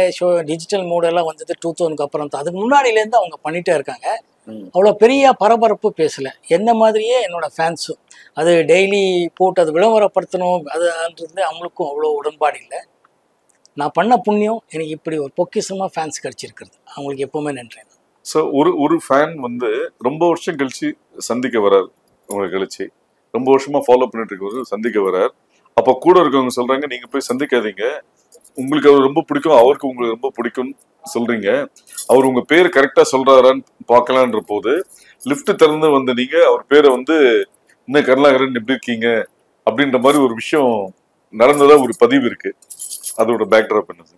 டிஜிட்டல் மோடெல்லாம் வந்தது 2000க்கு அப்புறம் தான். அதுக்கு முன்னாடியிலேருந்து அவங்க பண்ணிகிட்டே இருக்காங்க. அவ்வளோ பெரிய பரபரப்பு பேசலை. என்ன மாதிரியே என்னோடய ஃபேன்ஸும் அது டெய்லி போட்டு அது விளம்பரப்படுத்தணும் அதுன்றது அவங்களுக்கும் அவ்வளோ உடன்பாடு இல்லை. நான் பண்ண புண்ணியம் எனக்கு இப்படி ஒரு பொக்கிஷமாக ஃபேன்ஸ் கிடச்சிருக்கிறது. அவங்களுக்கு எப்போவுமே நன்றி. ஸோ ஒரு ஃபேன் வந்து ரொம்ப வருஷம் கழிச்சு சந்திக்க வரார். உங்களை கழிச்சு ரொம்ப வருஷமாக ஃபாலோ பண்ணிட்டு இருக்கவர் சந்திக்க வரார். அப்போ கூட இருக்கவங்க சொல்கிறாங்க, நீங்கள் போய் சந்திக்காதீங்க, உங்களுக்கு அவர் ரொம்ப பிடிக்கும், அவருக்கு உங்களுக்கு ரொம்ப பிடிக்கும்னு சொல்றீங்க, அவர் உங்க பேர் கரெக்டா சொல்றாரான்னு பார்க்கலான்ற போது லிஃப்ட் திறந்து வந்து நீங்க அவர் பேரை வந்து இன்னும் கருணாகரன் எப்படி இருக்கீங்க அப்படின்ற மாதிரி ஒரு விஷயம் நடந்ததா ஒரு பதிவு இருக்கு. அதோட பேக்ட்ராப் என்னது?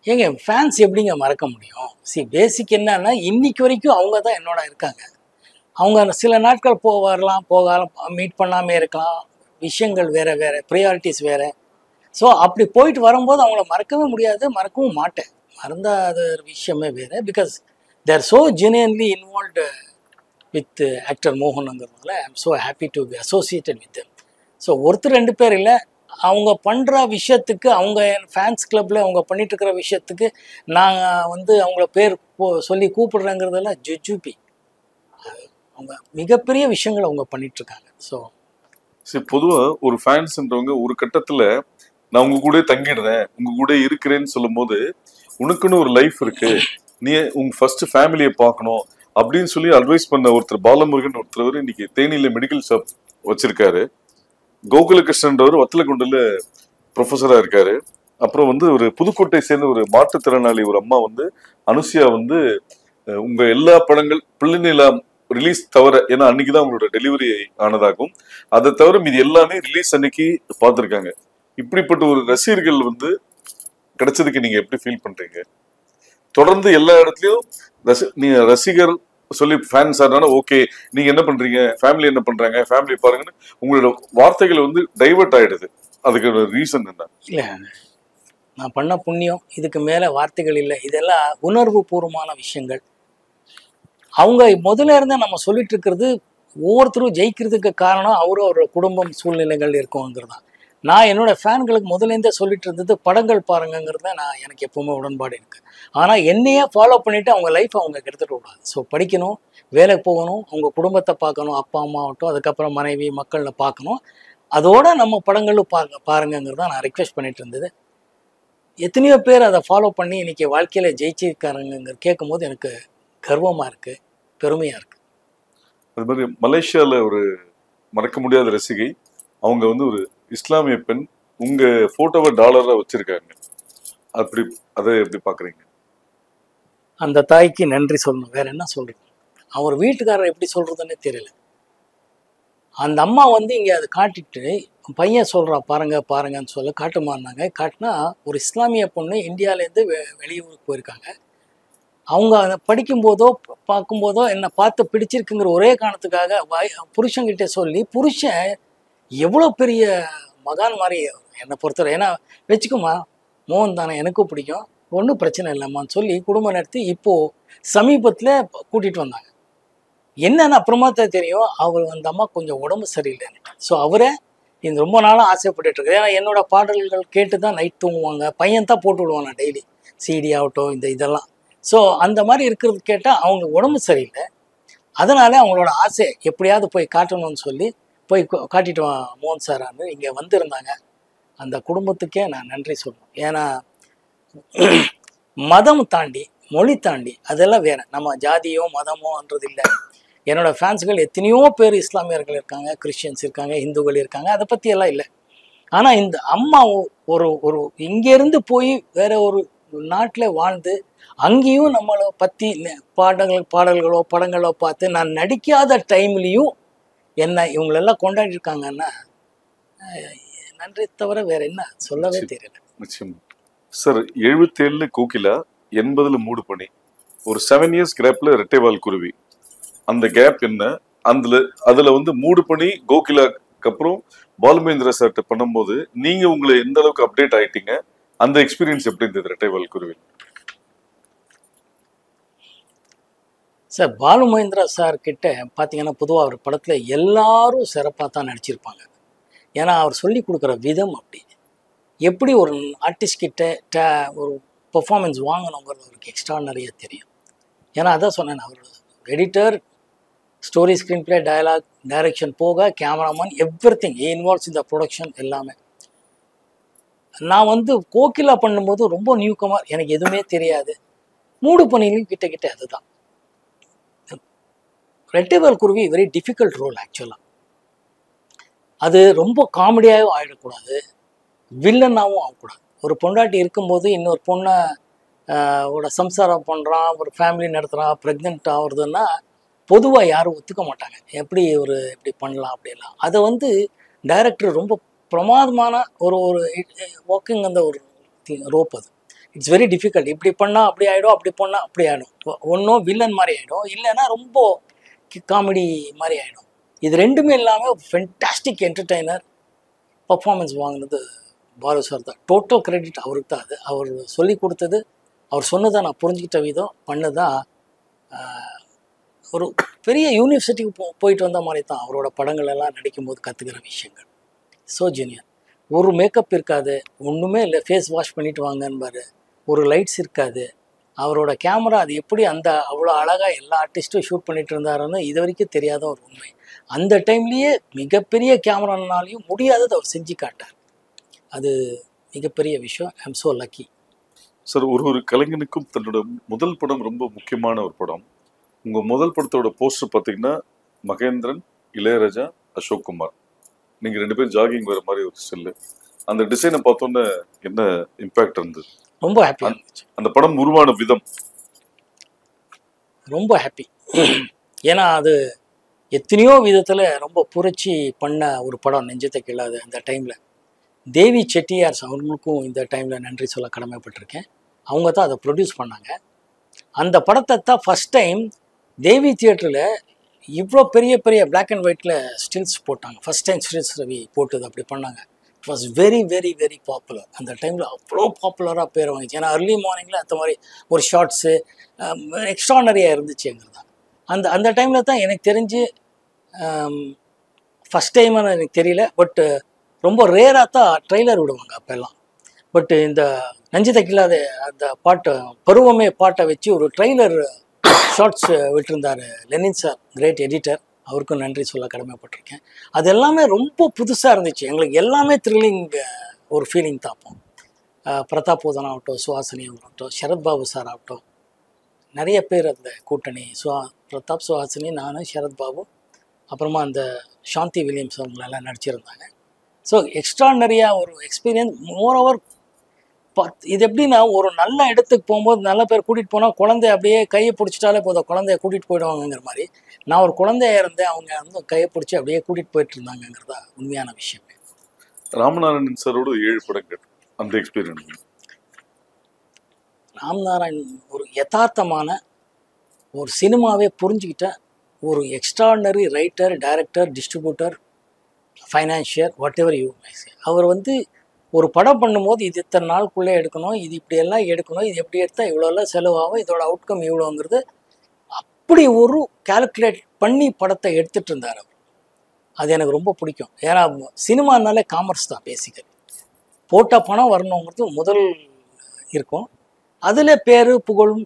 ஏங்க ஃபேன்ஸ் எப்படிங்க மறக்க முடியும்? பேசிக் என்னன்னா இன்னைக்கு வரைக்கும் அவங்க தான் என்னோட இருக்காங்க. அவங்க சில நாட்கள் வரலாம் போகலாம், மீட் பண்ணாமே இருக்கலாம், விஷயங்கள் வேற வேற, ப்ரையாரிட்டிஸ் வேற. ஸோ அப்படி போயிட்டு வரும்போது அவங்கள மறக்கவே முடியாது, மறக்கவும் மாட்டேன். மறந்தா அது ஒரு விஷயமே வேறு. Because they're so genuinely involved with actor மோகனுங்கிறதுனால I am so happy to be associated with. So ஒருத்தர் 2 பேர் இல்லை, அவங்க பண்ணுற விஷயத்துக்கு, அவங்க ஃபேன்ஸ் கிளப்பில் அவங்க பண்ணிட்டு இருக்கிற விஷயத்துக்கு நான் வந்து அவங்கள பேர் சொல்லி கூப்பிடுறேங்கிறதெல்லாம் ஜுஜுபி. அவங்க மிகப்பெரிய விஷயங்களை அவங்க பண்ணிட்டுருக்காங்க. ஸோ சரி, பொதுவாக ஒரு ஃபேன்ஸ்ன்றவங்க ஒரு கட்டத்தில் நான் உங்க கூட தங்கிடுறேன், உங்க கூட இருக்கிறேன்னு சொல்லும் போது உனக்குன்னு ஒரு லைஃப் இருக்கு, நீ உங்க ஃபர்ஸ்ட் ஃபேமிலியை பார்க்கணும் அப்படின்னு சொல்லி அட்வைஸ் பண்ண ஒருத்தர் பாலமுருகன் ஒருத்தர் இன்னைக்கு தேனியில மெடிக்கல் ஷாப் வச்சிருக்காரு. கோகுலகிருஷ்ணன்றவர் வத்தலகுண்டில் ப்ரொஃபஸராக இருக்காரு. அப்புறம் வந்து ஒரு புதுக்கோட்டை சேர்ந்த ஒரு மாற்றுத்திறனாளி ஒரு அம்மா வந்து அனுசியா வந்து உங்க எல்லா படங்கள் பிள்ளைநிலா ரிலீஸ் தவிர, ஏன்னா அன்னைக்குதான் உங்களோட டெலிவரி ஆனதாகும், அதை தவிர மீது எல்லாமே ரிலீஸ் அன்னைக்கு பார்த்துருக்காங்க. இப்படிப்பட்ட ஒரு ரசிகர்கள் வந்து கிடைச்சதுக்கு நீங்க எப்படி ஃபீல் பண்றீங்க? தொடர்ந்து எல்லா இடத்துலயும் நீங்க ரசிகர் சொல்லி ஃபேன்ஸ் ஆனாலும் ஓகே, நீங்க என்ன பண்றீங்க, ஃபேமிலி என்ன பண்றாங்க, ஃபேமிலி பாருங்கன்னு உங்களோட வார்த்தைகள் வந்து டைவர்ட் ஆயிடுது. அதுக்கு ஒரு ரீசன் என்ன? இல்லை, நான் பண்ண புண்ணியம், இதுக்கு மேலே வார்த்தைகள் இல்லை. இதெல்லாம் உணர்வு பூர்வமான விஷயங்கள். அவங்க முதல்ல இருந்தே நம்ம சொல்லிட்டு இருக்கிறது ஒவ்வொருத்தரும் ஜெயிக்கிறதுக்கு காரணம் அவரோட குடும்பம் சூழ்நிலைகள் இருக்குங்கிறது தான். நான் என்னோட ஃபேன்களுக்கு முதலேருந்தே சொல்லிட்டு இருந்தது படங்கள் பாருங்கிறத எனக்கு எப்பவுமே உடன்பாடு இருக்குது. ஆனால் என்னையே ஃபாலோ பண்ணிவிட்டு அவங்க லைஃப் அவங்க எடுத்துகிட்டு விடாது. ஸோ படிக்கணும், வேலைக்கு போகணும், அவங்க குடும்பத்தை பார்க்கணும், அப்பா அம்மா ஆகட்டும், அதுக்கப்புறம் மனைவி மக்களை பார்க்கணும், அதோட நம்ம படங்களும் பாருங்கிறத நான் ரெக்வெஸ்ட் பண்ணிட்டு இருந்தது. எத்தனையோ பேர் அதை ஃபாலோ பண்ணி இன்றைக்கி வாழ்க்கையில் ஜெயிச்சிருக்காருங்கிற கேட்கும்போது எனக்கு கர்வமாக இருக்குது, பெருமையாக இருக்குது. அது மாதிரி மலேசியாவில் ஒரு மறக்க முடியாத ரசிகை, அவங்க வந்து ஒரு இஸ்லாமிய பெண், உங்க போட்டோவை டாலரா வச்சிருக்காங்க. அப்படி அதை எப்படி பாக்குறீங்க? அந்த தாய்க்கு நன்றி சொல்லணும், வேற என்ன சொல்றது. அவர் வீட்டுக்காரர் எப்படி சொல்றதுன்னே தெரியல. அந்த அம்மா வந்து இங்கே அதை காட்டிட்டு பையன் சொல்கிறா பாருங்க பாருங்கன்னு சொல்ல காட்டுமான்னாங்க. காட்டினா ஒரு இஸ்லாமிய பொண்ணு இந்தியாவிலேருந்து வெளியூருக்கு போயிருக்காங்க. அவங்க அதை படிக்கும்போதோ பார்க்கும்போதோ என்னை பார்த்து பிடிச்சிருக்குங்கிற ஒரே காரணத்துக்காக புருஷன்கிட்ட சொல்லி, புருஷன் எவ்வளோ பெரிய மகான் மாதிரி என்னை பொறுத்தவரை, ஏன்னா வச்சுக்குமா மோகன் தானே எனக்கும் பிடிக்கும், ஒன்றும் பிரச்சனை இல்லைம்மான்னு சொல்லி குடும்பம் நடத்தி இப்போது சமீபத்தில் கூட்டிகிட்டு வந்தாங்க. என்னன்னு அப்புறமா தான் தெரியும், அவர் அந்த அம்மா கொஞ்சம் உடம்பு சரியில்லைன்னு. ஸோ அவரை இந்த ரொம்ப நாளாக ஆசைப்பட்டுருக்கு. ஏன்னா என்னோட பாடல்கள் கேட்டு தான் நைட் தூங்குவாங்க. பையன் தான் போட்டு விடுவாங்க டெய்லி சிடி ஆகட்டும், இதெல்லாம். ஸோ அந்த மாதிரி இருக்கிறது கேட்டால் அவங்க உடம்பு சரியில்லை. அதனால அவங்களோட ஆசை எப்படியாவது போய் காட்டணும்னு சொல்லி போய் காட்டிட்டு மோகன் சாரான்னு இங்கே வந்திருந்தாங்க. அந்த குடும்பத்துக்கே நான் நன்றி சொல்லணும். ஏன்னா மதம் தாண்டி, மொழி தாண்டி அதெல்லாம் வேறு, நம்ம ஜாதியோ மதமோன்றது இல்லை. என்னோடய ஃபேன்ஸுகள் எத்தனையோ பேர் இஸ்லாமியர்கள் இருக்காங்க, கிறிஸ்டியன்ஸ் இருக்காங்க, இந்துக்கள் இருக்காங்க, அதை பற்றி எல்லாம் இல்லை. ஆனால் இந்த அம்மா ஒரு இங்கேருந்து போய் வேற ஒரு நாட்டில் வாழ்ந்து அங்கேயும் நம்மளை பற்றி பாடல்களோ படங்களோ பார்த்து நான் நடிக்காத டைம்லேயும் என்ன இவங்களெல்லாம் கொண்டாடிருக்காங்கன்னா நன்றி தவிர வேற என்ன சொல்லவே தெரியல. நிச்சயம் சார். 77 கோகிலா, 80 மூடு பனி, ஒரு 7 இயர்ஸ் கேப்ல ரெட்டைவால் குருவி. அந்த கேப் என்ன? அதுல வந்து மூடு பனி கோகிலாக்கு அப்புறம் பாலுமேந்திரா சார்ட்ட பண்ணும்போது நீங்க உங்களை எந்த அளவுக்கு அப்டேட் ஆயிட்டீங்க? அந்த எக்ஸ்பீரியன்ஸ் எப்படி இருந்தது ரெட்டைவால் குருவி? சார் பாலு மகேந்திரா சார் கிட்ட பார்த்தீங்கன்னா பொதுவாக அவர் படத்தில் எல்லாரும் சிறப்பாக தான் நடிச்சிருப்பாங்க. ஏன்னா அவர் சொல்லி கொடுக்குற விதம் அப்படி. எப்படி ஒரு ஆர்டிஸ்ட் கிட்ட ஒரு பெர்ஃபார்மன்ஸ் வாங்கணுங்கிறது அவருக்கு எக்ஸ்ட்ரானரியாக தெரியும். ஏன்னா அதான் சொன்னேன், அவர் editor, story, screenplay, dialogue, direction போக கேமராமேன், எவ்ரிதிங் இன்வால்வ்ஸ் இந்த ப்ரொடக்ஷன் எல்லாமே. நான் வந்து கோகிலா பண்ணும்போது ரொம்ப நியூகமர், எனக்கு எதுவுமே தெரியாது. மூடு பனியிலும் கிட்ட அதுதான். ரெட்டைவால் குருவி வெரி டிஃபிகல்ட் ரோல் ஆக்சுவலாக. அது ரொம்ப காமெடியாகவும் ஆகிடக்கூடாது, வில்லனாகவும் ஆகக்கூடாது. ஒரு பொண்டாட்டி இருக்கும்போது இன்னொரு பொண்ணை சம்சாரம் பண்ணுறான், ஒரு ஃபேமிலி நடத்துகிறான், ப்ரெக்னென்ட் ஆகுறதுன்னா பொதுவாக யாரும் ஒத்துக்க மாட்டாங்க. இப்படி பண்ணலாம் அப்படிலாம். அதை வந்து டைரக்டர் ரொம்ப பிரமாதமான ஒரு ஒர்க்கிங் அந்த ஒரு ரோப். அது இட்ஸ் வெரி டிஃபிகல்ட். இப்படி பண்ணால் அப்படி ஆகிடும், அப்படி பண்ணால் அப்படி ஆகிடும். ஒன்றும் வில்லன் மாதிரி ஆகிடும், இல்லைன்னா ரொம்ப காமெடி மாதிரி ஆகிடும். இது ரெண்டுமே இல்லாமல் ஃபென்டாஸ்டிக் என்டர்டெய்னர் பர்ஃபார்மன்ஸ் வாங்கினது பாலு சார் தான். டோட்டல் கிரெடிட் அவருக்கு தான். அது அவர் சொல்லி கொடுத்தது, அவர் சொன்னதை நான் புரிஞ்சுக்கிட்ட விதம் பண்ணதான் ஒரு பெரிய யூனிவர்சிட்டிக்கு போயிட்டு வந்த மாதிரி தான் அவரோட படங்கள் எல்லாம் நடிக்கும்போது கற்றுக்கிற விஷயங்கள். So junior. ஒரு மேக்கப் இருக்காது, ஒன்றுமே இல்லை, ஃபேஸ் வாஷ் பண்ணிட்டு வாங்கன்னு, ஒரு லைட்ஸ் இருக்காது. அவரோட கேமரா அது எப்படி அவ்வளோ அழகாக எல்லா ஆர்டிஸ்ட்டும் ஷூட் பண்ணிட்டு இருந்தாருன்னு இது வரைக்கும் தெரியாத ஒரு உண்மை. அந்த டைம்லேயே மிகப்பெரிய கேமரானாலையும் முடியாதது அவர் செஞ்சு காட்டார். அது மிகப்பெரிய விஷயம். ஐ எம் ஸோ லக்கி. சார், ஒரு கலைஞனுக்கும் தன்னோட முதல் படம் ரொம்ப முக்கியமான ஒரு படம். உங்கள் முதல் படத்தோட போஸ்டர் பார்த்தீங்கன்னா மகேந்திரன், இளையராஜா, அசோக் குமார், நீங்கள் 2 பேரும் ஜாகிங் வர மாதிரி ஒரு செல்லு. அந்த டிசைனை பார்த்தோன்னே என்ன இம்பேக்ட் இருந்தது? ரொம்ப ஹாப்பியாக இருந்துச்சு. அந்த படம் உருவான விதம் ரொம்ப ஹாப்பி. ஏன்னா அது எத்தனையோ விதத்தில் ரொம்ப புரட்சி பண்ண ஒரு படம் நெஞ்சத்தை கிள்ளாது. அந்த டைமில் தேவி செட்டியார் அவங்களுக்கும் இந்த டைமில் நன்றி சொல்ல கடமைப்பட்டிருக்கேன். அவங்க தான் அதை ப்ரொடியூஸ் பண்ணாங்க. அந்த படத்தை தான் ஃபஸ்ட் டைம் தேவி தியேட்டரில் இவ்வளோ பெரிய பெரிய பிளாக் அண்ட் ஒயிட்டில் ஸ்டில்ஸ் போட்டாங்க. ஃபஸ்ட் டைம் ஸ்டில்ஸ் ரவி போட்டது அப்படி பண்ணாங்க. It was very very very popular. அந்த டைமில் அவ்வளோ பாப்புலராக பேர் வாங்கிச்சு. ஏன்னா அர்லி மார்னிங்கில் அந்த மாதிரி ஒரு ஷார்ட்ஸு எக்ஸ்ட்ரானரியாக இருந்துச்சுங்கிறது. அந்த டைமில் தான் எனக்கு தெரிஞ்சு ஃபஸ்ட் டைம்னு எனக்கு தெரியல, பட் ரொம்ப ரேராக தான் ட்ரெய்லர் விடுவாங்க அப்போல்லாம். பட் இந்த நெஞ்சத்தை கிள்ளாத அந்த பாட்டை, பருவமே பாட்டை வச்சு ஒரு ட்ரெய்லர் ஷார்ட்ஸ் விட்டுருந்தார் லெனின் சார், கிரேட் எடிட்டர். அவருக்கும் நன்றி சொல்ல கடமைப்பட்டிருக்கேன். அது எல்லாமே ரொம்ப புதுசாக இருந்துச்சு எங்களுக்கு. எல்லாமே த்ரில்லிங் ஒரு ஃபீலிங் தாப்போம். பிரதாப் போதன் ஆகட்டும், சுஹாசினி ஆகட்டும், சரத்பாபு சார் ஆகட்டும், நிறைய பேர் அந்த கூட்டணி, பிரதாப், சுஹாசினி, நான், சரத்பாபு, அப்புறமா அந்த சாந்தி வில்லியம்ஸ் அவங்களெல்லாம் நடிச்சிருந்தாங்க. ஸோ எக்ஸ்ட்ரானரியாக ஒரு எக்ஸ்பீரியன்ஸ். மோரோவர் இது எப்படின்னா, ஒரு நல்ல இடத்துக்கு போகும்போது நல்ல பேர் கூட்டிகிட்டு போனால் குழந்தைய அப்படியே கையை பிடிச்சிட்டாலே போதும், குழந்தைய கூட்டிகிட்டு போயிடுவாங்கங்கிற மாதிரி நான் ஒரு குழந்தைய இருந்தேன். அவங்க வந்து கையை பிடிச்சி அப்படியே கூட்டிகிட்டு போயிட்டு இருந்தாங்கிறதா உண்மையான விஷயமே. ராமநாராயணன் சாரோட 7 படங்கள், அந்த எக்ஸ்பீரியன்ஸ். ராமநாராயண் ஒரு யதார்த்தமான ஒரு சினிமாவே புரிஞ்சுக்கிட்ட ஒரு extraordinary writer, director, distributor, financier, whatever you may say. அவர் வந்து ஒரு படம் பண்ணும்போது இது இத்தனை நாளுக்குள்ளே எடுக்கணும், இது இப்படியெல்லாம் எடுக்கணும், இது எப்படி எடுத்தால் இவ்வளோலாம் செலவாகும், இதோட அவுட்கம் இவ்வளோங்கிறது அப்படி ஒரு கால்குலேட் பண்ணி படத்தை எடுத்துகிட்டு இருந்தார் அவர். அது எனக்கு ரொம்ப பிடிக்கும். ஏன்னா சினிமானாலே காமர்ஸ் தான் பேசிக்கலி. போட்ட பணம் வரணுங்கிறது முதல் இருக்கும். அதில் பேர் புகழும்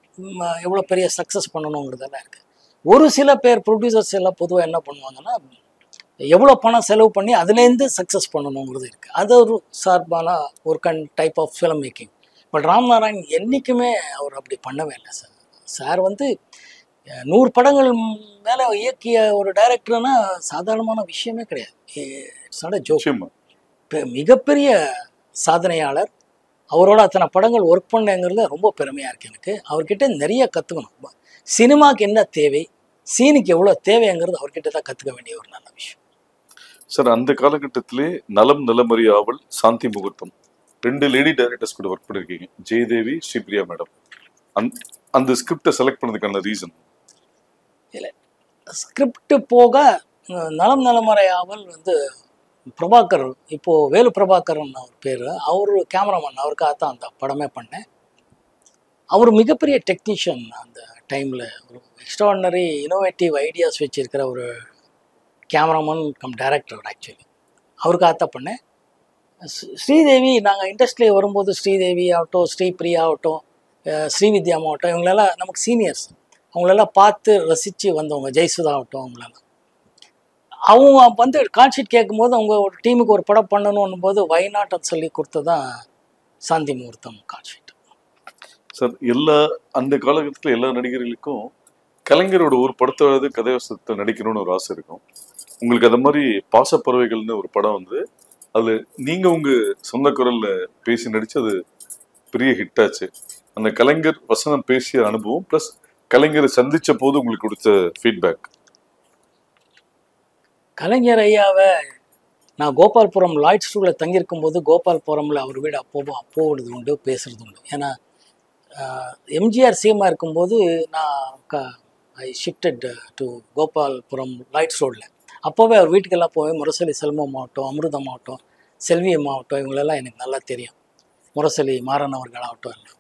எவ்வளோ பெரிய சக்ஸஸ் பண்ணணுங்கிறதெல்லாம் இருக்குது. ஒரு சில பேர் ப்ரொடியூசர்ஸ் எல்லாம் பொதுவாக என்ன பண்ணுவாங்கன்னா, எவ்வளோ பணம் செலவு பண்ணி அதுலேருந்து சக்ஸஸ் பண்ணணுங்கிறது இருக்குது. அது ஒரு சார்பான ஒரு type of film making. But Ramnarayan என்றைக்குமே அவர் அப்படி பண்ணவே இல்லை சார். சார் வந்து 100 படங்கள் மேலே இயக்கிய ஒரு டைரக்டர்னா சாதாரணமான விஷயமே கிடையாது. It's not a joke. மிகப்பெரிய சாதனையாளர். அவரோட அத்தனை படங்கள் ஒர்க் பண்ணங்கிறதுல ரொம்ப பெருமையாக இருக்குது எனக்கு. அவர்கிட்ட நிறைய கற்றுக்கணும். சினிமாவுக்கு என்ன தேவை, சீனுக்கு எவ்வளோ தேவைங்கிறது அவர்கிட்ட தான் கற்றுக்க வேண்டிய ஒரு நல்ல விஷயம். சார் அந்த காலகட்டத்திலே நலம் நலமறிய ஆவல் சாந்தி முகூர்த்தம் 2 லேடி டைரக்டர்ஸ் கூட ஒர்க் பண்ணிருக்கீங்க, ஜெயதேவி ஸ்ரீபிரியா மேடம். அந்த ஸ்கிரிப்டை செலக்ட் பண்ணதுக்கான ரீசன்? இல்லை, ஸ்கிரிப்ட் போக நலம் நலமறை ஆவல் வந்து பிரபாகர், இப்போது வேலு பிரபாகரன் அவர் பேர், அவர் கேமராமேன், அவருக்காக தான் அந்த படமே பண்ணேன். அவர் மிகப்பெரிய டெக்னீஷியன் அந்த டைமில், ஒரு எக்ஸ்ட்ராடினரி இனோவேட்டிவ் ஐடியாஸ் வச்சுருக்கிற ஒரு கேமராமேன் கம் டைரக்டர் ஆக்சுவலி. அவருக்காகத்தான் பண்ணேன். ஸ்ரீதேவி, நாங்கள் இண்டஸ்ட்ரியில் வரும்போது ஸ்ரீதேவி ஆகட்டும், ஸ்ரீபிரியா ஆகட்டும், ஸ்ரீவித்யாம் ஆகட்டும், இவங்களெல்லாம் நமக்கு சீனியர்ஸ். அவங்களெல்லாம் பார்த்து ரசித்து வந்தவங்க. ஜெயசுதா ஆகட்டும், அவங்களெல்லாம் அவங்க வந்து கான்ஷீட் கேட்கும்போது அவங்க ஒரு டீமுக்கு ஒரு படம் பண்ணணும் போது வைநாட்டம் சொல்லி கொடுத்ததான் சாந்தி முகூர்த்தம் கான்ஷீட். சார் அந்த காலகட்டத்தில் எல்லா நடிகர்களுக்கும் கலைஞரோட ஒரு படத்தாவது கதைவசத்தை நடிக்கணும்னு ஒரு ஆசை இருக்கும். உங்களுக்கு அது மாதிரி பாசப்பறவைகள்னு ஒரு படம் வந்து அது நீங்க உங்க சொந்த குரல்ல பேசி நடிச்சு அது பெரிய ஹிட் ஆச்சு. அந்த கலைஞர் வசனம் பேசிய அனுபவம் பிளஸ் கலைஞரை சந்திச்ச போது உங்களுக்கு கொடுத்த ஃபீட்பேக். கலைஞர் ஐயாவை நான் கோபால்புரம் லாய்ட் ஸ்டூடியோவில் தங்கியிருக்கும் போது கோபால்புரமில் அவர் வீடு போவது உண்டு, பேசுறது உண்டு. ஏன்னா எம்ஜிஆர் சிஎம்மாக இருக்கும்போது நான் ஐ ஷிஃப்டட் டு கோபால்புரம் லாய்ட் ரோடில். அப்போவே அவர் வீட்டுக்கெல்லாம் போவேன். முரசொலி செல்வம் ஆகட்டும், அமிர்தம் ஆகட்டும், செல்வியம் ஆகட்டும், இவங்களெல்லாம் எனக்கு நல்லா தெரியும். முரசொலி மாறன் அவர்கள் ஆகட்டும் எல்லாம்.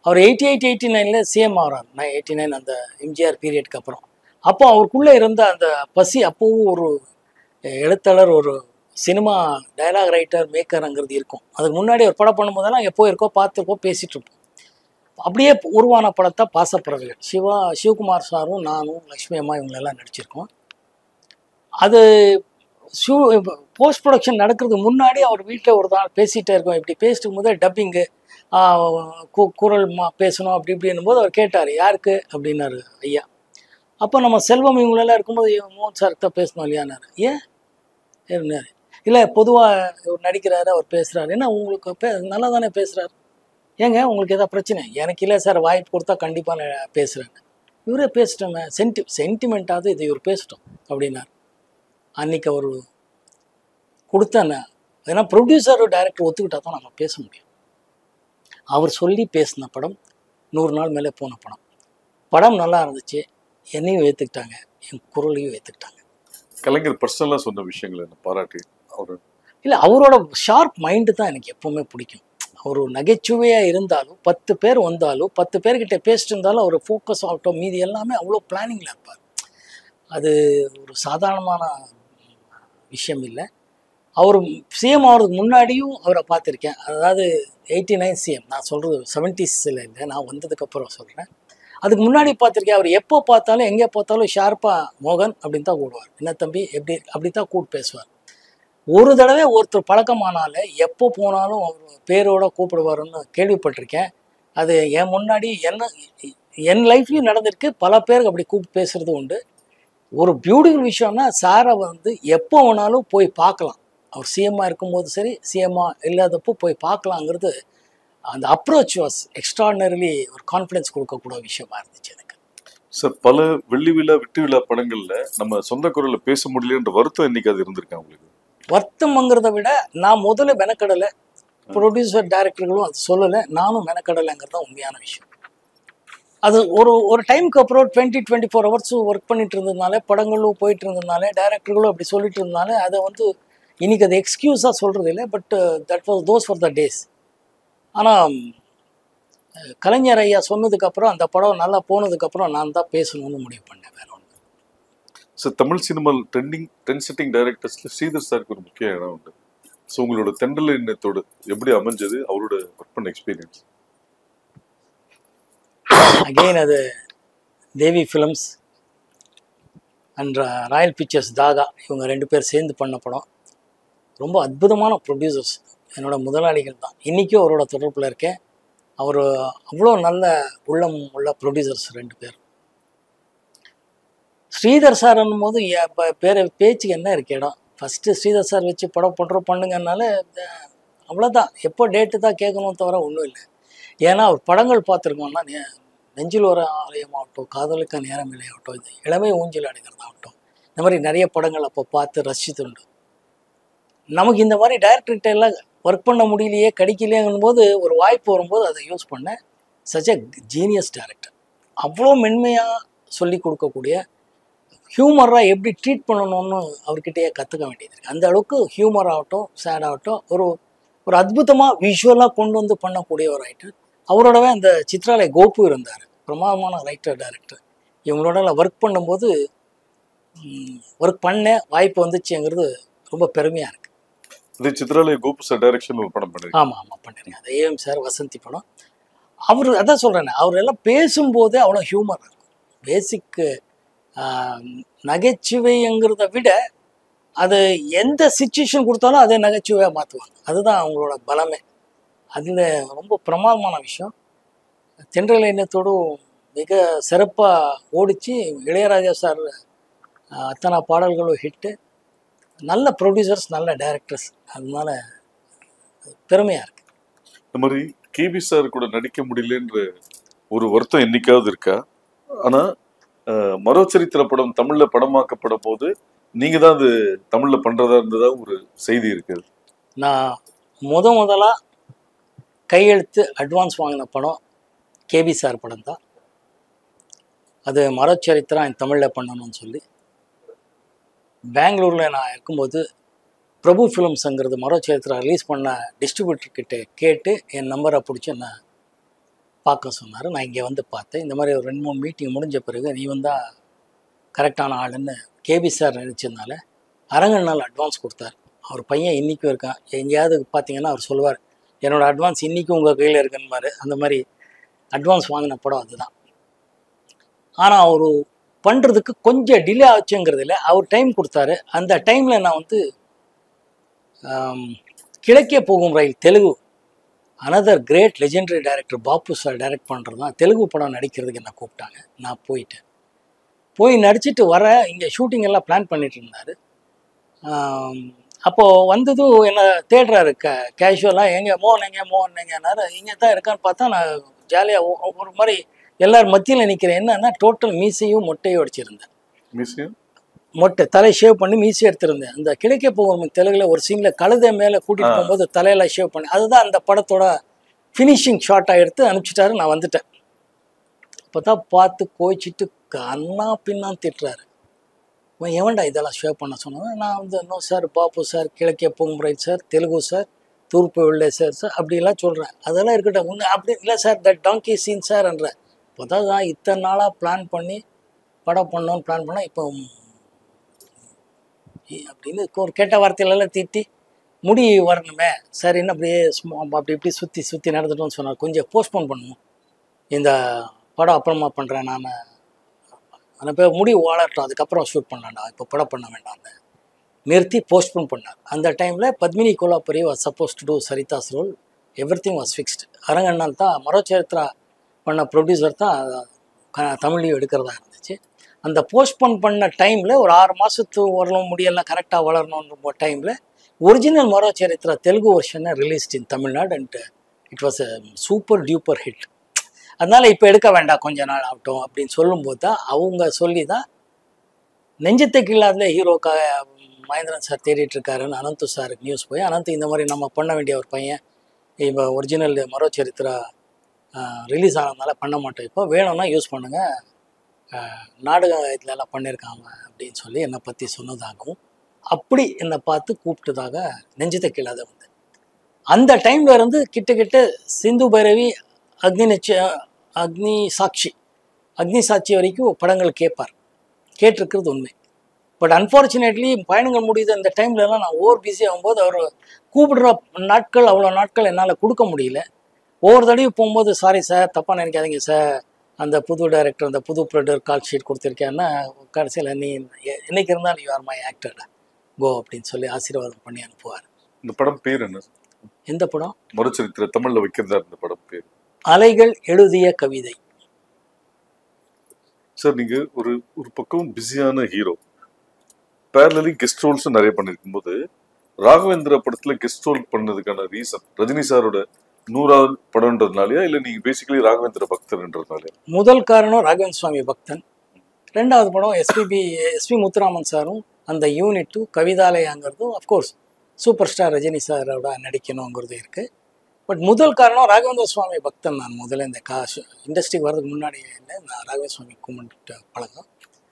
அவர் 88, 89 சிஎம் ஆகிறார். நான் 89 அந்த எம்ஜிஆர் பீரியடுக்கு அப்புறம். அப்போ அவருக்குள்ளே இருந்த அந்த பசி, அப்போவும் ஒரு எழுத்தாளர், ஒரு சினிமா டைலாக் ரைட்டர், மேக்கருங்கிறது இருக்கும். அதுக்கு முன்னாடி ஒரு படம் பண்ணும்போதெல்லாம் எப்போ இருக்கோ பார்த்துருக்கோம், பேசிகிட்டு இருப்போம். அப்படியே உருவான படத்தை பாசப்பறவைகள். சிவகுமார் சாரும் நானும் லக்ஷ்மி அம்மா இவங்களெல்லாம் நடிச்சிருக்கோம். அது போஸ்ட் ப்ரொடக்ஷன் நடக்கிறதுக்கு முன்னாடி அவர் வீட்டில் ஒரு நாள் பேசிகிட்டே இருக்கோம். இப்படி பேசிட்டு போது டப்பிங்கு குரல் பேசணும் அப்படி இப்படின்னும் போது அவர் கேட்டார், யாருக்கு அப்படின்னாரு ஐயா. அப்போ நம்ம செல்வம் இவங்களெல்லாம் இருக்கும்போது மோகன் சார்கிட்ட பேசணும் இல்லையானாரு. ஏன் இருந்தார்? இல்லை, பொதுவாக நடிக்கிறாரு, அவர் பேசுகிறாரு. என்ன உங்களுக்கு நல்லா தானே பேசுகிறாரு, ஏங்க உங்களுக்கு எதாவது பிரச்சனை? எனக்கு இல்லை சார், வாய்ப்பு கொடுத்தா கண்டிப்பாக நான் பேசுகிறேன். இவரே பேசிட்டோங்க, சென்டிமெண்ட்டாவது இது இவர் பேசிட்டோம் அப்படின்னார். அன்றைக்கி அவர் கொடுத்தேன். ஏன்னா ப்ரொடியூசர் டைரக்டர் ஒத்துக்கிட்டா தான் நம்ம பேச முடியும். அவர் சொல்லி பேசின படம் 100 நாள் மேலே போன படம். படம் நல்லா இருந்துச்சு, என்னையும் ஏற்றுக்கிட்டாங்க, என் குரலையும் ஏற்றுக்கிட்டாங்க. கலைஞர் பர்சனலாக சொன்ன விஷயங்களை பாராட்டி அவர் இல்லை, அவரோட ஷார்ப் மைண்டு தான் எனக்கு எப்போவுமே பிடிக்கும். அவர் நகைச்சுவையாக இருந்தாலும் 10 பேர் வந்தாலும் 10 பேர்கிட்ட பேசிட்டு இருந்தாலும் அவர் ஃபோக்கஸ் ஆகட்டும், மீதி எல்லாமே அவ்வளோ பிளானிங்கில் இருப்பார். அது ஒரு சாதாரணமான விஷயம் இல்லை. அவர் சிஎம் ஆகிறதுக்கு முன்னாடியும் அவரை பார்த்துருக்கேன். அதாவது 89 சிஎம், நான் சொல்கிறது 70s இல்லை, நான் வந்ததுக்கப்புறம் சொல்கிறேன். அதுக்கு முன்னாடி பார்த்துருக்கேன். அவர் எப்போ பார்த்தாலும் எங்கே பார்த்தாலும் ஷார்ப்பாக மோகன் அப்படின்னு தான் கூடுவார். என்ன தம்பி எப்படி அப்படி தான் கூப்பிட்டு பேசுவார். ஒரு தடவை ஒருத்தர் பழக்கமானாலே எப்போ போனாலும் அவர் பேரோட கூப்பிடுவாருன்னு கேள்விப்பட்டிருக்கேன். அது என் முன்னாடி என் லைஃப்லையும் நடந்திருக்கு. பல பேருக்கு அப்படி கூப்பிட்டு பேசுகிறது உண்டு. ஒரு பியூட்டிஃபுல் விஷயம்னா சாரை வந்து எப்போ வேணாலும் போய் பார்க்கலாம். அவர் சிஎம்மாக இருக்கும்போது சரி, சிஎம்மாக இல்லாதப்போ போய் பார்க்கலாங்கிறது அந்த அப்ரோச் வாஸ் எக்ஸ்ட்ராடினரிலி ஒரு கான்ஃபிடன்ஸ் கொடுக்கக்கூடிய விஷயமா இருந்துச்சு எனக்கு. சார், பல வெள்ளி விழா வெற்றி விழா படங்கள்ல நம்ம சொந்த குரலில் பேச முடியலன்ற வருத்தம் இன்னைக்கு அது இருந்திருக்கேன் உங்களுக்கு? வருத்தம்ங்கிறத விட நான் முதல்ல மெனக்கடலை, ப்ரொடியூசர் டைரக்டர்களும் அது சொல்லலை, நானும் மெனக்கடலைங்கிறது தான் உண்மையான விஷயம். அது ஒரு டைமுக்கு அப்புறம் 24 ஹவர்ஸ் ஒர்க் பண்ணிட்டு இருந்ததுனால, படங்களும் போயிட்டு இருந்ததுனால, டைரக்டர்களும் அப்படி சொல்லிட்டு இருந்ததுனால அதை வந்து இன்னைக்கு அது எக்ஸ்கியூஸாக சொல்கிறது இல்லை. But those for the days. ஆனால் கலைஞர் ஐயா சொன்னதுக்கப்புறம் அந்த படம் நல்லா போனதுக்கப்புறம் நான் தான் பேசணும்னு முடிவு பண்ணேன், வேற ஒன்று. சார், தமிழ் சினிமாவில் ட்ரெண்ட் செட்டிங் டைரக்டர்ஸில் ஸ்ரீதர் சாருக்கு ஒரு முக்கிய இடம் உண்டு. ஸோ உங்களோட தென்றல் எண்ணத்தோடு எப்படி அமைஞ்சது அவரோட ஒர்க் பண்ண எக்ஸ்பீரியன்ஸ்? அகெயின் அது தேவி films and Royal pictures Taha, இவங்க 2 பேர் சேர்ந்து பண்ண படம். ரொம்ப அற்புதமான ப்ரொடியூசர்ஸ், என்னோட முதலாளிகள் தான். இன்றைக்கும் அவரோட தொடர்பில் இருக்கேன். அவர் அவ்வளோ நல்ல உள்ளம் உள்ள ப்ரொடியூசர்ஸ் 2 பேர். ஸ்ரீதர் சார்ன்னும் போது பேச்சுக்கு என்ன இருக்கு இடம்? ஃபஸ்ட்டு ஸ்ரீதர் சார் வச்சு படம் பண்ணுங்கனால அவ்வளோதான். எப்போ டேட்டு தான் கேட்கணும் தவிர ஒன்றும் இல்லை. ஏன்னா அவர் படங்கள் பார்த்துருக்கோம்னா, நெஞ்சில் ஒரு ஆலயமாகட்டும், காதலுக்கு நேரம் இல்லையாகட்டும், இது இளமை ஊஞ்சல் அடைகிறதாகட்டும், இந்த மாதிரி நிறைய படங்கள் அப்போ பார்த்து ரசித்துண்டு. நமக்கு இந்த மாதிரி டைரக்டர்கிட்ட எல்லாம் ஒர்க் பண்ண முடியலையே கிடைக்கலையேங்கும் போது ஒரு வாய்ப்பு வரும்போது அதை யூஸ் பண்ணேன். Such a genius director. அவ்வளோ மென்மையாக சொல்லி கொடுக்கக்கூடிய, ஹியூமராக எப்படி ட்ரீட் பண்ணணும்னு அவர்கிட்டயே கற்றுக்க வேண்டியது இருக்குது. அந்த அளவுக்கு ஹியூமர் ஆகட்டும், சேட் ஆகட்டும், ஒரு ஒரு அற்புதமாக விஷுவலாக கொண்டு வந்து பண்ணக்கூடிய ஒரு ரைட்டர். அவரோடவே அந்த சித்ராலய கோபு இருந்தார், பிரமாதமான ரைட்டர் டைரக்டர். இவங்களோட ஒர்க் பண்ணும்போது ஒர்க் பண்ண வாய்ப்பு வந்துச்சுங்கிறது ரொம்ப பெருமையாக இருக்குது. இது சித்ராலய கோபு சார் டைரக்ஷன் ஒரு படம் பண்ணிருக்கேன். ஆமாம் பண்ணிருக்கேன். அது ஏஎம் சார் வசந்தி படம். அவர் அதான் சொல்கிறேன், அவர் எல்லாம் பேசும்போதே அவ்வளோ ஹியூமர் இருக்கும். பேசிக்கு நகைச்சுவைங்கிறத விட அது எந்த சிச்சுவேஷன் கொடுத்தாலும் அதை நகைச்சுவையாக மாற்றுவாங்க. அதுதான் அவங்களோட பலமே. அதில் ரொம்ப பிரமாதமான விஷயம். தென்றல் எண்ணத்தோடும் மிக சிறப்பாக ஓடிச்சு. இளையராஜா சார் அத்தனை பாடல்களும் ஹிட்டு. நல்ல ப்ரொடியூசர்ஸ், நல்ல டைரக்டர்ஸ். அதனால பெருமையாக இருக்குது. இந்த மாதிரி கேபி சார் கூட நடிக்க முடியலன்ற ஒரு வருத்தம் என்னைக்காவது இருக்கா? ஆனால் மரோச்சரித்திர படம் தமிழில் படமாக்கப்படும் போது நீங்கள் தான் அது தமிழில் பண்ணுறதா இருந்ததா ஒரு செய்தி இருக்குது. நான் முதலாக கையெழுத்து அட்வான்ஸ் வாங்கின படம் கேபி சார் படம் தான். அது மரோச்சரித்திரம் என் தமிழில் பண்ணணும்னு சொல்லி பெங்களூரில் நான் இருக்கும்போது பிரபு ஃபிலிம்ஸுங்கிறது மரோச்சரித்திரம் ரிலீஸ் பண்ண டிஸ்ட்ரிபியூட்டர்கிட்ட கேட்டு என் நம்பரை பிடிச்சி என்னை பார்க்க சொன்னார். நான் இங்கே வந்து பார்த்தேன். இந்த மாதிரி ஒரு 2-3 மீட்டிங் முடிஞ்ச பிறகு நீ வந்தால் கரெக்டான ஆளுன்னு கேபி சார் நினச்சதுனால அரங்கநாள் அட்வான்ஸ் கொடுத்தார். அவர் பையன் இன்றைக்கும் இருக்கான். எங்கேயாவது பார்த்தீங்கன்னா அவர் சொல்லுவார், என்னோடய அட்வான்ஸ் இன்றைக்கும் உங்கள் கையில் இருக்குன்னு மாதிரி. அந்த மாதிரி அட்வான்ஸ் வாங்கின படம் அதுதான். ஆனால் அவர் பண்ணுறதுக்கு கொஞ்சம் டிலே ஆச்சுங்கிறதுல அவர் டைம் கொடுத்தாரு. அந்த டைமில் நான் வந்து Kizhakke Pogum Rayil Telugu another great legendary director Bapu sir direct பண்ணுறது தான் தெலுங்கு படம் நடிக்கிறதுக்கு என்னை கூப்பிட்டாங்க. நான் போய் நடிச்சிட்டு வர இங்கே ஷூட்டிங் எல்லாம் பிளான் பண்ணிட்டு இருந்தார். அப்போது வந்ததும் என்னை தேடுறாரு கேஷுவலாக, எங்கே மோகன் இங்கே தான் இருக்கான்னு பார்த்தா நான் ஜாலியாக ஒரு மாதிரி எல்லாரும் மத்தியில் நிற்கிறேன். என்னன்னா டோட்டல் மீசையும் மொட்டையும் அடிச்சிருந்தேன். மொட்டை தலை ஷேவ் பண்ணி மீசி எடுத்திருந்தேன். அந்த கிழக்கே போகும் தெலுங்குல ஒரு சீனில் கழுதை மேலே கூட்டிகிட்டு போகும்போது தலையில ஷேவ் பண்ணி, அதுதான் அந்த படத்தோட ஃபினிஷிங் ஷாட்டாக எடுத்து அனுப்பிச்சிட்டாரு. நான் வந்துட்டேன். அப்போ தான் பார்த்து கோச்சிட்டு கண்ணா பின்னான்னு திட்டுறாரு. எவன்டா இதெல்லாம் ஷேவ் பண்ண சொன்னேன். நான் வந்து நோ சார், பாப்பு சார், கிழக்கே போகும் ரைட் சார், தெலுங்கு சார், தூர்ப்பு வெள்ளை சார் அப்படிலாம் சொல்கிறேன். அதெல்லாம் இருக்கட்டும். ஒன்று அப்படி இல்லை சார், த டாங்கி சீன் சார்ன்ற. இப்போ தான் நான் இத்தனை நாளாக பிளான் பண்ணி படம் பண்ணோன்னு பிளான் பண்ணேன். இப்போ அப்படின்னு ஒரு கேட்ட வார்த்தையிலெல்லாம் திட்டி முடி வரணுமே சார், என்ன அப்படியே அப்படி இப்படி சுற்றி நடந்துட்டோன்னு சொன்னார். கொஞ்சம் போஸ்ட்போன் பண்ணுவோம், இந்த படம் அப்புறமா பண்ணுறேன் நான், அந்த பேர் முடி வாழட்டும், அதுக்கப்புறம் ஷூட் பண்ணலாம்டா, இப்போ படம் பண்ண வேண்டாம்னு நிறுத்தி போஸ்ட்போன் பண்ணார். அந்த டைமில் Padmini Kolhapure was suppose to do சரிதாஸ் ரோல். Everything was fixed. அரங்கண்ணால் தான் மரோச்சரித்ரா பண்ண ப்ரொடியூசர் தான் தமிழையும் எடுக்கிறதா இருந்துச்சு. அந்த போஸ்ட்போன் பண்ண டைமில் ஒரு 6 மாதத்து வரலும் முடியெல்லாம் கரெக்டாக வளரணுன்ற டைமில் ஒரிஜினல் மரோச்சரித்ரா தெலுங்கு வெர்ஷனை released in Tamil Nadu and it was a super duper hit. அதனால் இப்போ எடுக்க வேண்டாம், கொஞ்ச நாள் ஆகட்டும் அப்படின்னு சொல்லும்போது தான் அவங்க சொல்லி தான் நெஞ்சத்தை கீழாத ஹீரோக்காக மகேந்திரன் சார் தேடிட்டு இருக்காருன்னு அனந்து சாருக்கு நியூஸ் போய், அனந்த் இந்த மாதிரி நம்ம பண்ண வேண்டிய ஒரு பையன் இப்போ ஒரிஜினல் மரோச்சரித்ரா ரிலீஸ் ஆனதுனால பண்ண மாட்டோம், இப்போ வேணும்னா யூஸ் பண்ணுங்கள், நாடகம் இதுலலாம் பண்ணியிருக்காங்க அப்படின்னு சொல்லி என்னை பற்றி சொன்னதாகவும், அப்படி என்னை பார்த்து கூப்பிட்டதாக நெஞ்சத்தை கீழாத வந்து அந்த டைமில் இருந்து கிட்ட சிந்து பைரவி, அக்னி சாட்சி வரைக்கும் படங்கள் கேட்டிருக்கிறது உண்மை. பட் அன்ஃபார்ச்சுனேட்லி பயணங்கள் முடியுது அந்த டைம்லலாம் நான் ஓவர் பிஸி ஆகும்போது அவர் கூப்பிடுற நாட்கள் அவ்வளோ நாட்கள் என்னால் கொடுக்க முடியல. ஒவ்வொரு தடவையும் போகும்போது சாரி சார், தப்பாக நினைக்காதீங்க சார், அந்த புது டைரக்டர், அந்த புது ப்ரொடியூசர் கால் ஷீட் கொடுத்துருக்கேன்னா கடைசியில் நீ என்னைக்கு இருந்தால் நீ ஆர் மை ஆக்டர் கோ அப்படின்னு சொல்லி ஆசீர்வாதம் பண்ணி அனுப்புவார். இந்த படம் பேர் என்ன? எந்த படம்? மரோச்சரித்திர தமிழில் வைக்கிறதா இந்த படம் பேர் அலைகள் எழுதிய கவிதை. சார், நீங்கள் ஒரு பக்கம் பிஸியான ஹீரோ, பேரலி கெஸ்ட் ரோல்ஸும் நிறைய பண்ணியிருக்கும் போது ராகவேந்திர படத்தில் கெஸ்ட் ரோல் பண்ணதுக்கான ரீசன் ரஜினி சாரோட 100வது படம்ன்றதுனாலயா, இல்லை நீங்கள் பேசிக்கலி ராகவேந்திர பக்தர்ன்றதுனாலயா? முதல் காரணம் ராகவேந்திர சுவாமி பக்தன். 2வது படம் எஸ்பி முத்துராமன் சாரும் அந்த யூனிட்டும் கவிதாலயாங்கிறதும் அஃப்கோர்ஸ் சூப்பர் ஸ்டார் ரஜினி சாரோட நடிக்கணுங்கிறது இருக்குது. பட் முதல் காரணம் ராகவேந்திர சுவாமி பக்தன். நான் முதல்ல இந்த இண்டஸ்ட்ரிக்கு வர்றதுக்கு முன்னாடி இல்லை, நான் ராகவேந்திர சுவாமி கும்பிட்டு பழக்கம்.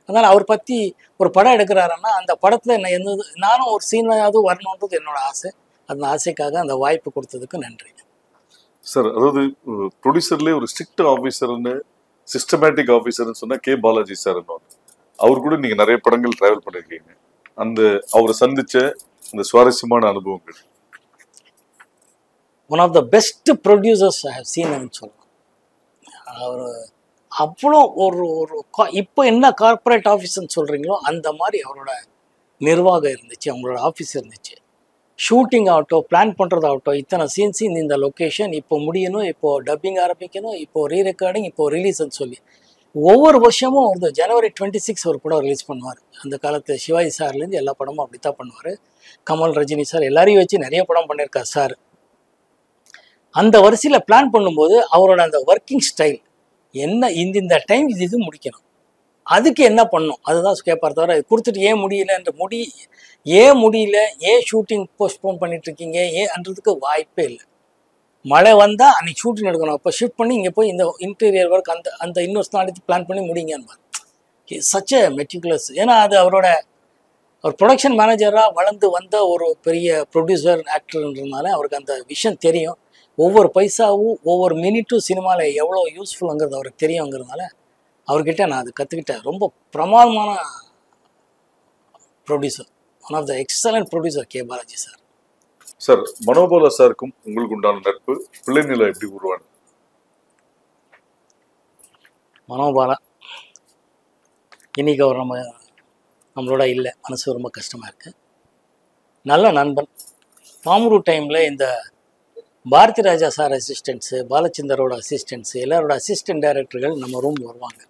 அதனால் அவர் பற்றி ஒரு படம் எடுக்கிறாருன்னா அந்த படத்தில் என்ன நானும் ஒரு சீனாவது வரணுன்றது என்னோட ஆசை. அந்த ஆசைக்காக அந்த வாய்ப்பு கொடுத்ததுக்கு நன்றி சார். அதாவது ப்ரொடியூசர்லேயே ஒரு ஸ்ட்ரிக்ட் ஆஃபீஸர்னு, சிஸ்டமேட்டிக் ஆஃபீஸர்னு சொன்னால் கே பாலாஜி சார். அவர் கூட நீங்கள் நிறைய படங்கள் ட்ராவல் பண்ணியிருக்கீங்க. அந்த அவரை சந்திச்ச அந்த சுவாரஸ்யமான அனுபவங்கள். One of the best producers I have seen சொல்லலாம். அவர் அவ்வளோ ஒரு ஒரு இப்போ என்ன கார்ப்பரேட் ஆஃபீஸ்ன்னு சொல்கிறீங்களோ அந்த மாதிரி அவரோட நிர்வாகம் இருந்துச்சு, அவங்களோட ஆஃபீஸ் இருந்துச்சு. ஷூட்டிங் ஆகட்டும், பிளான் பண்ணுறதாகட்டும், இத்தனை சீன்ஸ் இந்த லொக்கேஷன் இப்போ முடியணும், இப்போது டப்பிங் ஆரம்பிக்கணும், இப்போது ரீ ரெக்கார்டிங், இப்போது ரிலீஸ்ன்னு சொல்லி ஒவ்வொரு வருஷமும் வந்து ஜனவரி 26 ஒரு படம் ரிலீஸ் பண்ணுவார். அந்த காலத்து சிவாஜி சார்லேருந்து எல்லா படமும் அப்படி தான் பண்ணுவார். கமல், ரஜினி சார் எல்லாரையும் வச்சு நிறைய படம் பண்ணியிருக்கார் சார். அந்த வரிசையில் பிளான் பண்ணும்போது அவரோட அந்த ஒர்க்கிங் ஸ்டைல் என்ன, இந்த டைம் இது முடிக்கணும், அதுக்கு என்ன பண்ணும் அதுதான் கேட்பார். தவிர கொடுத்துட்டு ஏன் முடியலன்ற ஏன் முடியல, ஏன் ஷூட்டிங் போஸ்ட்போன் பண்ணிட்டு இருக்கீங்க ஏன்றதுக்கு வாய்ப்பே இல்லை. மழை வந்தால் அன்றைக்கி ஷூட்டிங் எடுக்கணும், அப்போ ஷிஃப்ட் பண்ணி இங்கே போய் இந்த இன்டீரியர் ஒர்க் அந்த இன்னொரு நாளைக்கு பிளான் பண்ணி முடிங்கன்னு சச் எ மெட்டிகுலஸ். ஏன்னா அது அவர் ப்ரொடக்ஷன் மேனேஜராக வளர்ந்து வந்த ஒரு பெரிய ப்ரொடியூசர் ஆக்டர்ன்றதுனால அவருக்கு அந்த விஷயம் தெரியும். ஒவ்வொரு பைசாவும் ஒவ்வொரு மினிட்டும் சினிமாவில் எவ்வளோ யூஸ்ஃபுல்லுங்கிறது அவருக்கு தெரியுங்கிறதுனால அவர்கிட்ட நான் அது கற்றுக்கிட்டேன். ரொம்ப பிரமாதமான producer, one of the excellent producer K Balaji sir. Sir, Manobala சாருக்கும் உங்களுக்கு உண்டான நட்பு பிள்ளை நிலை எப்படி உருவானது? மனோபாலா இன்னைக்கு அவர் நம்மளோட இல்லை, மனசு ரொம்ப கஷ்டமாக இருக்குது. நல்ல நண்பன். பாமரு டைமில் இந்த பாரதி ராஜா சார் அசிஸ்டன்ட்ஸு, பாலச்சந்தரோட அசிஸ்டன்ட்ஸு, எல்லாரோட அசிஸ்டன்ட் டைரக்டர்கள் நம்ம ரூம் வருவாங்க.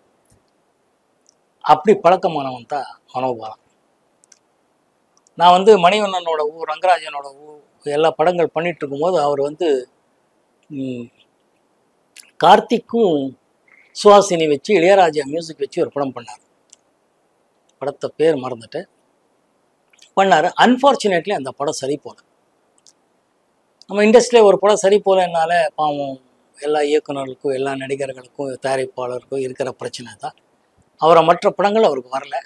அப்படி பழக்கமானவன் தான் மனோபாலா. நான் வந்து மணிவண்ணனோட ரங்கராஜனோட எல்லா படங்கள் பண்ணிட்டு இருக்கும்போது அவர் வந்து கார்த்திக்கும் சுஹாசினி வச்சு இளையராஜா மியூசிக் வச்சு ஒரு படம் பண்ணார். படத்தை பேர் மறந்துட்டு பண்ணார். அன்ஃபார்ச்சுனேட்லி அந்த படம் சரி போல. நம்ம இண்டஸ்ட்ரியில் ஒரு படம் சரி போலனால பாவம் எல்லா இயக்குநர்களுக்கும் எல்லா நடிகர்களுக்கும் தயாரிப்பாளருக்கும் இருக்கிற பிரச்சனை தான். மற்ற படங்கள் அவருக்கு வரல.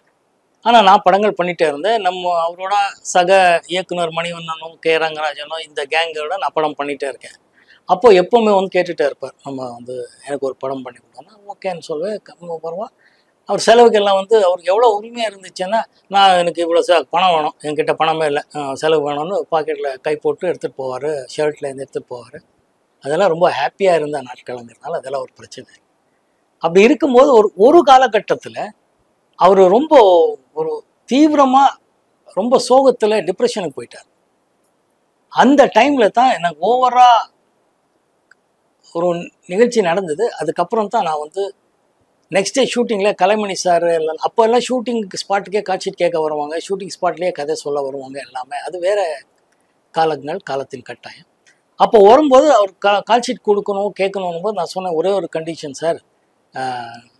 ஆனால் நான் படங்கள் பண்ணிகிட்டே இருந்தேன். அவரோட சக இயக்குனர் மணிவண்ணனும் கே ரங்கராஜனும் இந்த கேங்கோட நான் படம் பண்ணிகிட்டே இருக்கேன். அப்போது எப்போவுமே வந்து கேட்டுகிட்டே இருப்பார், நம்ம வந்து எனக்கு ஒரு படம் பண்ணி கொடுத்தோன்னா ஓகேன்னு சொல்லுவேன். வருவான். அவர் செலவுக்கெல்லாம் வந்து அவருக்கு எவ்வளோ உரிமையாக இருந்துச்சுன்னா, எனக்கு இவ்வளோ பணம் வேணும், என்கிட்ட பணமே இல்லை, செலவு வேணும்னு பாக்கெட்டில் கை போட்டு எடுத்துகிட்டு போவார், ஷர்ட்லேருந்து எடுத்துகிட்டு போவார். அதெல்லாம் ரொம்ப ஹாப்பியாக இருந்த நாட்களுங்கிறதுனால அதெல்லாம் ஒரு பிரச்சனை. அப்படி இருக்கும்போது ஒரு காலகட்டத்தில் அவர் ரொம்ப ஒரு தீவிரமாக ரொம்ப சோகத்தில் டிப்ரெஷனுக்கு போயிட்டார். அந்த டைமில் தான் எனக்கு ஓவராக ஒரு நிகழ்ச்சி நடந்தது. அதுக்கப்புறம் தான் நான் வந்து நெக்ஸ்ட் டே ஷூட்டிங்கில் கலைமணி சார் எல்லாம் அப்போ எல்லாம் ஷூட்டிங் ஸ்பாட்டுக்கே காட்ஷீட் கேட்க வருவாங்க, ஷூட்டிங் ஸ்பாட்லேயே கதை சொல்ல வருவாங்க. எல்லாமே அது வேறு காலத்தின் கட்டாயம். அப்போ வரும்போது அவர் கால்ஷீட் கொடுக்கணும் கேட்கணும் போது நான் சொன்னேன், ஒரே ஒரு கண்டிஷன் சார்,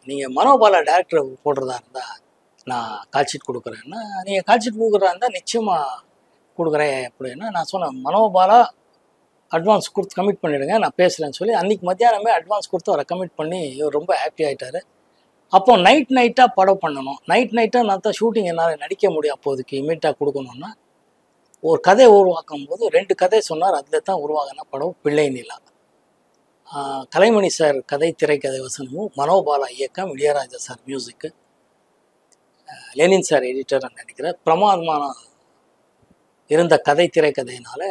நீங்கள் மனோபாலா டேரக்டர் போடுறதா இருந்தால் நான் கால்ஷீட் கொடுக்குறேன்னா, நீங்கள் கால்ஷீட் கொடுக்குறதா இருந்தால் நிச்சயமாக கொடுக்குறேன் அப்படின்னா. நான் சொன்னேன், மனோபாலா அட்வான்ஸ் கொடுத்து கமிட் பண்ணிவிடுங்க, நான் பேசுகிறேன்னு சொல்லி அன்றைக்கி மத்தியானமே அட்வான்ஸ் கொடுத்து அவரை கமிட் பண்ணி இவர் ரொம்ப ஹாப்பி ஆகிட்டார். அப்போ நைட்டாக படம் பண்ணணும். நைட்டாக நான் தான் ஷூட்டிங் என்னால் நடிக்க முடியும். அப்போதைக்கு இமீடியட்டாக கொடுக்கணுன்னா ஒரு கதை உருவாக்கும் போது 2 கதை சொன்னார். அதில் தான் உருவாகின படம் பிள்ளை நிலா. கலைமணி சார் கதை, திரைக்கதை வசனமும், மனோபாலா இயக்கம், இளையராஜா சார் மியூசிக்கு, லெனின் சார் எடிட்டர் நினைக்கிறேன். பிரமாதமான இருந்த கதை திரைக்கதையினால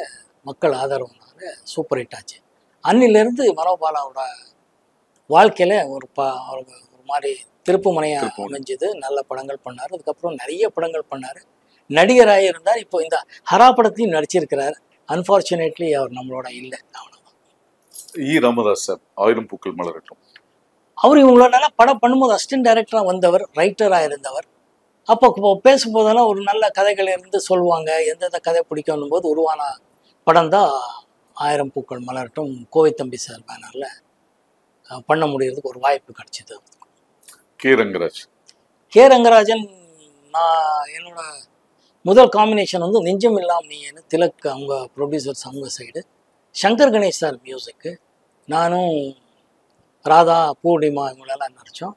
மக்கள் ஆதரவுனால சூப்பர் ஹிட் ஆச்சு. அன்னிலிருந்து மனோபாலாவோட வாழ்க்கையில் ஒரு மாதிரி திருப்பு முனையாக அமைஞ்சது. நல்ல படங்கள் பண்ணார். அதுக்கப்புறம் நிறைய படங்கள் பண்ணார். நடிகராக இருந்தார். இப்போ இந்த ஹரா படத்தையும் நடிச்சிருக்கிறார். அன்ஃபார்ச்சுனேட்லி அவர் நம்மளோட இல்லை. அவ்வளோதான். ராமதாஸ் சார், 1000 பூக்கள் மலரட்டும். அவர் இவங்களோட நல்லா படம் பண்ணும்போது அசிஸ்டன்ட் டைரக்டராக வந்தவர், ரைட்டராக இருந்தவர். அப்போ பேசும்போதெல்லாம் ஒரு நல்ல கதைகள் இருந்து சொல்லுவாங்க. எந்தெந்த கதை பிடிக்கணும் போது உருவான படம் தான் 1000 பூக்கள் மலரட்டும். கோவை தம்பி சார் பேனரில் பண்ண முடியறதுக்கு ஒரு வாய்ப்பு கிடைச்சிது. கே ரங்கராஜன் நான் என்னோட முதல் காம்பினேஷன் வந்து நெஞ்சம் இல்லாம் நீன்னு திலக் அவங்க ப்ரொடியூசர்ஸ் அவங்க சைடு, சங்கர் கணேஷ் சார் மியூசிக்கு, நானும் ராதா பூர்ணிமா இவங்களெல்லாம் நடித்தோம்.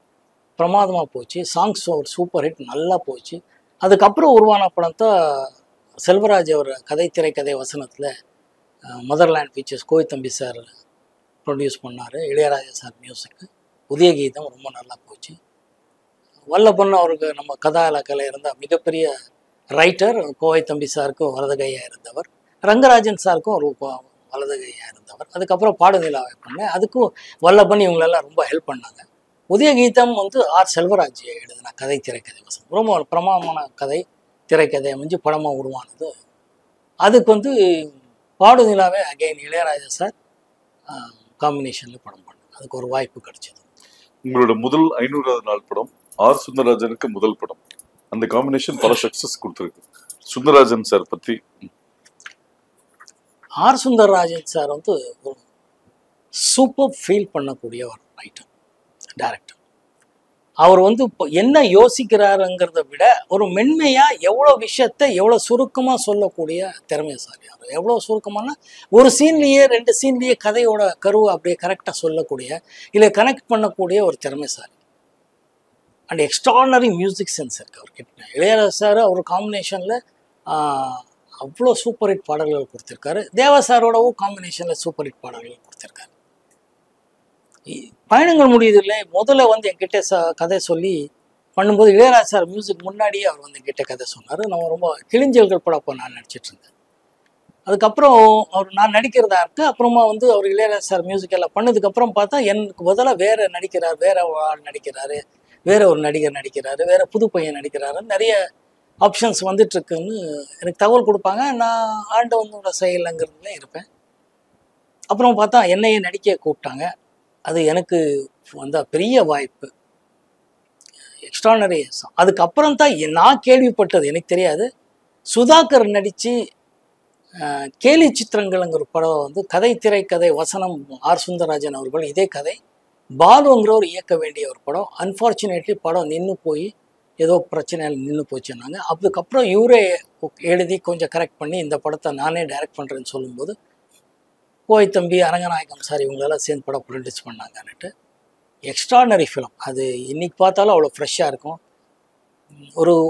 பிரமாதமாக போச்சு. சாங்ஸ் ஒரு சூப்பர் ஹிட், நல்லா போச்சு. அதுக்கப்புறம் உருவான படம் தான் செல்வராஜ் அவர் கதை திரைக்கதை வசனத்தில் மதர்லேண்ட் பிக்சர்ஸ் கோவித்தம்பி சார் ப்ரொடியூஸ் பண்ணார். இளையராஜா சார் மியூசிக்கு, புதிய கீதம் ரொம்ப நல்லா போச்சு. வல்லபன் அவருக்கு நம்ம கதா இலக்கில் இருந்த மிகப்பெரிய ரைட்டர், கோவைத்தம்பி சாருக்கும் வலதுகையாக இருந்தவர், ரங்கராஜன் சாருக்கும் ஒரு வலதுகையாக இருந்தவர். அதுக்கப்புறம் பாடுநிலாவை பண்ணேன். அதுக்கும் வல்லபன் இவங்களெல்லாம் ரொம்ப ஹெல்ப் பண்ணாங்க. புதிய கீதம் வந்து ஆர் செல்வராஜ் எழுதின கதை திரைக்கதை வசனம், ரொம்ப ஒரு பிரமாதமான கதை திரைக்கதை அமைஞ்சு படமாக உருவானது. அதுக்கு வந்து பாடுநிலாவே அகைன் இளையராஜா சார் காம்பினேஷனில் படம் பண்ணேன். அதுக்கு ஒரு வாய்ப்பு கிடைச்சது. உங்களோட முதல் 500வது நாள் படம் ஆர் சுந்தரராஜனுக்கு முதல் படம். அந்த காம்பினேஷன் பல சக்சஸ் கொடுத்துருக்கு. சுந்தரராஜன் சார் பற்றி. ஆர் சுந்தரராஜன் சார் வந்து ஒரு சூப்பர் ஃபீல் பண்ணக்கூடிய ஒரு ரைட்டர், டைரக்டர். அவர் வந்து இப்போ என்ன யோசிக்கிறாருங்கிறத விட ஒரு மென்மையாக எவ்வளோ விஷயத்தை எவ்வளோ சுருக்கமாக சொல்லக்கூடிய திறமைசாலி. அவர் எவ்வளோ சுருக்கமானா ஒரு சீன்லேயே 2 சீன்லேயே கதையோட கருவை அப்படியே கரெக்டாக சொல்லக்கூடிய, இல்லை கனெக்ட் பண்ணக்கூடிய ஒரு திறமைசாலி. அண்ட் எக்ஸ்ட்ரானரி மியூசிக் சென்ஸ் இருக்குது அவர்கிட்ட. இளையராஜா சார் அவர் காம்பினேஷனில் அவ்வளோ சூப்பர் ஹிட் பாடல்கள் கொடுத்துருக்காரு. தேவா சாரோடவும் காம்பினேஷனில் சூப்பர் ஹிட் பாடல்கள் கொடுத்துருக்காரு. பயணங்கள் முடியுது இல்லை, முதல்ல வந்து என்கிட்ட கதை சொல்லி பண்ணும்போது இளையராஜா சார் மியூசிக் முன்னாடியே அவர் வந்து என்கிட்ட கதை சொன்னார். நம்ம ரொம்ப கிளிஞ்சல்கள் படம் அப்போ நான் நடிச்சிட்டு இருந்தேன். அதுக்கப்புறம் அவர் நான் நடிக்கிறதா இருக்குது. அப்புறமா வந்து அவர் இளையராஜா சார் மியூசிக் எல்லாம் பண்ணதுக்கப்புறம் பார்த்தா எனக்கு பதிலாக வேறு நடிக்கிறார், வேற ஆள் நடிக்கிறாரு, வேற ஒரு நடிகர் நடிக்கிறாரு, வேற புது பையன் நடிக்கிறாரு, நிறைய ஆப்ஷன்ஸ் வந்துட்டுருக்குன்னு எனக்கு தகவல் கொடுப்பாங்க. நான் ஆண்டவனோட செயலுங்கிறதுல இருப்பேன். அப்புறம் பார்த்தா என்னையே நடிக்க கூப்பிட்டாங்க. அது எனக்கு வந்த பெரிய வாய்ப்பு, எக்ஸ்ட்ரானரி. அதுக்கப்புறம் தான் நான் கேள்விப்பட்டது, எனக்கு தெரியாது. சுதாகர் நடித்து கேலி சித்திரங்கள்ங்கிற படம் வந்து கதை திரைக்கதை வசனம் ஆர் சுந்தரராஜன் அவர்கள், இதே கதை பாலுங்கிறவர் இயக்க வேண்டிய ஒரு படம். அன்ஃபார்ச்சுனேட்லி படம் நின்று போய் ஏதோ பிரச்சனையில் நின்று போச்சுன்னாங்க. அதுக்கப்புறம் இவரே எழுதி கொஞ்சம் கரெக்ட் பண்ணி இந்த படத்தை நானே டைரக்ட் பண்ணுறேன்னு சொல்லும்போது கோவைத்தம்பி, அரங்கநாயகம் சார் இவங்களெல்லாம் சேர்ந்து படம் ப்ரொடியூஸ் பண்ணாங்கன்னுட்டு எக்ஸ்ட்ரானரி ஃபிலிம். அது இன்றைக்கி பார்த்தாலும் அவ்வளோ ஃப்ரெஷ்ஷாக இருக்கும்.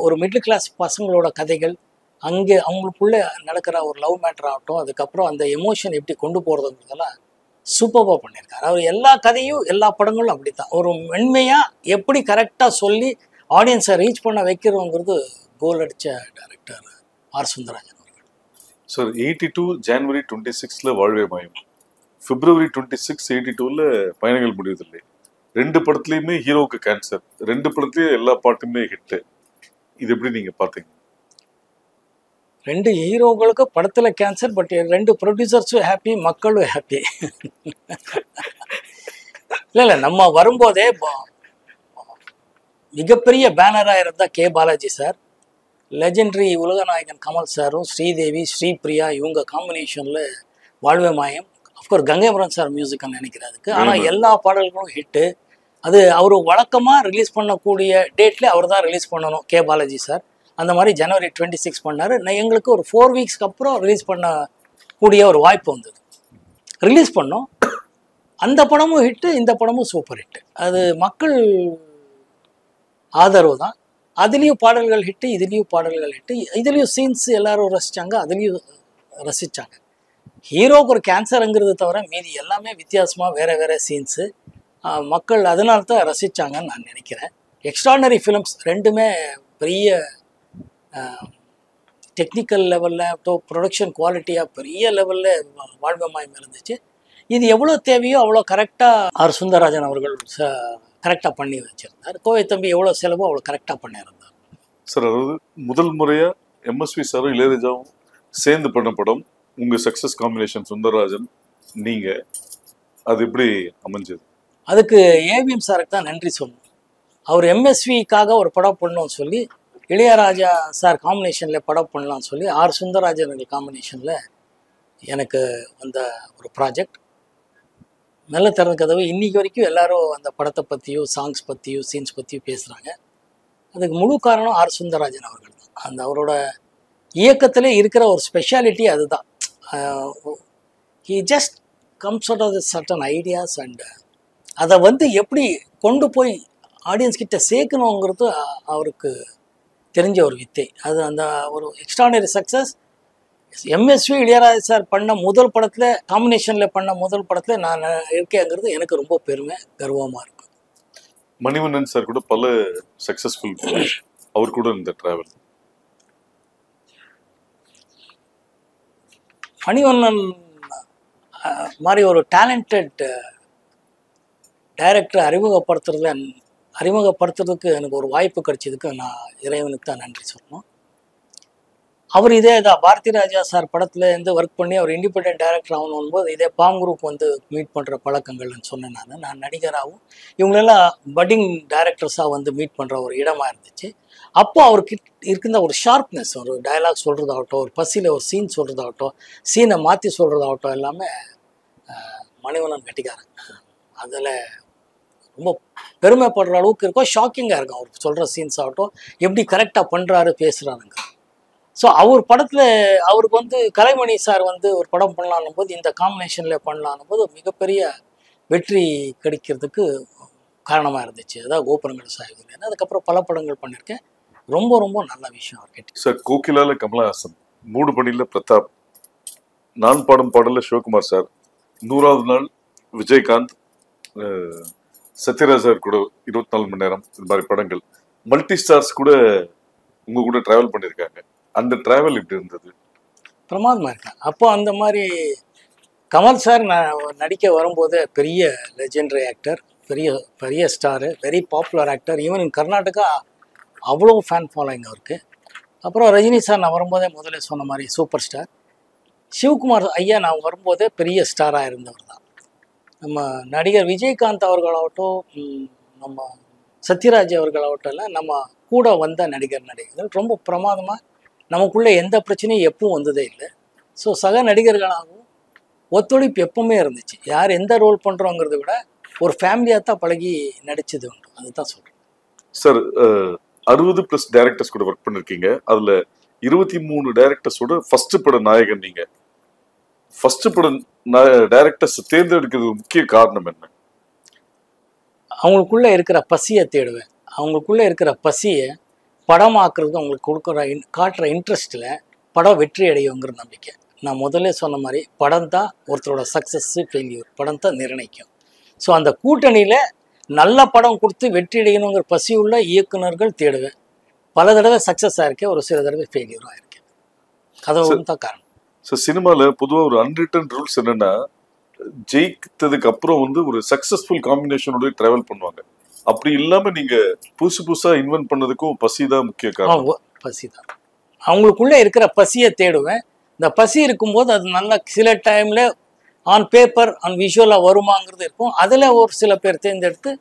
ஒரு மிடில் கிளாஸ் பசங்களோட கதைகள், அங்கே அவங்களுக்குள்ளே நடக்கிற ஒரு லவ் மேட்டர் ஆகட்டும், அதுக்கப்புறம் அந்த எமோஷன் எப்படி கொண்டு போகிறதுங்கிறதெல்லாம் சூப்பராக பண்ணியிருக்காரு. அவர் எல்லா கதையும் எல்லா படங்களும் அப்படி தான் ஒரு மென்மையாக எப்படி கரெக்டாக சொல்லி ஆடியன்ஸை ரீச் பண்ண வைக்கிறோங்கிறது கோல் அடித்த டைரக்டர் ஆர் சுந்தரராஜன் அவர்கள். சார் 82 ஜனவரி 26 வாழ்வே மாயம், பிப்ரவரி 26 82 பயணங்கள் முடிவதில்லை. 2 படத்துலையுமே ஹீரோவுக்கு கேன்சர், 2 படத்துலையும் எல்லா பாட்டுமே ஹிட்டு. இது எப்படி நீங்கள் பார்த்தீங்க? 2 ஹீரோங்களுக்கு படத்தில் கேன்சர், பட் 2 ப்ரொடியூசர்ஸும் ஹாப்பி, மக்களும் ஹாப்பி. இல்லை நம்ம வரும்போதே மிகப்பெரிய பேனராக இருந்தால் கே பாலாஜி சார், லெஜெண்டரி உலகநாயகன் கமல் சாரும், ஸ்ரீதேவி, ஸ்ரீபிரியா இவங்க காம்பினேஷனில் வாழ்வே மாயம். அஃப்கோர்ஸ் கங்கைமரன் சார் மியூசிக்னு நினைக்கிறதுக்கு. ஆனால் எல்லா பாடல்களும் ஹிட்டு. அது அவர் வழக்கமாக ரிலீஸ் பண்ணக்கூடிய டேட்லேயே அவர் தான் ரிலீஸ் பண்ணணும், கே பாலாஜி சார். அந்த மாதிரி ஜனவரி 26 பண்ணார். எங்களுக்கு ஒரு 4 வீக்ஸ்க்கு அப்புறம் ரிலீஸ் பண்ணக்கூடிய ஒரு வாய்ப்பு வந்தது. ரிலீஸ் பண்ணோம். அந்த படமும் ஹிட்டு, இந்த படமும் சூப்பர் ஹிட்டு. அது மக்கள் ஆதரவு தான். அதுலேயும் பாடல்கள் ஹிட்டு, இதுலேயும் பாடல்கள் ஹிட்டு. இதுலேயும் சீன்ஸ் எல்லாரும் ரசித்தாங்க, அதுலேயும் ரசித்தாங்க. ஹீரோவுக்கு ஒரு கேன்சருங்கிறது தவிர மீதி எல்லாமே வித்தியாசமாக வேறு வேறு சீன்ஸு. மக்கள் அதனால தான் ரசித்தாங்கன்னு நான் நினைக்கிறேன். எக்ஸ்ட்ரானரி ஃபிலிம்ஸ் 2மே பெரிய டெக்னிக்கல் லெவலில், ப்ரொடக்ஷன் குவாலிட்டியாக பெரிய லெவலில் வாழ்வே மாயம் இருந்துச்சு. இது எவ்வளோ தேவையோ அவ்வளோ கரெக்டாக ஆர் சுந்தரராஜன் அவர்கள் கரெக்டாக பண்ணி வச்சுருந்தார். கோவைத்தம்பி எவ்வளோ செலவோ அவ்வளோ கரெக்டாக பண்ணியிருந்தார். சார், அதாவது முதல் முறையாக எம்எஸ்வி சாரும் இளையராஜாவும் சேர்ந்து பண்ண படம், உங்கள் சக்ஸஸ் காம்பினேஷன் சுந்தரராஜன் நீங்கள், அது எப்படி அமைஞ்சது? அதுக்கு ஏவிஎம் சாருக்கு தான் நன்றி சொல்லணும். அவர் எம்எஸ்விக்காக ஒரு படம் பண்ணணும்னு சொல்லி, இளையராஜா சார் காம்பினேஷனில் படம் பண்ணலான்னு சொல்லி ஆர் சுந்தரராஜன் காம்பினேஷனில் எனக்கு வந்த ஒரு ப்ராஜெக்ட். நல்ல திறந்த கதவு. இன்றைக்கி வரைக்கும் எல்லாரும் அந்த படத்தை பற்றியும் சாங்ஸ் பற்றியும் சீன்ஸ் பற்றியும் பேசுகிறாங்க. அதுக்கு முழு காரணம் ஆர் சுந்தரராஜன் அவர்கள் தான். அந்த அவரோட இயக்கத்திலே இருக்கிற ஒரு ஸ்பெஷாலிட்டி அதுதான். He just comes out of the certain ideas and அதை வந்து எப்படி கொண்டு போய் ஆடியன்ஸ் கிட்ட சேர்க்கணுங்கிறது அவருக்கு தெரிஞ்ச ஒரு வித்தை. அது அந்த ஒரு extraordinary success. MSV Ilaiyaraaja sir பண்ண முதல் படத்தில், காம்பினேஷனில் பண்ண முதல் படத்தில் நான் இருக்கேங்கிறது எனக்கு ரொம்ப பெருமை, கர்வமாக இருக்கும். மணிவண்ணன் சார் கூட பல சக்சஸ்ஃபுல் அவர் கூட இந்த டிராவல். மணிவண்ணன் மாதிரி ஒரு டேலண்டட் டைரக்டரை அறிமுகப்படுத்துறதுக்கு எனக்கு ஒரு வாய்ப்பு கிடைச்சதுக்கு நான் இறைவனுக்கு தான் நன்றி சொல்லணும். அவர் இதே தான் பாரதி ராஜா சார் படத்தில் இருந்து ஒர்க் பண்ணி அவர் இண்டிபெண்டன்ட் டைரக்டர் ஆகணும் போது இதே பாம் குரூப் வந்து மீட் பண்ணுற பழக்கங்கள்னு சொன்னேன். நான் நடிகராகவும் இவங்களெல்லாம் பட்டிங் டைரக்டர்ஸாக வந்து மீட் பண்ணுற ஒரு இடமா இருந்துச்சு. அப்போ அவருக்கு இருக்கின்ற ஒரு ஷார்ப்னஸ், ஒரு டயலாக் சொல்கிறதாகட்டும், ஒரு பசியில் ஒரு சீன் சொல்கிறதாகட்டும், சீனை மாற்றி சொல்கிறதாகட்டும், எல்லாமே மணிவண்ணன் கட்டிக்காரன். அதில் ரொம்ப பெருமைப்படுற அளவுக்கு இருக்கும், ஷாக்கிங்காக இருக்கும். அவர் சொல்கிற சீன்ஸ் ஆகட்டும், எப்படி கரெக்டாக பண்ணுறாரு, பேசுகிறாருங்க. ஸோ அவர் படத்தில் அவருக்கு வந்து கலைமணி சார் வந்து ஒரு படம் பண்ணலான்னும் போது, இந்த காம்பினேஷனில் பண்ணலான்னும் போது மிகப்பெரிய வெற்றி கிடைக்கிறதுக்கு காரணமாக இருந்துச்சு. அதான் கோபுரங்கள் சாய்வு. அதுக்கப்புறம் பல படங்கள் பண்ணியிருக்கேன். ரொம்ப ரொம்ப நல்ல விஷயம் அவர் கேட்டு. சார் கோகிலால கமலஹாசன், மூடு பணியில் பிரதாப், நான் பாடும் பாடல சிவகுமார் சார், 100வது நாள் விஜயகாந்த், சத்யராஜ் சார் கூட 24 மணி நேரம், இந்த மாதிரி படங்கள் மல்டி ஸ்டார்ஸ் கூட உங்க கூட டிராவல் பண்ணியிருக்காங்க. அந்த டிராவல் எப்படி இருந்தது? பிரமாதமாக இருக்கேன். அப்போ அந்த மாதிரி கமல் சார் நான் நடிக்க வரும்போது பெரிய லெஜெண்டரி ஆக்டர், பெரிய பெரிய star, very popular actor. Even in Karnataka அவ்வளோ ஃபேன் ஃபாலோயிங் அவருக்கு. அப்புறம் ரஜினி சார் நான் வரும்போதே முதல்ல சொன்ன மாதிரி சூப்பர் ஸ்டார். சிவகுமார் ஐயா நான் வரும்போதே பெரிய ஸ்டாராக இருந்தவர் தான். நம்ம நடிகர் விஜயகாந்த் அவர்களாகட்டும், நம்ம சத்யராஜ் அவர்களாகட்டும், எல்லாம் நம்ம கூட வந்த நடிகர்கள் ரொம்ப பிரமாதமாக, நமக்குள்ளே எந்த பிரச்சனையும் எப்பவும் வந்ததே இல்லை. ஸோ சக நடிகர்களாகவும் ஒத்துழைப்பு எப்பவுமே இருந்துச்சு. யார் எந்த ரோல் பண்ணுறோங்கிறத விட ஒரு ஃபேமிலியாக தான் பழகி நடிச்சது உண்டு. அதுதான் சொல்கிறேன். சார் 60+ டைரக்டர்ஸ் கூட ஒர்க் பண்ணிருக்கீங்க. அதுல 23 டைரக்டர்ஸோட ஃபர்ஸ்ட் பட நாயகன் நீங்க. ஃபர்ஸ்ட் பட டைரக்டர்ஸ் தேர்ந்தெடுக்கிறது முக்கிய காரணம் என்ன? அவங்களுக்குள்ள இருக்கிற பசியை தேடுவேன். அவங்களுக்குள்ள இருக்கிற பசியை படமாக்குறது அவங்களுக்கு காட்டுற இன்ட்ரெஸ்ட்டில் படம் வெற்றி அடையுங்கிற நம்பிக்கை. நான் முதல்ல சொன்ன மாதிரி படம் தான் ஒருத்தரோட சக்ஸஸ்ஸு ஃபெயில்யூர், படம் தான் நிர்ணயிக்கும். ஸோ அந்த கூட்டணியில் நல்ல படம் கொடுத்து வெற்றி அடையணுங்கிற பசி உள்ள இயக்குநர்கள் தேடுவேன். பல தடவை சக்ஸஸ் ஆயிருக்கேன், ஒரு சில தடவை ஃபெயிலியர் ஆயிருக்கேன். அது தான் காரணம். ஸோ சினிமாவில் பொதுவாக ஒரு அன்ரிட்டன் ரூல்ஸ் என்னன்னா, ஜெயித்ததுக்கு அப்புறம் வந்து ஒரு சக்ஸஸ்ஃபுல் காம்பினேஷனோட ட்ராவல் பண்ணுவாங்க. அப்படி இல்லாமல் நீங்கள் புதுசாக இன்வென்ட் பண்ணதுக்கும் பசி தான் முக்கிய காரணம். பசி தான். அவங்களுக்குள்ளே இருக்கிற பசியை தேடுவேன். இந்த பசி இருக்கும்போது அது நல்லா சில டைமில் ஆன் பேப்பர் ஆன் விஷுவலாக வருமாங்கிறது இருக்கும். அதில் ஒரு சில பேர் தேர்ந்தெடுத்து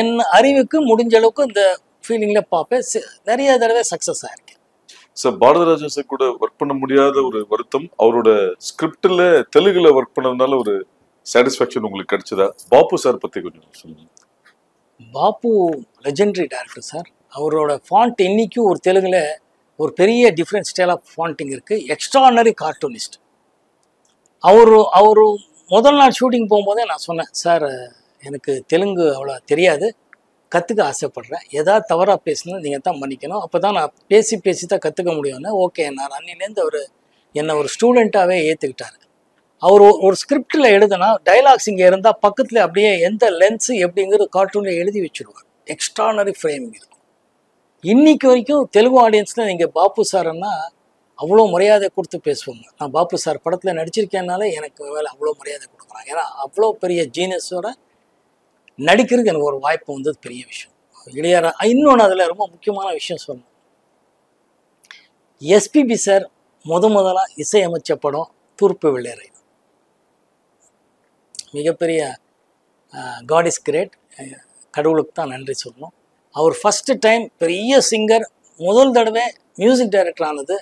என் அறிவுக்கு முடிஞ்ச அளவுக்கு இந்த ஃபீலிங்கில் பார்ப்பேன். நிறைய தடவை சக்ஸஸ் ஆயிருக்கேன். சார் பாரதிராஜா சார் கூட ஒர்க் பண்ண முடியாத ஒரு வருத்தம், அவரோட ஸ்கிரிப்டில் தெலுங்குல ஒர்க் பண்ணதுனால ஒரு சாட்டிஸ்ஃபேக்ஷன் உங்களுக்கு கிடைச்சதா? பாப்பு சார் பற்றி கொஞ்சம் சொல்லுங்கள். பாப்பு லெஜெண்டரி டைரக்டர் சார். அவரோட ஃபாண்ட் இன்னைக்கும் ஒரு தெலுங்குல ஒரு பெரிய டிஃப்ரெண்ட் ஸ்டைல் ஆஃப் ஃபாண்டிங் இருக்குது. Extraordinary cartoonist. அவரு முதல் நாள் ஷூட்டிங் போகும்போதே நான் சொன்னேன், சார் எனக்கு தெலுங்கு அவ்வளோ தெரியாது, கற்றுக்க ஆசைப்பட்றேன். ஏதாவது தவறாக பேசினா நீங்கள் தான் மன்னிக்கணும், அப்போ தான் நான் பேசி தான் கற்றுக்க முடியும்னு. ஓகே, நான் அன்னிலேருந்து அவர் என்னை ஒரு ஸ்டூடெண்ட்டாகவே ஏற்றுக்கிட்டார். அவர் ஒரு ஸ்கிரிப்டில் எழுதுனா டைலாக்ஸ் இங்கே இருந்தால் பக்கத்தில் அப்படியே எந்த லென்ஸு எப்படிங்கிறது கார்ட்டூனில் எழுதி வச்சுருவார். எக்ஸ்ட்ரானரி ஃப்ரேமிங் இருக்கும். இன்னைக்கு வரைக்கும் தெலுங்கு ஆடியன்ஸில் நீங்கள் பாப்பு சார்ன்னா அவ்வளோ மரியாதை கொடுத்து பேசுவாங்க. நான் பாப்பு சார் படத்தில் நடிச்சிருக்கேன்னால எனக்கு மேலே அவ்வளோ மரியாதை கொடுக்குறாங்க. ஏன்னா அவ்வளோ பெரிய ஜீனியஸோட நடிக்கிறதுக்கு எனக்கு ஒரு வாய்ப்பு வந்தது பெரிய விஷயம். இளையரா இன்னொன்று அதில் ரொம்ப முக்கியமான விஷயம் சொல்லணும். எஸ்பிபி சார் முதலாக இசையமைச்ச படம் தூர்ப்பு வெள்ளையரை. மிகப்பெரிய காட் இஸ் கிரேட், கடவுளுக்கு தான் நன்றி சொல்லணும். அவர் ஃபஸ்ட்டு டைம் பெரிய சிங்கர் முதல் தடவை மியூசிக் டைரக்டர் ஆனது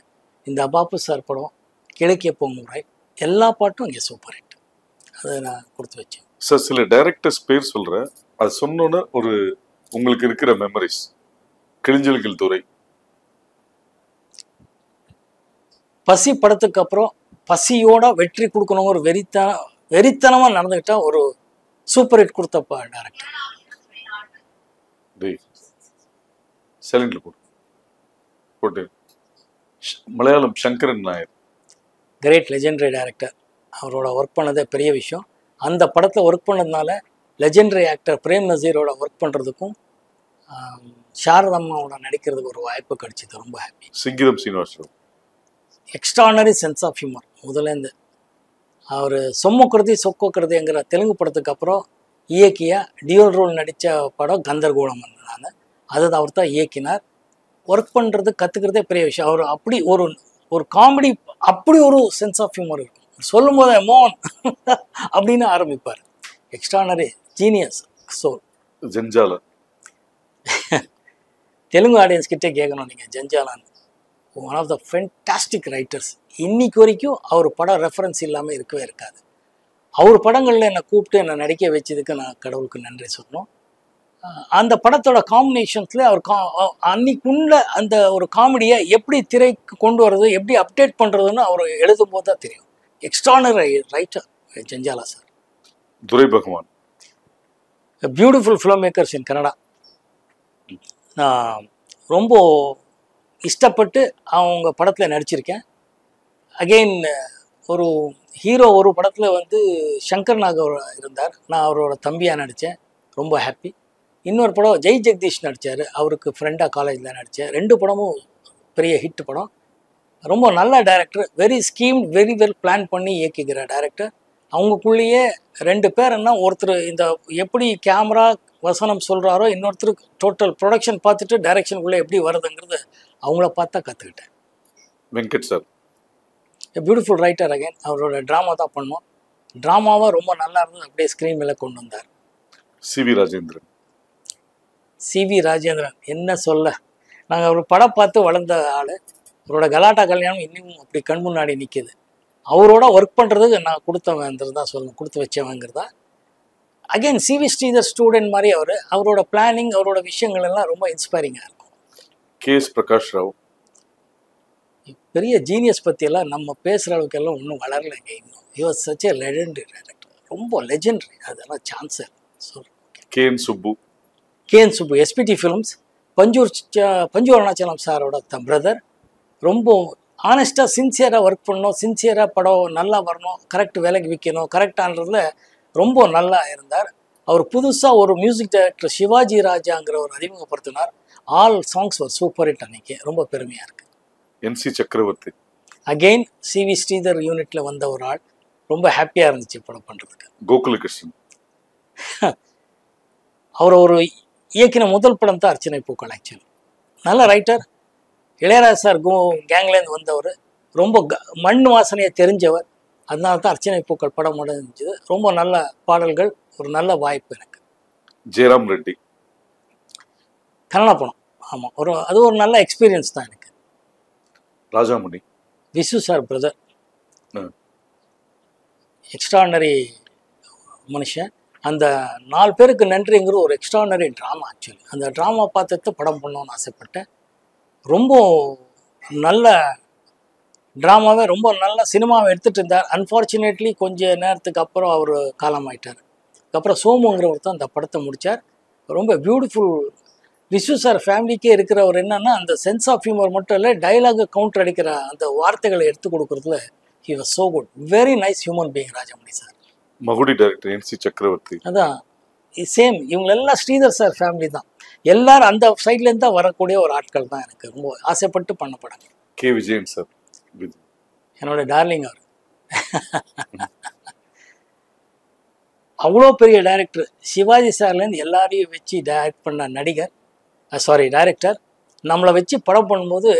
இந்த பாப்பு சார் படம் கிழக்கிய பொங்குமுறை. எல்லா பாட்டும் இங்கே சூப்பர் ஹிட். அதை நான் கொடுத்து வச்சேன். சார் சில டைரக்டர்ஸ் பேர் சொல்கிறேன், அது சொன்னோன்னே ஒரு உங்களுக்கு இருக்கிற மெமரிஸ். கிளிஞ்சல்கள் துறை, பசி படத்துக்கு அப்புறம் பசியோட வெற்றி கொடுக்கணுங்கிற ஒரு வெறித்தனமாக நடந்துக்கிட்டா ஒரு சூப்பர் ஹிட் கொடுத்தப்பா டேரக்டர். சைலண்ட்ல போட்டு Malayalam Sankaran Nair, great legendary director. அவரோட ஒர்க் பண்ணதே பெரிய விஷயம். அந்த படத்தில் ஒர்க் பண்ணதுனால லெஜெண்டரி ஆக்டர் பிரேம் நசீரோட ஒர்க் பண்ணுறதுக்கும் சாரதம்மாவோட நடிக்கிறதுக்கு ஒரு வாய்ப்பு கிடைச்சிது. ரொம்ப happy. Singeetam Srinivasan, extraordinary sense of humour. முதலேருந்து அவர் சொம்மக்குருதி சொக்கோக்குருதிங்கிற தெலுங்கு படத்துக்கு அப்புறம் இயக்கிய டியூல் ரோல் நடித்த படம் கந்தர்கோலம். நான் அதை அவர் தான் இயக்கினார். ஒர்க் பண்ணுறது கற்றுக்கிறதே பெரிய விஷயம். அவர் அப்படி ஒரு காமெடி, அப்படி ஒரு சென்ஸ் ஆஃப் ஹியூமர் இருக்கும். சொல்லும் போதே மோன் அப்படின்னு ஆரம்பிப்பார். Extraordinary genius soul. Jandhyala, Telugu audience கிட்டே கேட்கணும் நீங்கள். ஜஞ்சாலான்னு one of the fantastic writers. இன்னைக்கு வரைக்கும் அவர் படம் ரெஃபரன்ஸ் இல்லாமல் இருக்கவே இருக்காது. அவர் படங்களில் என்னை கூப்பிட்டு என்னை நடிக்க வச்சதுக்கு நான் கடவுளுக்கு நன்றி சொல்லணும். அந்த படத்தோட காம்பினேஷன்ஸில் அவர் அன்னைக்குள்ள அந்த ஒரு காமெடியை எப்படி திரைக்கு கொண்டு வர்றது, எப்படி அப்டேட் பண்ணுறதுன்னு அவர் எழுதும் போது தான் தெரியும். Extraordinary writer Jandhyala sir. Dorai Bhagavan, beautiful filmmakers in Kannada. நான் ரொம்ப இஷ்டப்பட்டு அவங்க படத்தில் நடிச்சிருக்கேன். அகெயின் ஒரு ஹீரோ ஒரு படத்தில் வந்து சங்கர் நாக் இருந்தார். நான் அவரோட தம்பியாக நடித்தேன். ரொம்ப ஹாப்பி. இன்னொரு படம் ஜெய் ஜெகதீஷ் நடித்தார். அவருக்கு ஃப்ரெண்டாக காலேஜில் நடித்தேன். 2 படமும் பெரிய ஹிட் படம். ரொம்ப நல்ல director. Very scheme, very well plan பண்ணி இயக்கிக்கிற டைரக்டர். அவங்களுக்குள்ளேயே 2 பேர்னா ஒருத்தர் இந்த எப்படி கேமரா வசனம் சொல்கிறாரோ, இன்னொருத்தர் டோட்டல் ப்ரொடக்ஷன் பார்த்துட்டு டைரக்ஷனுக்குள்ளே எப்படி வருதுங்கிறது அவங்கள பார்த்தா கற்றுக்கிட்டேன். Venkat sir, beautiful writer. Again அவரோட ட்ராமா தான் பண்ணோம். ட்ராமாவாக ரொம்ப நல்லா இருந்தது. அப்படியே ஸ்க்ரீன் மேலே கொண்டு வந்தார். சிவி ராஜேந்திரன், சிவி ராஜேந்திரன் என்ன சொல்ல. நாங்கள் அவர் படம் பார்த்து வளர்ந்த ஆள். அவரோட கலாட்டா கல்யாணம் இன்னும் அப்படி கண் முன்னாடி நிற்கிது. அவரோட ஒர்க் பண்ணுறதுக்கு நான் கொடுத்தவங்கிறது தான் சொல்லணும், கொடுத்து வச்சவங்கிறதா. அகெயின் சிவி ஸ்ரீதர் ஸ்டூடெண்ட் மாதிரி அவரோட பிளானிங், அவரோட விஷயங்கள் எல்லாம் ரொம்ப இன்ஸ்பைரிங்காக இருக்கும். கேஎஸ் பிரகாஷ் ராவ், பெரிய ஜீனியஸ் பற்றியெல்லாம் நம்ம பேசுகிற அளவுக்கு எல்லாம் ஒன்றும் வளரலைங்க இன்னும். He was such a legendary director. ரொம்ப லெஜெண்டரி. அதெல்லாம் சான்ஸே சொல்கிறேன். கேஎன் சுப்பு, கேஎன் சுப்பு எஸ்பிடி ஃபிலிம்ஸ், பஞ்சு அருணாச்சலம் சாரோட பிரதர். ரொம்ப ஆனஸ்ட்டாக சின்சியராக ஒர்க் பண்ணணும், சின்சியராக படம் நல்லா வரணும், கரெக்ட் வேலைக்கு விற்கணும், கரெக்டான்றதுல ரொம்ப நல்லா இருந்தார். அவர் புதுசாக ஒரு மியூசிக் டைரக்டர் சிவாஜி ராஜாங்கிற ஒரு அறிமுகப்படுத்தினார். ஆல் சாங்ஸ் ஒரு சூப்பர் ஹிட். அன்னைக்கு ரொம்ப பெருமையாக இருக்குது. என்சி சக்கரவர்த்தி, அகெயின் சிவி ஸ்ரீதர் யூனிட்டில் வந்த ஒரு ஆள். ரொம்ப ஹாப்பியாக இருந்துச்சு படம் பண்ணுறதுக்கு. கோகுலகிருஷ்ணன், அவர் ஒரு இயக்கின முதல் படம் தான் அர்ச்சனை பூக்கள். ஆக்சுவலி நல்ல ரைட்டர். இளையராஜா சார் கேங்லேருந்து வந்தவர். ரொம்ப மண் வாசனையை தெரிஞ்சவர். அதனால தான் அர்ச்சனை பூக்கள் படம் முடிஞ்சது. ரொம்ப நல்ல பாடல்கள், ஒரு நல்ல வாய்ப்பு எனக்கு. ஜெயராம் ரெட்டி, கன்னடா படம். ஆமாம், அது ஒரு நல்ல எக்ஸ்பீரியன்ஸ் தான் எனக்கு. Rajamani, Visu sir brother. Extraordinary மனுஷன். அந்த 4 பேருக்கு நன்றிங்கிற ஒரு எக்ஸ்ட்ரானரி ட்ராமா. ஆக்சுவலி அந்த ட்ராமா பார்த்துட்டு படம் பண்ணணும்னு ஆசைப்பட்டேன். ரொம்ப நல்ல ட்ராமாவே, ரொம்ப நல்ல சினிமாவை எடுத்துகிட்டு இருந்தார். அன்ஃபார்ச்சுனேட்லி கொஞ்ச நேரத்துக்கு அப்புறம் அவர் காலமாயிட்டார். அதுக்கப்புறம் சோமுங்கிறவர் தான் அந்த படத்தை முடித்தார். ரொம்ப பியூட்டிஃபுல். விஸ்வ சார் ஃபேமிலிக்கே இருக்கிறவர் என்னன்னா, அந்த சென்ஸ் ஆஃப் ஹியூமர் மட்டும் இல்லை, டைலாகை கவுண்டர் அடிக்கிற அந்த வார்த்தைகளை எடுத்து கொடுக்குறதுல he was so good. Very nice human being Rajamani sir. Magudi director NC Chakravarthy. அதான் சேம். இவங்களெல்லாம் ஸ்ரீதர் சார் ஃபேமிலி தான். எல்லாரும் அந்த சைட்லேருந்து தான் வரக்கூடிய ஒரு ஆட்கள் தான். எனக்கு ரொம்ப ஆசைப்பட்டு பண்ண படம். கே விஜயன் சார், என்னோட டார்லிங் அவர். அவ்வளோ பெரிய டைரக்டர். சிவாஜி சார்லேருந்து எல்லாரையும் வச்சு டைரக்ட் பண்ண நடிகர், டைரக்டர். நம்மளை வச்சு படம் பண்ணும்போது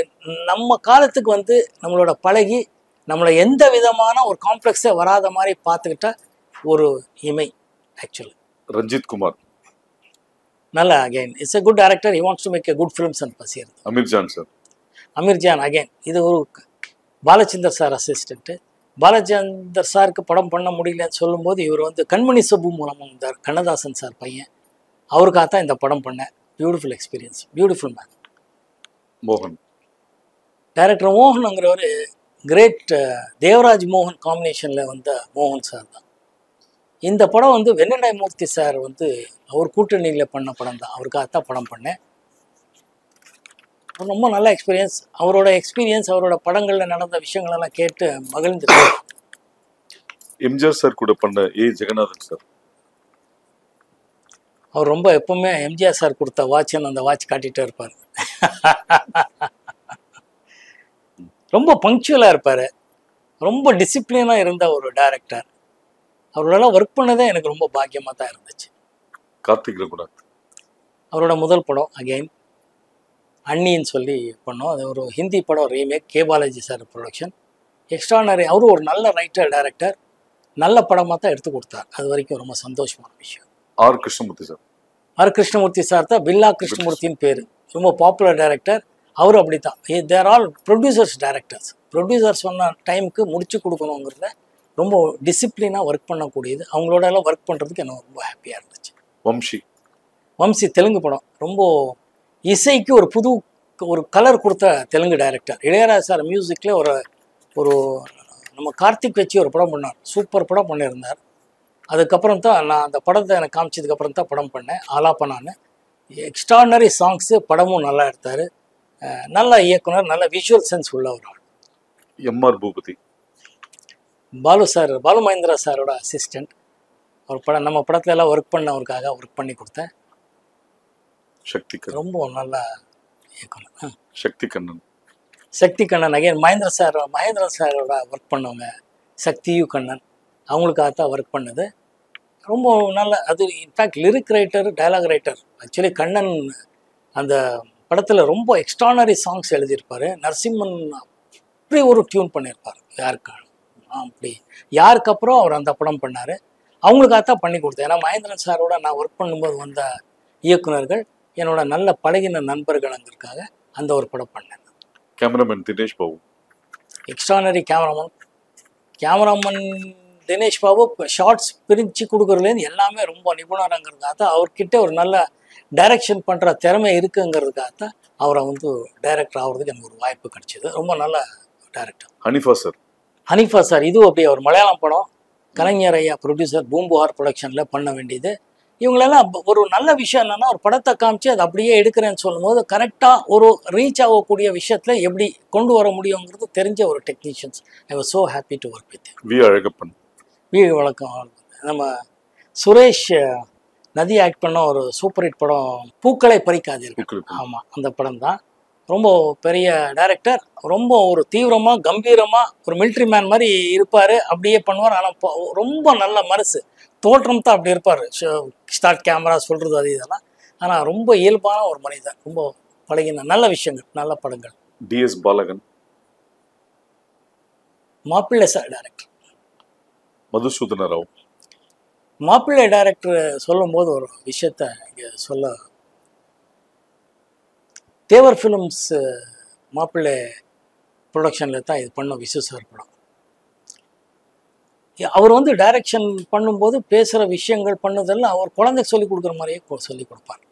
நம்ம காலத்துக்கு வந்து நம்மளோட பழகி நம்மளை எந்த விதமான ஒரு காம்ப்ளெக்ஸே வராத மாதிரி பார்த்துக்கிட்ட ஒரு இமை. ஆக்சுவலி ரஞ்சித் குமார், நல்ல again it's a good director. He wants to make a good films and பசியர். அமீர்ஜான் சார், அமீர்ஜான் அகைன் இது ஒரு பாலச்சந்தர் சார் அசிஸ்டண்ட்டு. பாலச்சந்தர் சாருக்கு படம் பண்ண முடியலன்னு சொல்லும்போது இவர் வந்து கண்மணி சபு மூலமாக வந்தார். கண்ணதாசன் சார் பையன். அவருக்காக தான் இந்த படம் பண்ணேன். Beautiful experience. Beautiful man. மோகன், டைரக்டர் மோகனுங்கிறவர் கிரேட் தேவராஜ் மோகன் காம்பினேஷனில் வந்த மோகன் சார் தான். இந்த படம் வந்து வெண்ணெய் மூர்த்தி சார் வந்து அவர் கூட்டணியில் பண்ண படம் தான். அவருக்காகத்தான் படம் பண்ணேன். ரொம்ப நல்ல எக்ஸ்பீரியன்ஸ். அவரோட படங்களில் நடந்த விஷயங்களெல்லாம் கேட்டு மகிழ்ந்துட்டேன். எம்ஜிஆர் சார் கூட பண்ண ஜெகநாதன் சார், அவர் ரொம்ப எப்பவுமே எம்ஜிஆர் சார் கொடுத்த வாட்ச்னு அந்த வாட்ச் காட்டிகிட்டே இருப்பார். ரொம்ப பங்க்சுவலாக இருப்பார். ரொம்ப டிசிப்ளினாக இருந்த ஒரு டைரக்டர். அவரோடலாம் ஒர்க் பண்ணதே எனக்கு ரொம்ப பாக்கியமாக தான் இருந்துச்சு. கார்த்திக் கூட அவரோட முதல் படம் அகெயின் அண்ணின்னு சொல்லி பண்ணோம். அது ஒரு ஹிந்தி படம் remake, K Balaji sir production. Extraordinary. அவரும் ஒரு நல்ல ரைட்டர் டைரக்டர். நல்ல படமாக தான் எடுத்து கொடுத்தார். அது வரைக்கும் ரொம்ப சந்தோஷமான விஷயம். ஆர் கிருஷ்ணமூர்த்தி சார். ஆர் கிருஷ்ணமூர்த்தி சார் தான் பில்லா கிருஷ்ணமூர்த்தின்னு பேர். ரொம்ப பாப்புலர் டைரக்டர். அவரும் அப்படி தான். தேர் ஆல் ப்ரொடியூசர்ஸ் டைரக்டர்ஸ். ப்ரொடியூசர்ஸ் சொன்ன டைமுக்கு முடிச்சு கொடுக்கணுங்கிறத ரொம்ப டிசிப்ளினாக ஒர்க் பண்ணக்கூடியது. அவங்களோட எல்லாம் ஒர்க் பண்ணுறதுக்கு எனக்கு ரொம்ப ஹாப்பியாக இருந்துச்சு. வம்சி தெலுங்கு படம். ரொம்ப இசைக்கு ஒரு கலர் கொடுத்த தெலுங்கு டைரக்டர். இளையராஜா சார் மியூசிக்கில் ஒரு நம்ம கார்த்திக் வச்சு ஒரு படம் பண்ணார். சூப்பர் படம் பண்ணியிருந்தார். அதுக்கப்புறம் தான் நான் அந்த படத்தை எனக்கு காமிச்சதுக்கப்புறம் தான் படம் பண்ணேன். ஆலாப்பனான்னு. Extraordinary songs. படமும் நல்லா எடுத்தார். நல்ல இயக்குனர், நல்ல விஷுவல் சென்ஸ் உள்ளவர். எம்ஆர் பூபதி. பாலு மகேந்திரா சாரோட அசிஸ்டண்ட். அவர் நம்ம படத்துல எல்லாம் ஒர்க் பண்ணி கொடுத்தேன். ரொம்ப நல்ல இயக்குனர். சக்தி கண்ணன் அகைன் மகேந்திர சாரோட ஒர்க் பண்ணவங்க. சக்தியு கண்ணன் அவங்களுக்காகத்தான் ஒர்க் பண்ணது. ரொம்ப நல்ல. அது in fact lyric writer, dialogue writer. Actually Kannan அந்த படத்தில் ரொம்ப எக்ஸ்ட்ரானரி சாங்ஸ் எழுதியிருப்பார். நரசிம்மன் அப்படி ஒரு டியூன் பண்ணியிருப்பார். யாருக்கப்புறம் அவர் அந்த படம் பண்ணார். அவங்களுக்காகத்தான் பண்ணி கொடுத்தேன். ஏன்னா மகேந்திரன் சாரோட நான் ஒர்க் பண்ணும்போது வந்த இயக்குனர்கள் என்னோட நல்ல பழகின நண்பர்கள்ங்கிறதுக்காக அந்த ஒரு படம் பண்ணேன். Cameraman Dinesh Babu. Extraordinary cameraman Dinesh Babu. Shots பிரித்து கொடுக்குறதுலேருந்து எல்லாமே ரொம்ப நிபுணருங்கிறதுக்காக தான், அவர்கிட்ட ஒரு நல்ல டைரக்ஷன் பண்ணுற திறமை இருக்குங்கிறதுக்காக தான் அவரை வந்து டைரக்டர் ஆகிறதுக்கு எனக்கு ஒரு வாய்ப்பு கிடைச்சிது. ரொம்ப நல்ல டைரக்டர். ஹனிஃபா சார் இதுவும் அப்படி. அவர் மலையாளம் படம். கலைஞர் ஐயா ப்ரொடியூசர், பூம்புகார் ப்ரொடக்ஷனில் பண்ண வேண்டியது. இவங்களெல்லாம் ஒரு நல்ல விஷயம் என்னென்னா, ஒரு படத்தை காமிச்சு அதை அப்படியே எடுக்கிறேன்னு சொல்லும்போது கரெக்டாக ஒரு ரீச் ஆகக்கூடிய விஷயத்தில் எப்படி கொண்டு வர முடியுங்கிறது தெரிஞ்ச ஒரு technicians. I was so happy to work with. We வழக்கம். நம்ம சுரேஷ் நதி ஆக்ட் பண்ண ஒரு சூப்பர் ஹிட் படம் பூக்களை பறிக்காதீர்கள். ஆமாம், அந்த படம் தான். ரொம்ப பெரிய டைரக்டர். ரொம்ப ஒரு தீவிரமாக கம்பீரமாக ஒரு மிலிட்ரி மேன் மாதிரி இருப்பார். அப்படியே பண்ணுவார். ஆனால் ரொம்ப நல்ல மனசு. தோற்றம் தான் அப்படி இருப்பார். ஸ்டார்ட் கேமரா சொல்கிறது அது இதெல்லாம். ஆனால் ரொம்ப இயல்பான ஒரு மனிதன். ரொம்ப பழகின நல்ல விஷயங்கள், நல்ல படங்கள். DS பாலகன். மாப்பிள்ளை சார் டைரக்டர். மதுசூதன ராவ். மாப்பிள்ளை டைரக்டர் சொல்லும்போது ஒரு விஷயத்த இங்கே சொல்ல, தேவர் ஃபிலிம்ஸ் மாப்பிள்ளை ப்ரொடக்ஷனில் தான் இது பண்ண விசு சார் படம். அவர் வந்து டைரக்ஷன் பண்ணும்போது பேசுகிற விஷயங்கள் பண்ணதெல்லாம் அவர் குழந்தைக்கு சொல்லிக் கொடுக்குற மாதிரியே சொல்லிக் கொடுப்பார்.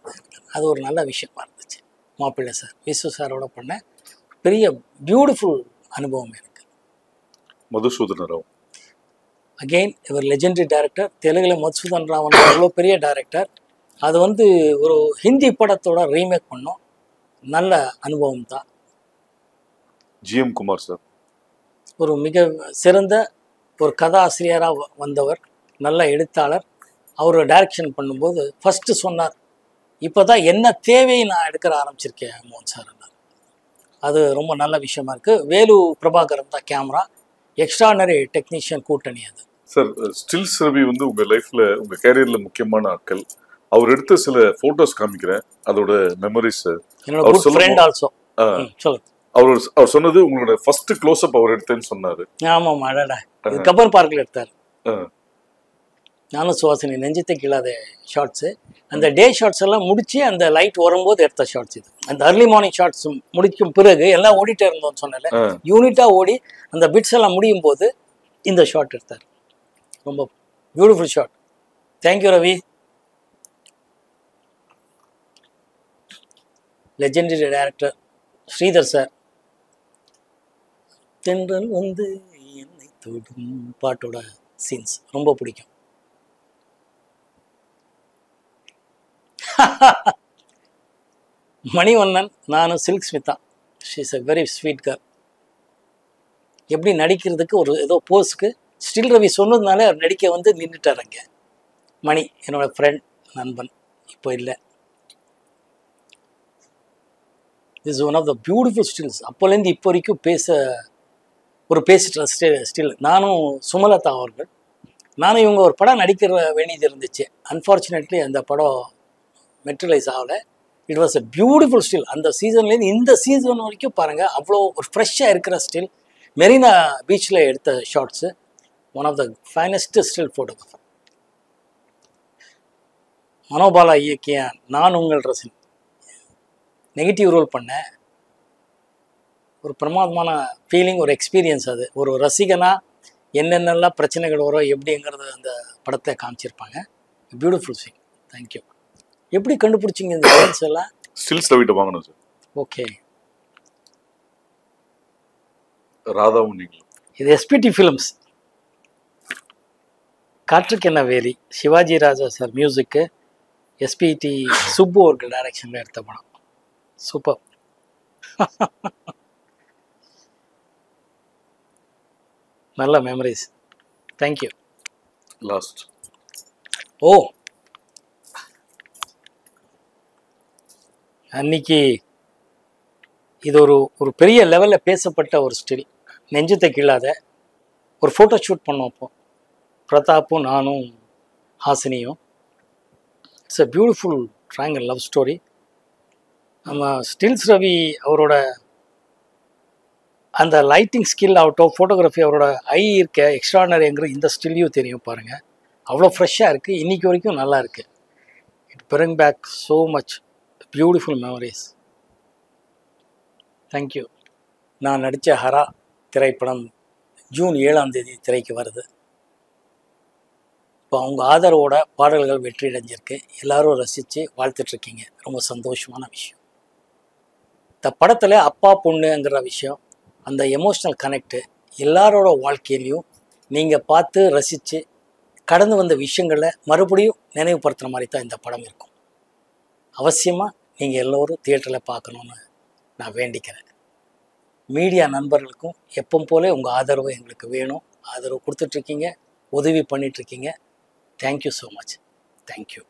அது ஒரு நல்ல விஷயமா இருந்துச்சு. மாப்பிள்ளை சார் விசு சாரோட பண்ண பெரிய பியூட்டிஃபுல் அனுபவம் எனக்கு. மதுசூதன ராவ் அகெயின் இவர் லெஜெண்டரி டைரக்டர். தெலுங்கில் மதுசூதன் ராவன் அவ்வளோ பெரிய டைரக்டர். அது வந்து ஒரு ஹிந்தி படத்தோட ரீமேக் பண்ணோம். நல்ல அனுபவம் தான். GM குமார் சார் ஒரு மிக சிறந்த ஒரு கதாசிரியராக வந்தவர், நல்ல எழுத்தாளர். அவர் டைரக்ஷன் பண்ணும்போது ஃபஸ்ட்டு சொன்னார், இப்போ தான் என்ன தேவையை நான் எடுக்கிற ஆரம்பிச்சிருக்கேன் மோகன் சார். அது ரொம்ப நல்ல விஷயமா இருக்குது. வேலு பிரபாகரன் தான் கேமரா. எக்ஸ்ட்ரானரி டெக்னீஷியன் கூட்டணி அது. சார், ஸ்டில்ஸ் ரவி வந்து உங்கள் லைஃப்பில், உங்கள் கேரியரில் முக்கியமான ஆட்கள். அவர் எடுத்த சில ஃபோட்டோஸ் காமிக்கிறேன், அதோட மெமரிஸ். என்னோட குட் ஃப்ரெண்ட் ஆல்சோ. சொல்லுங்க. அவர் சொன்னது உங்களோட ஃபர்ஸ்ட் க்ளோஸ் அப் அவர் எடுத்தேன்னு சொன்னாரு. ஆமாம், அடடா. கப்பர் பார்க்கில் எடுத்தார். நானும் சுவாசினி நெஞ்சத்தை கிளாத ஷார்ட்ஸு. அந்த டே ஷார்ட்ஸ் எல்லாம் முடிச்சு அந்த லைட் வரும்போது எடுத்த ஷார்ட்ஸ் இது. அந்த அர்லி மார்னிங் ஷார்ட்ஸ் முடிக்கும் பிறகு எல்லாம் ஓடிட்டே இருந்தோம்னு சொன்னல, யூனிட்டாக ஓடி அந்த பிட்ஸ் எல்லாம் முடியும் போது இந்த ஷார்ட் எடுத்தார். ரொம்ப beautiful short. Thank you Ravi. Legendary director Sridhar sir. தென்றல் வந்து என்னை தொடும் பாட்டோட சீன்ஸ் ரொம்ப பிடிக்கும். மணிவண்ணன், நானும் Silk Smitha. She is a very sweet girl. எப்படி நடிக்கிறதுக்கு ஒரு ஏதோ போஸ்க்கு ஸ்டில் ரவி சொன்னதுனால அவர் நடிக்க வந்து நின்றுட்டார் அங்கே. மணி என்னோட ஃப்ரெண்ட், நண்பன், இப்போ இல்லை. This one of the beautiful stills. அப்போலேருந்து இப்போ வரைக்கும் பேசிட்டு ஸ்டில். நானும் சுமலதா அவர்கள், நானும் இவங்க ஒரு படம் நடிக்கிற வேண்டியது இருந்துச்சு. அன்ஃபார்ச்சுனேட்லி அந்த படம் மெட்ரலைஸ் ஆகலை. It was a beautiful still. அந்த சீசன்லேருந்து இந்த சீசன் வரைக்கும் பாருங்கள், அவ்வளோ ஒரு ஃப்ரெஷ்ஷாக இருக்கிற ஸ்டில். மெரினா பீச்சில் எடுத்த shots. One of the finest still photographer. Manobala இயக்கிய நான் உங்கள் ரசின், நெகட்டிவ் ரோல் பண்ணேன். ஒரு பிரமாதமான ஃபீலிங், ஒரு எக்ஸ்பீரியன்ஸ். அது ஒரு ரசிகனா என்னென்னலாம் பிரச்சனைகள் வரும் எப்படிங்கிறது அந்த படத்தை காமிச்சிருப்பாங்க. Beautiful scene. தேங்க்யூ. எப்படி கண்டுபிடிச்சிங்க இந்த சீன்ஸ் எல்லாம்? ஸ்டில்ஸ் ரவிட்ட வாங்கணும் சார். ஓகே. ராதாவும் நீங்களும். இது எஸ்பிடி ஃபிலிம்ஸ். காற்றுக்கு என்ன வேலி, சிவாஜி ராஜா சார் மியூசிக்கு, எஸ்பிடி சுப்பு அவர்கள் டைரக்ஷனில் எடுத்த படம். சூப்பர். நல்ல மெமரிஸ். தேங்க்யூ. லாஸ்ட். ஓ, அன்னைக்கு இது ஒரு பெரிய லெவலில் பேசப்பட்ட ஒரு ஸ்டில். நெஞ்சத்தை கீழாத ஒரு ஃபோட்டோ ஷூட் பண்ணோம். அப்போ பிரதாப்பும் நானும் ஹாசினியும். It's a beautiful triangle love story. நம்ம ஸ்டில்ஸ் ரவி அவரோட அந்த லைட்டிங் ஸ்கில் ஆகட்டும், ஃபோட்டோகிராஃபி, அவரோட ஐ இருக்க எக்ஸ்ட்ரானரிங்கிற இந்த ஸ்டில்லையும் தெரியும் பாருங்கள். அவ்வளோ ஃப்ரெஷ்ஷாக இருக்குது, இன்றைக்கி வரைக்கும் நல்லா இருக்குது. It bring back so much beautiful memories. Thank you. நான் நடித்த ஹரா திரைப்படம் ஜூன் 7ஆம் தேதி திரைக்கு வருது. இப்போ அவங்க ஆதரவோட பாடல்கள் வெற்றி அடைஞ்சிருக்கு. எல்லோரும் ரசித்து வாழ்த்துட்ருக்கீங்க. ரொம்ப சந்தோஷமான விஷயம். இந்த படத்தில் அப்பா பொண்ணுங்கிற விஷயம், அந்த எமோஷ்னல் கனெக்டு எல்லாரோட வாழ்க்கையிலையும் நீங்கள் பார்த்து ரசித்து கடந்து வந்த விஷயங்களை மறுபடியும் நினைவுபடுத்துகிற மாதிரி தான் இந்த படம் இருக்கும். அவசியமாக நீங்கள் எல்லோரும் தியேட்டரில் பார்க்கணுன்னு நான் வேண்டிக்கிறேன். மீடியா நண்பர்களுக்கும் எப்பவும் போல உங்கள் ஆதரவு எங்களுக்கு வேணும். ஆதரவு கொடுத்துட்ருக்கீங்க, உதவி பண்ணிகிட்ருக்கீங்க. Thank you so much. தேங்க்யூ.